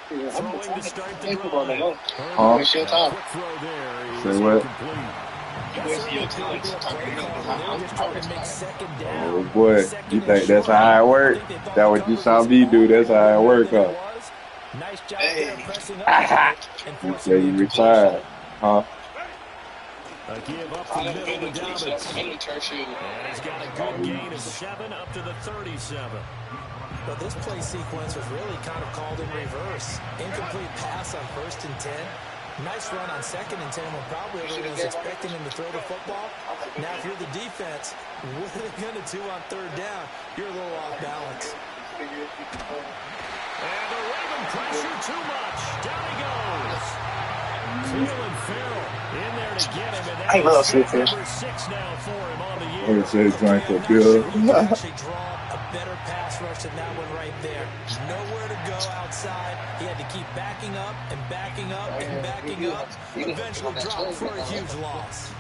to start the drive.
Quick
throw there.
Say what? Oh boy, you think that's how it works? That what you saw me do, that's how it works, huh?
Nice job there pressing up.
You say you retired, huh?
A give up the middle to Dobbins. And he's got a good gain of 7 up to the 37.
But this play sequence was really kind of called in reverse. Incomplete pass on 1st and 10. Nice run on 2nd and 10 when probably everyone was expecting him to throw the football. Now, if you're the defense, what are they going to do on 3rd down? You're a little off balance.
And the Raven pressure too much. Down he goes. Cleveland Farrell in there to get him. And that is number 6 now for him on the year.
I would say trying to build.
Actually draw a better pass rush than that one right there. Nowhere to go outside. He had to keep backing up and backing up and backing up. Eventually dropped for a huge loss.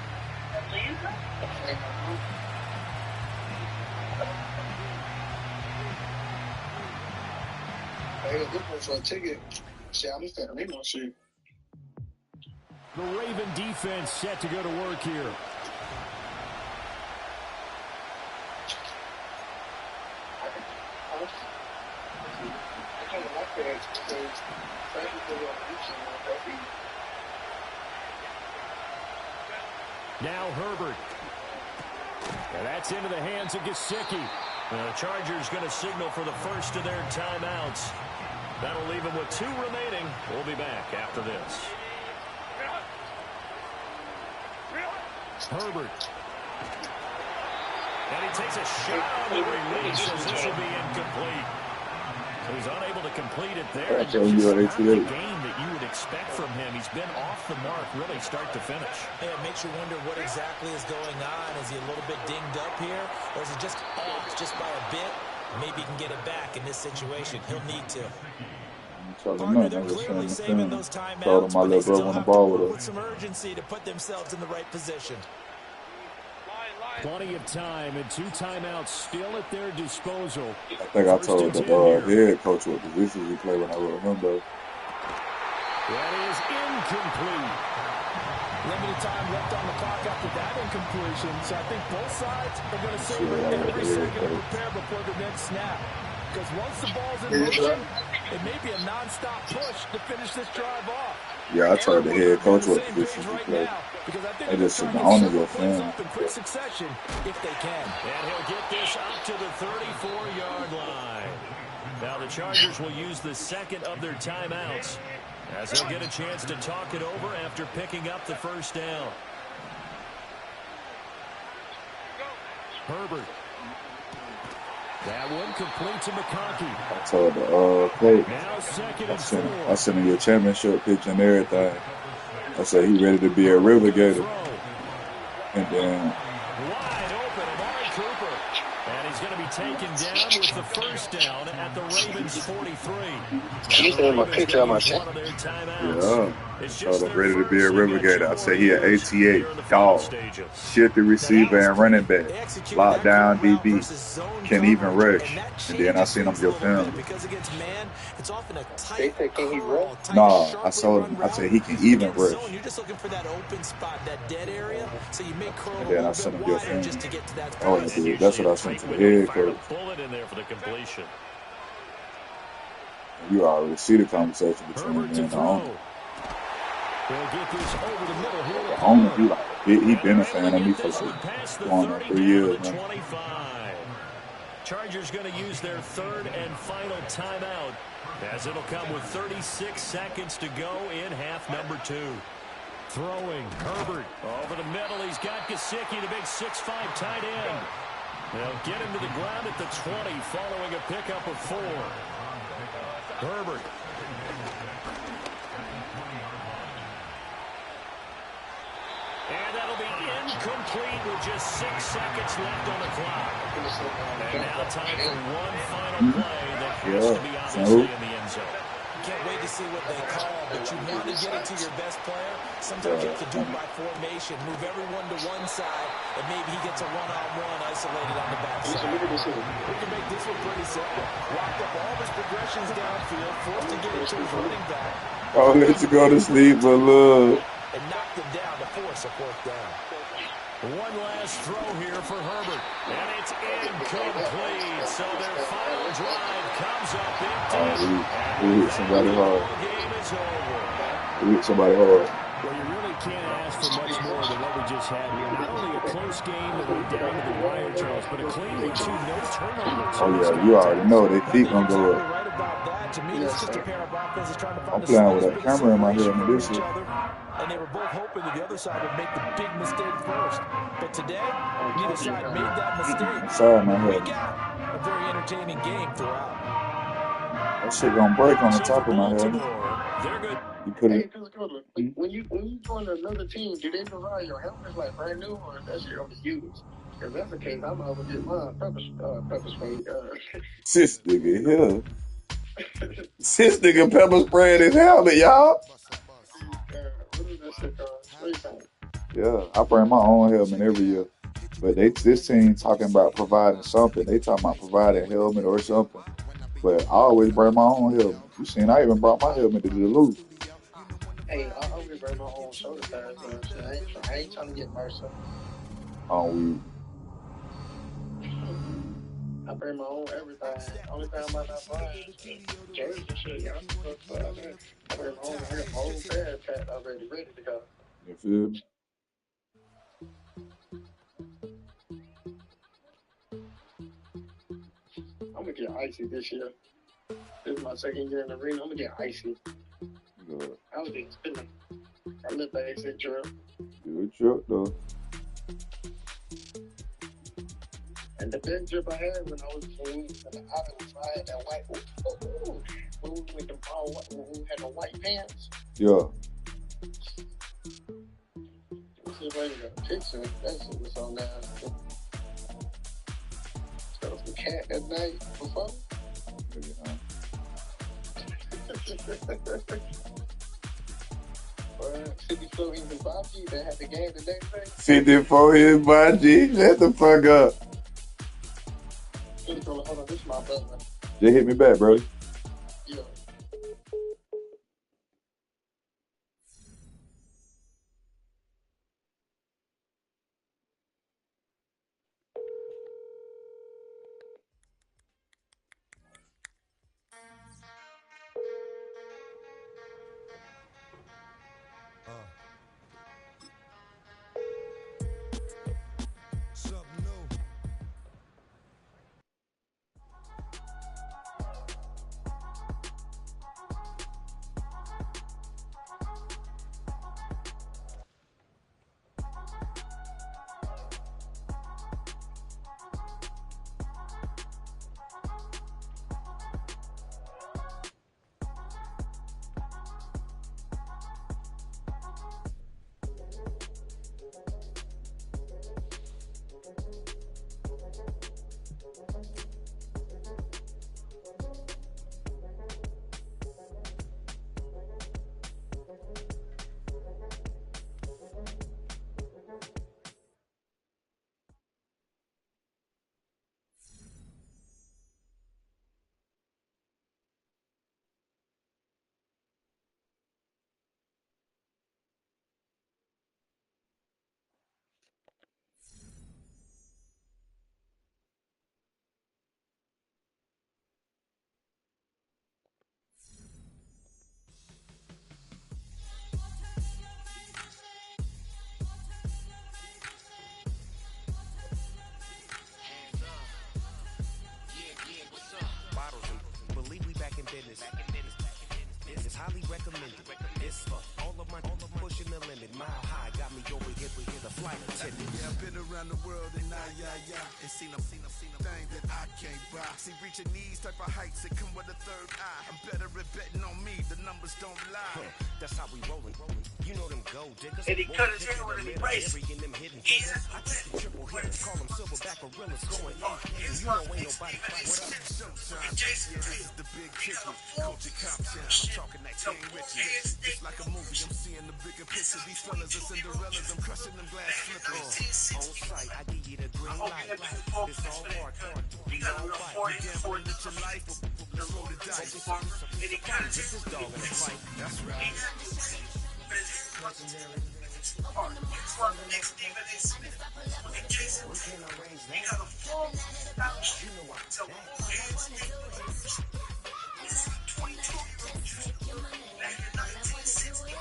The Raven defense set to go to work here. Now Herbert. And that's into the hands of Gesicki. The Chargers going to signal for the first of their timeouts. That'll leave them with 2 remaining. We'll be back after this. Herbert. And he takes a shot on the release as this will be incomplete. He's unable to complete it there. Just not the game that you would expect from him. He's been off the mark really start to finish.
Yeah, it makes you wonder what exactly is going on. Is he a little bit dinged up here? Or is he just off just by a bit? Maybe he can get it back in this situation. He'll need to.
Partner, they're clearly saving those timeouts, but they still have to move with some urgency to put themselves in the right position.
Plenty of time and 2 timeouts still at their disposal.
I think I told the head coach what positions he played when I wrote him, though.
That is incomplete.
Limited time left on the clock after that incompletion, so I think both sides are going to savor every second to prepare before the next snap. Because once the ball's in motion, it may be a non-stop push to finish this drive off.
Yeah, I told the head coach what positions he played. They just sit down and go film.
In quick succession, if they can.
And he'll get this up to the 34-yard line. Now the Chargers will use the second of their timeouts, as they'll get a chance to talk it over after picking up the first down. Herbert. That one complete to McConkey.
I told the Pate, I sent him your championship picture and everything. I said he ready to be a River Gator. And then
wide open, Amari Cooper. And he's going to be taken down with the first down at the Ravens 43.
You said my picture on my channel.
Yeah. I told him ready to be a River Gator. I said he an ATA dog. Shifty receiver and running back. Lockdown DB. Can't even rush. And then I seen him go film.
They said, can he rush?
No, I said he can even rush.
You're just looking for that open spot, that dead area, so you make curl
and then I sent him your film. Oh, dude, that's what I sent to the head coach. You already see the conversation between me and the owner. The owner, he been a fan of me for going on 3 years, man.
Chargers going to use their third and final timeout, as it'll come with 36 seconds to go in half number 2. Throwing, Herbert over the middle. He's got Gesicki, the big 6'5" tight end. They'll get him to the ground at the 20 following a pickup of 4. Herbert. And that'll be incomplete with just 6 seconds left on the clock. And now time for one final play that has to be obviously in the end zone.
Can't wait to see what they call, but you want to get it to your best player. Sometimes you have to do it by formation, move everyone to one side, and maybe he gets a one-on-one isolated on the backside. We can make this one pretty simple. Locked up all of his progressions downfield, forced to get it to his running back.
Oh, let you go to sleep, but look.
And knocked him down to force a fourth down.
One last throw here for Herbert, and it's incomplete. So their final drive comes up empty.
He hit somebody hard. He hit somebody hard.
Well, you really can't ask for much more than what we just had here. Not only a close game that went down to the wire, Charles, but a clean one, too. No turnovers.
Oh, yeah, you already know they feet gonna go up.
To me, it's just a pair of offenses trying to find
I'm playing with that camera in my head and this shit.
And they were both hoping that the other side would make the big mistake first. But today, neither side made that mistake.
Sorry, my
We
head.
got a very entertaining game throughout.
That shit gonna break on the top of my head. You put it.
When you join another team, do they provide your helmets like brand new, or is that shit gonna be used? If that's the case, I'm gonna get mine pepper spray.
Sis nigga here. Sis nigga pepper spraying his helmet, y'all. Yeah, I bring my own helmet every year. But this team talking about providing something. They talking about providing a helmet or something. But I always bring my own helmet. You seen, I even brought my helmet to Duluth.
Hey, I always bring my own shoulder pads. I ain't trying to get MRSA.
Oh, we.
I bring my own everything. Only thing I'm not buying is jerseys and shit. Y'all I bring my own. I got my own pad already ready to go.
You feel me?
I'm gonna get icy this year. This is my second year in the arena. I'm gonna get icy.
Good.
I was just spinning. I let the exit drip.
Good trip though.
And the best drip I had when I was in the outside, that white. When we went to when we had the white pants.
Yeah.
See if I can get a picture. That shit was so nasty. cat at night before?
Nigga,
54 in the Bobby that had the game the next day.
54 his body. Shut the fuck up.
Hold on, this is my brother.
Just hit me back, bro.
Yeah.
Something new.
It's highly recommended. It's for all of my pushing the limit. Mile high got me over here with the flight attendant.
Yeah, I've been around the world and and seen a thing that I can't buy. See, reaching these type of heights, it come with a third eye. I'm better at betting on me, the numbers don't lie.
That's how we rollin'. You know them gold diggers.
And he cut his hair with his brace.
I just triple hitters, call them silverback gorillas going on. You know ain't nobody
This is the big ticket. Culture Cop Town. I'm talking that King Richard. It's like a movie. I'm seeing the bigger picture. These fellas are Cinderellas. I'm crushing them glass slippers.
On sight, I give you the green light. It's all hard.
You got a little 40 for your life. The roll the dice. And he kind of
this dog in a fight. That's right.
Next thing that is with Jason, we got a full scholarship to this 22-year-old back in 1960.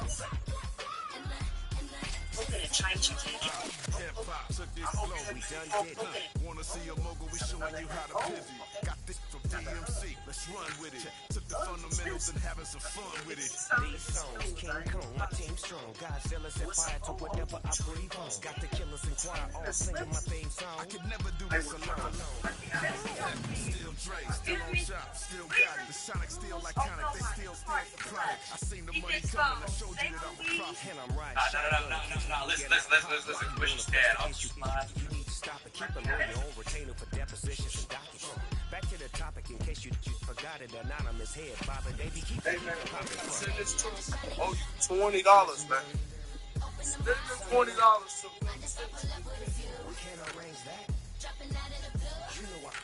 Look at it, Chinese
Hip-hop took this flow, we done did it. Wanna see a mogul, we showing you how to pivot. Got this from DMC, let's run with it. Took the fundamentals and having some fun with it.
These songs, King Kong, my team strong. Godzilla set fire to whatever I breathe on. Got the killers in choir all singing my theme song.
I could never do this alone. Still Dre, still on shop, still got it. The Sonic still iconic, they still chronic. I seen the money coming, I showed you that I'm a prophet.
And I'm right.
No, listen, Commissioner Stan, I'm just mine.
You need to stop and keep a lawyer on retainer for depositions and documents. Back to the topic in case you forgot it. Anonymous head bobbing, they be keeping
Send this to us. Oh, you $20, man. Send this $20 to me.
We can't arrange that. You know what?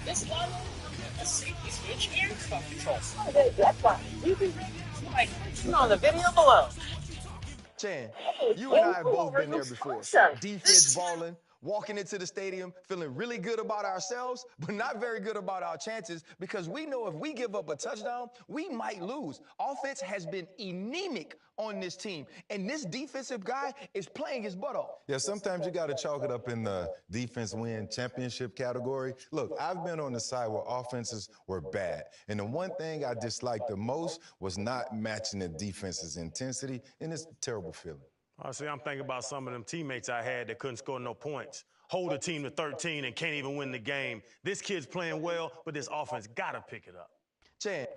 This line a safety switch and truck controls.
That's fine. You can on the video below.
Chan, you and I have both been there before. Defense balling, walking into the stadium, feeling really good about ourselves, but not very good about our chances because we know if we give up a touchdown, we might lose. Offense has been anemic on this team, and this defensive guy is playing his butt off.
Yeah, sometimes you got to chalk it up in the defense win championship category. Look, I've been on the side where offenses were bad, and the one thing I disliked the most was not matching the defense's intensity, and it's a terrible feeling.
Honestly, I'm thinking about some of them teammates I had that couldn't score no points. Hold a team to 13 and can't even win the game. This kid's playing well, but this offense got to pick it up.
Chan.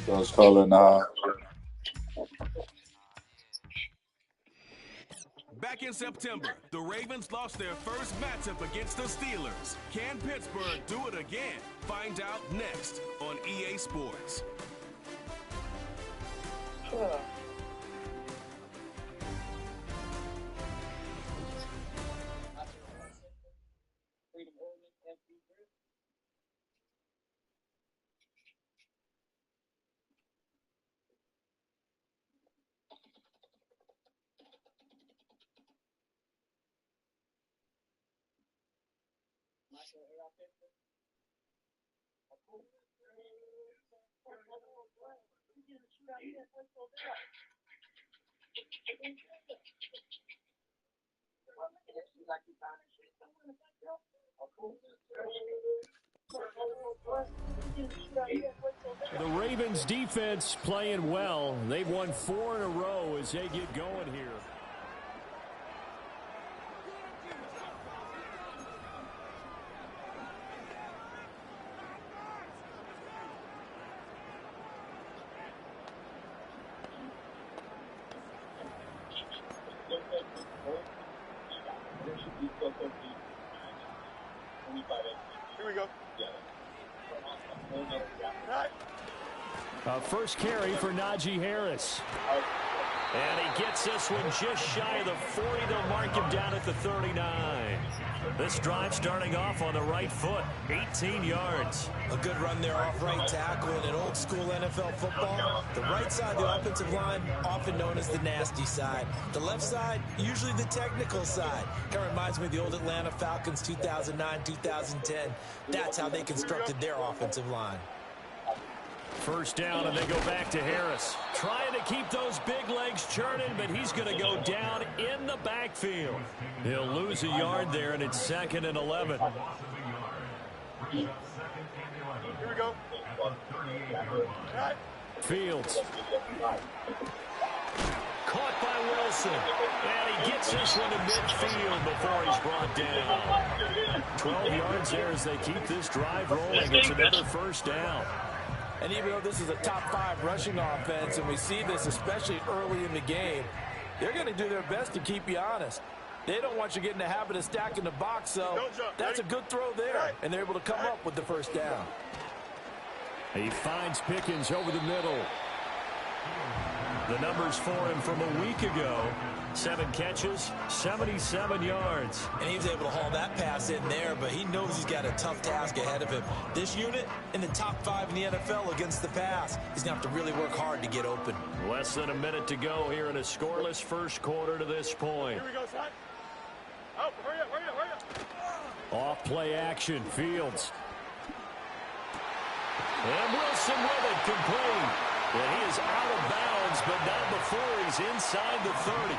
Those calling now.
Back in September, the Ravens lost their first matchup against the Steelers. Can Pittsburgh do it again? Find out next on EA Sports.
The Ravens defense playing well. They've won 4 in a row as they get going here.
Here we go.
First carry for Najee Harris. And he gets this one just shy of the 40. They'll mark him down at the 39. This drive starting off on the right foot, 18 yards.
A good run there off right tackle in an old school NFL football. The right side of the offensive line, often known as the nasty side. The left side, usually the technical side. Kind of reminds me of the old Atlanta Falcons 2009, 2010. That's how they constructed their offensive line.
First down, and they go back to Harris. Trying to keep those big legs churning, but he's going to go down in the backfield. He'll lose a yard there, and it's 2nd and 11.
Here we go.
Fields. Caught by Wilson. And he gets this one to midfield before he's brought down. 12 yards there as they keep this drive rolling. It's another first down.
And even though this is a top 5 rushing offense, and we see this especially early in the game, they're going to do their best to keep you honest. They don't want you getting the habit of stacking the box, so that's a good throw there. And they're able to come up with the first down.
He finds Pickens over the middle. The numbers for him from a week ago: 7 catches, 77 yards.
And he was able to haul that pass in there, but he knows he's got a tough task ahead of him. This unit in the top 5 in the NFL against the pass. He's going to have to really work hard to get open.
Less than a minute to go here in a scoreless first quarter to this point.
Here we go, son. Oh, hurry up, hurry up, hurry up.
Off play action, Fields. And Wilson with it, complete. And he is out of bounds, but not before he's inside the 30.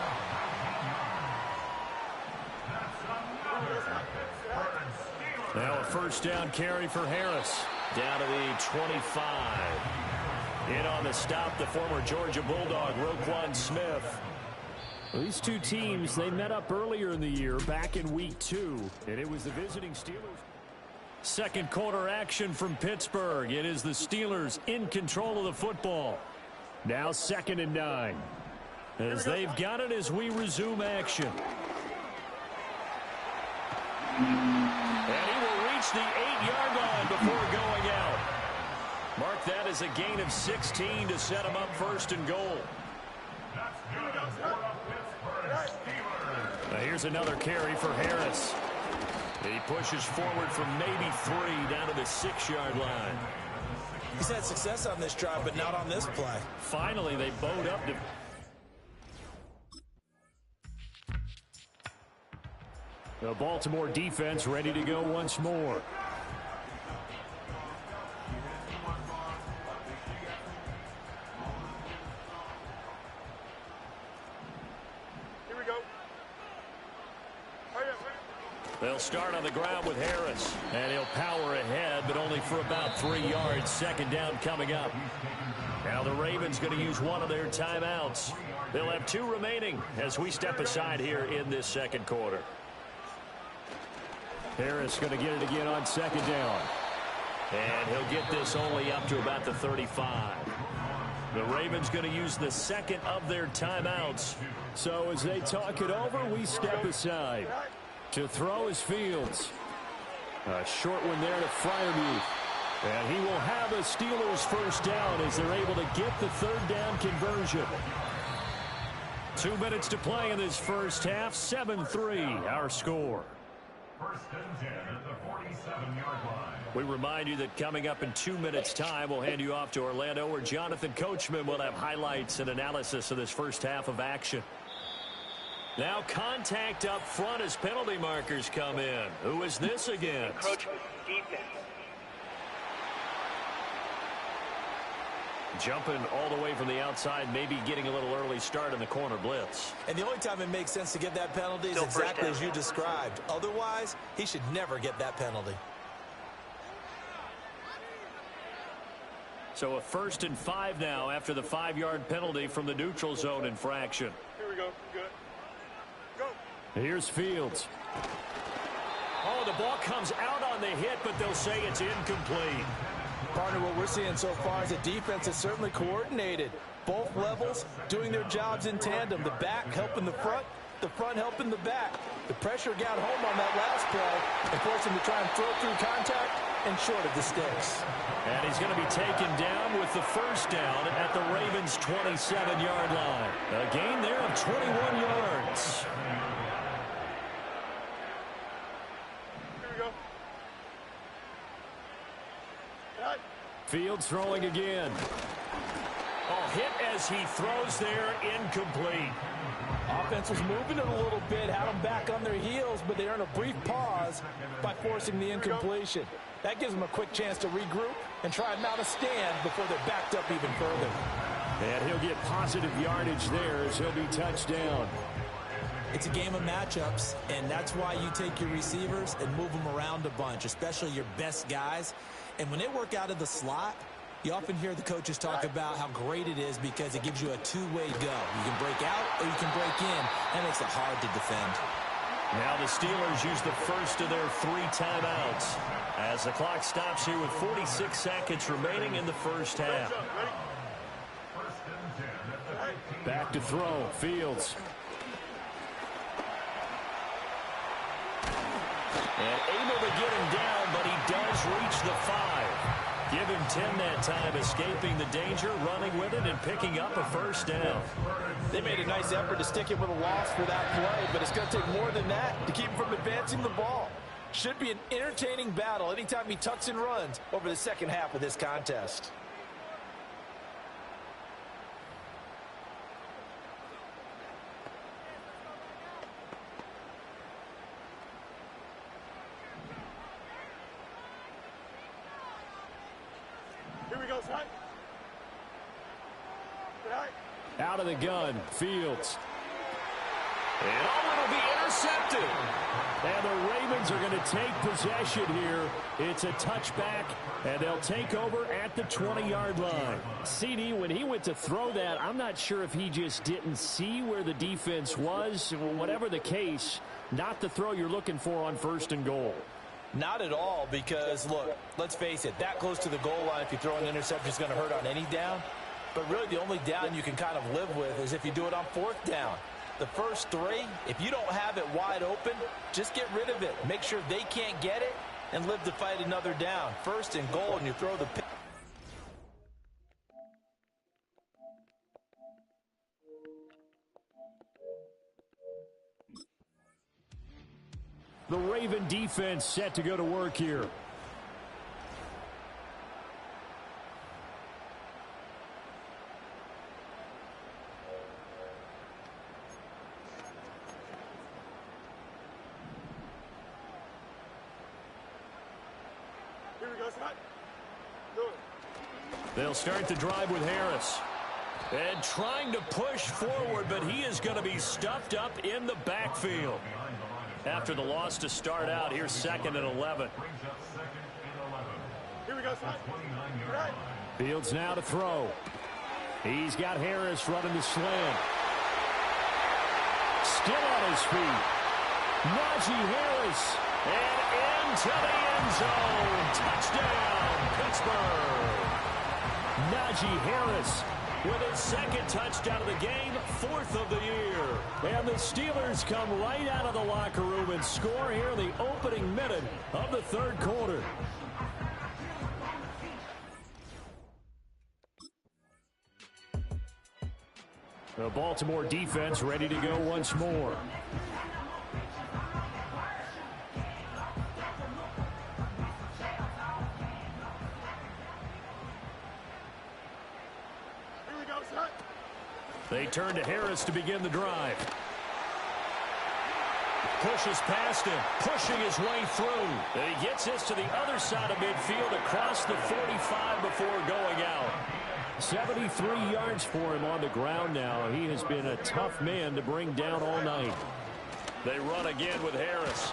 Now a first down carry for Harris. Down to the 25. In on the stop, the former Georgia Bulldog, Roquan Smith.
Well, these two teams, they met up earlier in the year, back in week 2, and it was the visiting Steelers.
Second quarter action from Pittsburgh. It is the Steelers in control of the football.
Now 2nd and 9.
As they've got it as we resume action. And he will reach the 8-yard line before going out. Mark that as a gain of 16 to set him up 1st and goal. Now here's another carry for Harris. He pushes forward from maybe 3 down to the 6-yard line.
He's had success on this drive, but not on this play.
Finally, they bowed up to...
The Baltimore defense ready to go once more.
They'll start on the ground with Harris, and he'll power ahead, but only for about 3 yards. 2nd down coming up. Now the Ravens going to use one of their timeouts. They'll have 2 remaining as we step aside here in this 2nd quarter.
Harris going to get it again on 2nd down.
And he'll get this only up to about the 35. The Ravens going to use the 2nd of their timeouts.
So as they talk it over, we step aside. To throw is Fields. A short one there to Freiermuth. And he will have a Steelers first down as they're able to get the 3rd down conversion.
2 minutes to play in this first half. 7-3 our score.
1st and 10 at the 47-yard line.
We remind you that coming up in 2 minutes' time, we'll hand you off to Orlando, where Jonathan Coachman will have highlights and analysis of this first half of action. Now contact up front as penalty markers come in. Who is this against?
Encroachment defense.
Jumping all the way from the outside, maybe getting a little early start in the corner blitz.
And the only time it makes sense to get that penalty is exactly as you described. Otherwise, he should never get that penalty.
So a 1st and 5 now after the 5-yard penalty from the neutral zone infraction.
Here we go. Good.
Here's Fields.
Oh, the ball comes out on the hit, but they'll say it's incomplete.
Partner, what we're seeing so far is the defense is certainly coordinated. Both levels doing their jobs in tandem. The back helping the front helping the back. The pressure got home on that last play and forced him to try and throw through contact and short of the sticks.
And he's going to be taken down with the first down at the Ravens' 27-yard line. A gain there of 21 yards.
Fields throwing again.
Oh, hit as he throws there, incomplete.
Offense was moving it a little bit, had them back on their heels, but they earned a brief pause by forcing the incompletion. That gives them a quick chance to regroup and try and mount a stand before they're backed up even further.
And he'll get positive yardage there as he'll be touched down.
It's a game of matchups, and that's why you take your receivers and move them around a bunch, especially your best guys. And when they work out of the slot, you often hear the coaches talk about how great it is because it gives you a two-way go. You can break out or you can break in. That makes it hard to defend.
Now the Steelers use the first of their 3 timeouts as the clock stops here with 46 seconds remaining in the first half.
Back to throw, Fields.
And able to get him down, but he does reach the 5.
Give him 10 that time, escaping the danger, running with it, and picking up a first down.
They made a nice effort to stick him with a loss for that play, but it's going to take more than that to keep him from advancing the ball. Should be an entertaining battle anytime he tucks and runs over the second half of this contest.
Here we go, son.
Out of the gun, Fields. And it'll be intercepted. And the Ravens are going to take possession here. It's a touchback, and they'll take over at the 20-yard line. CD, when he went to throw that, I'm not sure if he just didn't see where the defense was. Whatever the case, not the throw you're looking for on 1st and goal.
Not at all, because, look, let's face it, that close to the goal line, if you throw an interception, is going to hurt on any down. But really the only down you can kind of live with is if you do it on 4th down. The first 3, if you don't have it wide open, just get rid of it. Make sure they can't get it and live to fight another down. 1st and goal, and you throw the pick.
The Raven defense set to go to work here.
Here we go, son. Good.
They'll start the drive with Harris. And trying to push forward, but he is going to be stuffed up in the backfield. After the loss to start out, here's 2nd and 11.
Here we go, son. Right.
Fields now to throw. He's got Harris running the slant. Still on his feet. Najee Harris. And into the end zone. Touchdown, Pittsburgh. Najee Harris with his 2nd touchdown of the game, 4th of the year. And the Steelers come right out of the locker room and score here in the opening minute of the 3rd quarter. The Baltimore defense ready to go once more. They turn to Harris to begin the drive. Pushes past him, pushing his way through. And he gets this to the other side of midfield across the 45 before going out. 73 yards for him on the ground now. He has been a tough man to bring down all night. They run again with Harris.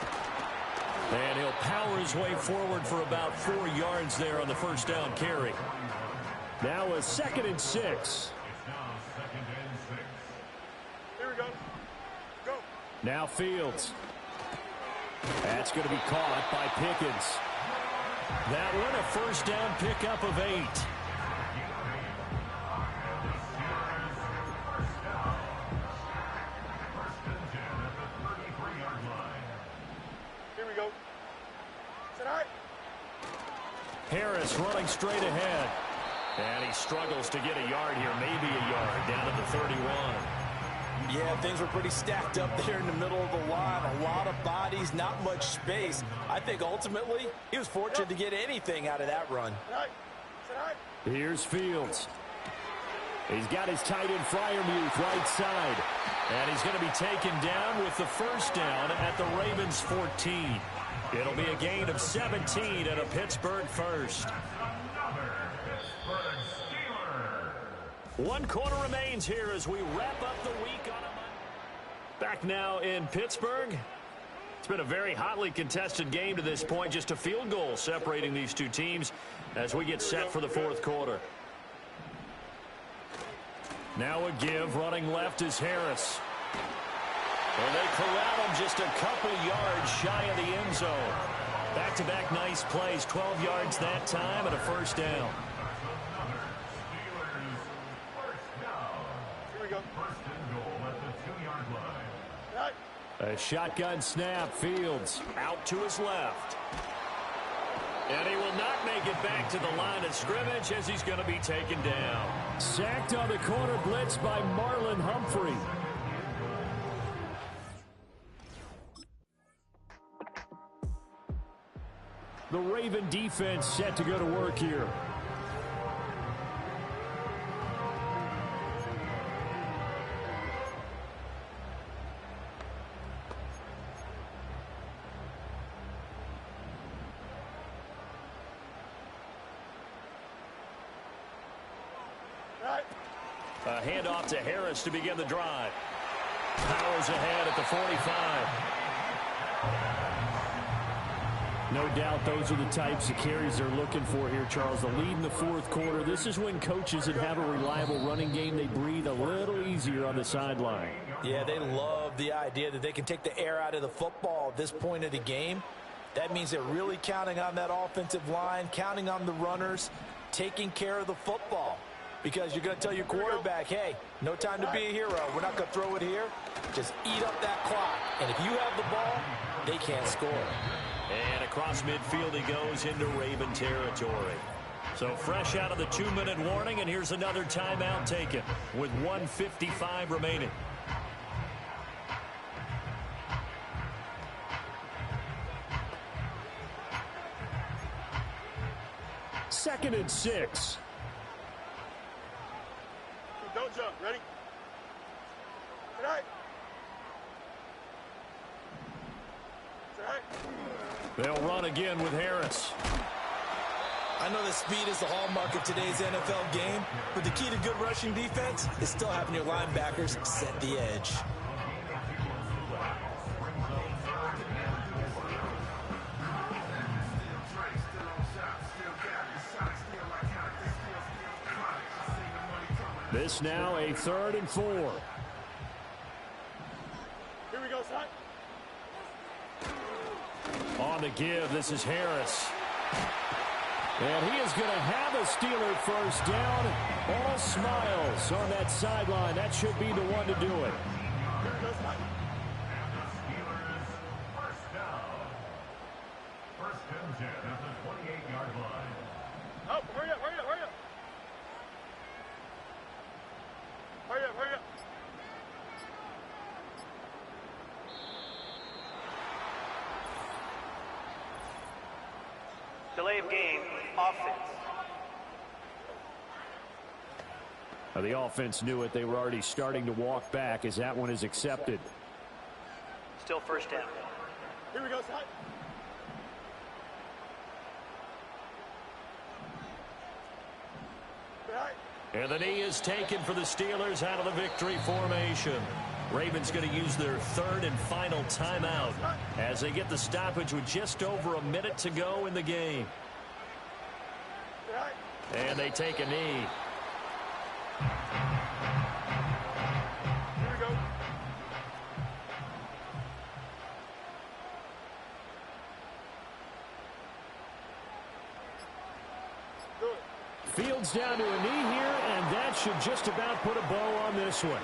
And he'll power his way forward for about 4 yards there on the 1st down carry. Now a 2nd and 6. Now Fields. That's going to be caught by Pickens. That one a 1st down pickup of 8.
Here we go. Tonight.
Harris running straight ahead. And he struggles to get a yard here, maybe a yard, down at the 31.
Yeah, things were pretty stacked up there in the middle of the line. A lot of bodies, not much space. I think ultimately he was fortunate to get anything out of that run.
Here's Fields. He's got his tight end Freiermuth right side. And he's going to be taken down with the 1st down at the Ravens 14. It'll be a gain of 17 and a Pittsburgh 1st. 1 quarter remains here as we wrap up the week on a Monday. Back now in Pittsburgh. It's been a very hotly contested game to this point. Just a field goal separating these two teams as we get set for the 4th quarter. Now a give. Running left is Harris. And they corral him just a couple yards shy of the end zone. Back-to-back nice plays. 12 yards that time and a 1st down. A shotgun snap. Fields out to his left.
And he will not make it back to the line of scrimmage as he's going to be taken down.
Sacked on the corner blitz by Marlon Humphrey. The Raven defense set to go to work here.
A handoff to Harris to begin the drive. Powers ahead at the 45.
No doubt those are the types of carries they're looking for here, Charles. The lead in the fourth quarter. This is when coaches that have a reliable running game, they breathe a little easier on the sideline.
Yeah, they love the idea that they can take the air out of the football at this point of the game. That means they're really counting on that offensive line, counting on the runners, taking care of the football. Because you're going to tell your quarterback, hey, no time to be a hero. We're not going to throw it here. Just eat up that clock. And if you have the ball, they can't score.
And across midfield he goes into Raven territory. So fresh out of the 2-minute warning, and here's another timeout taken with 1:55 remaining.
Second and 6.
Don't jump. Ready? Good night.
They'll run again with Harris.
I know that speed is the hallmark of today's NFL game, but the key to good rushing defense is still having your linebackers set the edge.
This now a 3rd and 4.
Here we go, son.
On the give, this is Harris. And he is going to have a Steeler first down. All smiles on that sideline. That should be the one to do it.
First and 10 at the 28-yard line.
Oh, hurry up, hurry up, hurry up. Hurry up, hurry up.
Delay of game, offense.
The offense knew it. They were already starting to walk back as that one is accepted.
Still first down.
Here we go, son.
And the knee is taken for the Steelers out of the victory formation. Ravens going to use their 3rd and final timeout as they get the stoppage with just over a minute to go in the game. And they take a knee.
Here we go.
Fields down to a knee here, and that should just about put a bow on this one.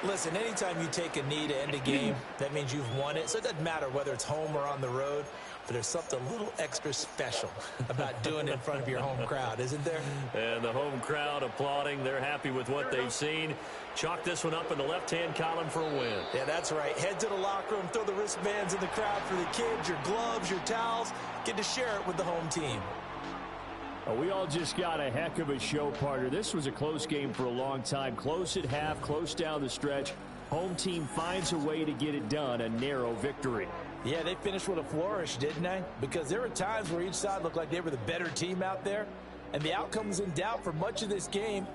Listen, anytime you take a knee to end a game, that means you've won it. So it doesn't matter whether it's home or on the road, but there's something a little extra special about doing it in front of your home crowd, isn't there?
And the home crowd applauding. They're happy with what they've seen. Chalk this one up in the left-hand column for a win.
Yeah, that's right. Head to the locker room, throw the wristbands in the crowd for the kids, your gloves, your towels. Get to share it with the home team.
We all just got a heck of a show, partner. This was a close game for a long time. Close at half, close down the stretch. Home team finds a way to get it done, a narrow victory.
Yeah, they finished with a flourish, didn't they? Because there were times where each side looked like they were the better team out there, and the outcome was in doubt for much of this game.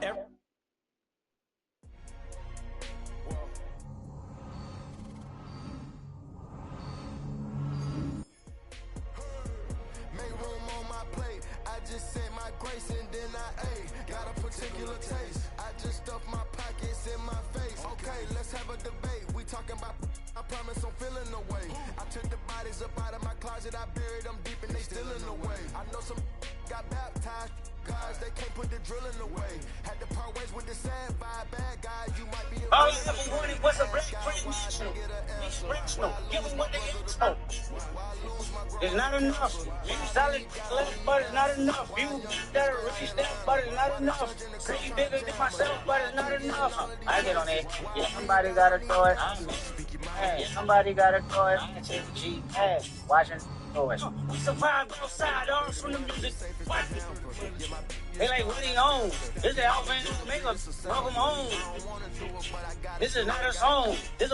Just said my grace and then I ate. Got a particular taste. I just stuffed my pockets in my face. Okay, let's have a debate. We talking about, I promise I'm feeling the way. I took the bodies up out of my closet. I buried them deep and they still in the way. I know some got baptized. Guys, they can't put the drilling away. Had to part ways with the sad vibe. Bad guys, you might be a
All you ever wanted was a black friend
national. Be inspirational. Give them what they ask for. It's not enough. You solid left, but it's not enough. You got a really step, but it's not enough. Pretty bigger than myself, but it's not enough. I get on it. Yeah, somebody gotta throw it. Hey, somebody gotta throw it. Hey, watching throw it. We survived outside, arms from the music. What? They like, what he on? This is the offense to make us welcome home. This is not a song. This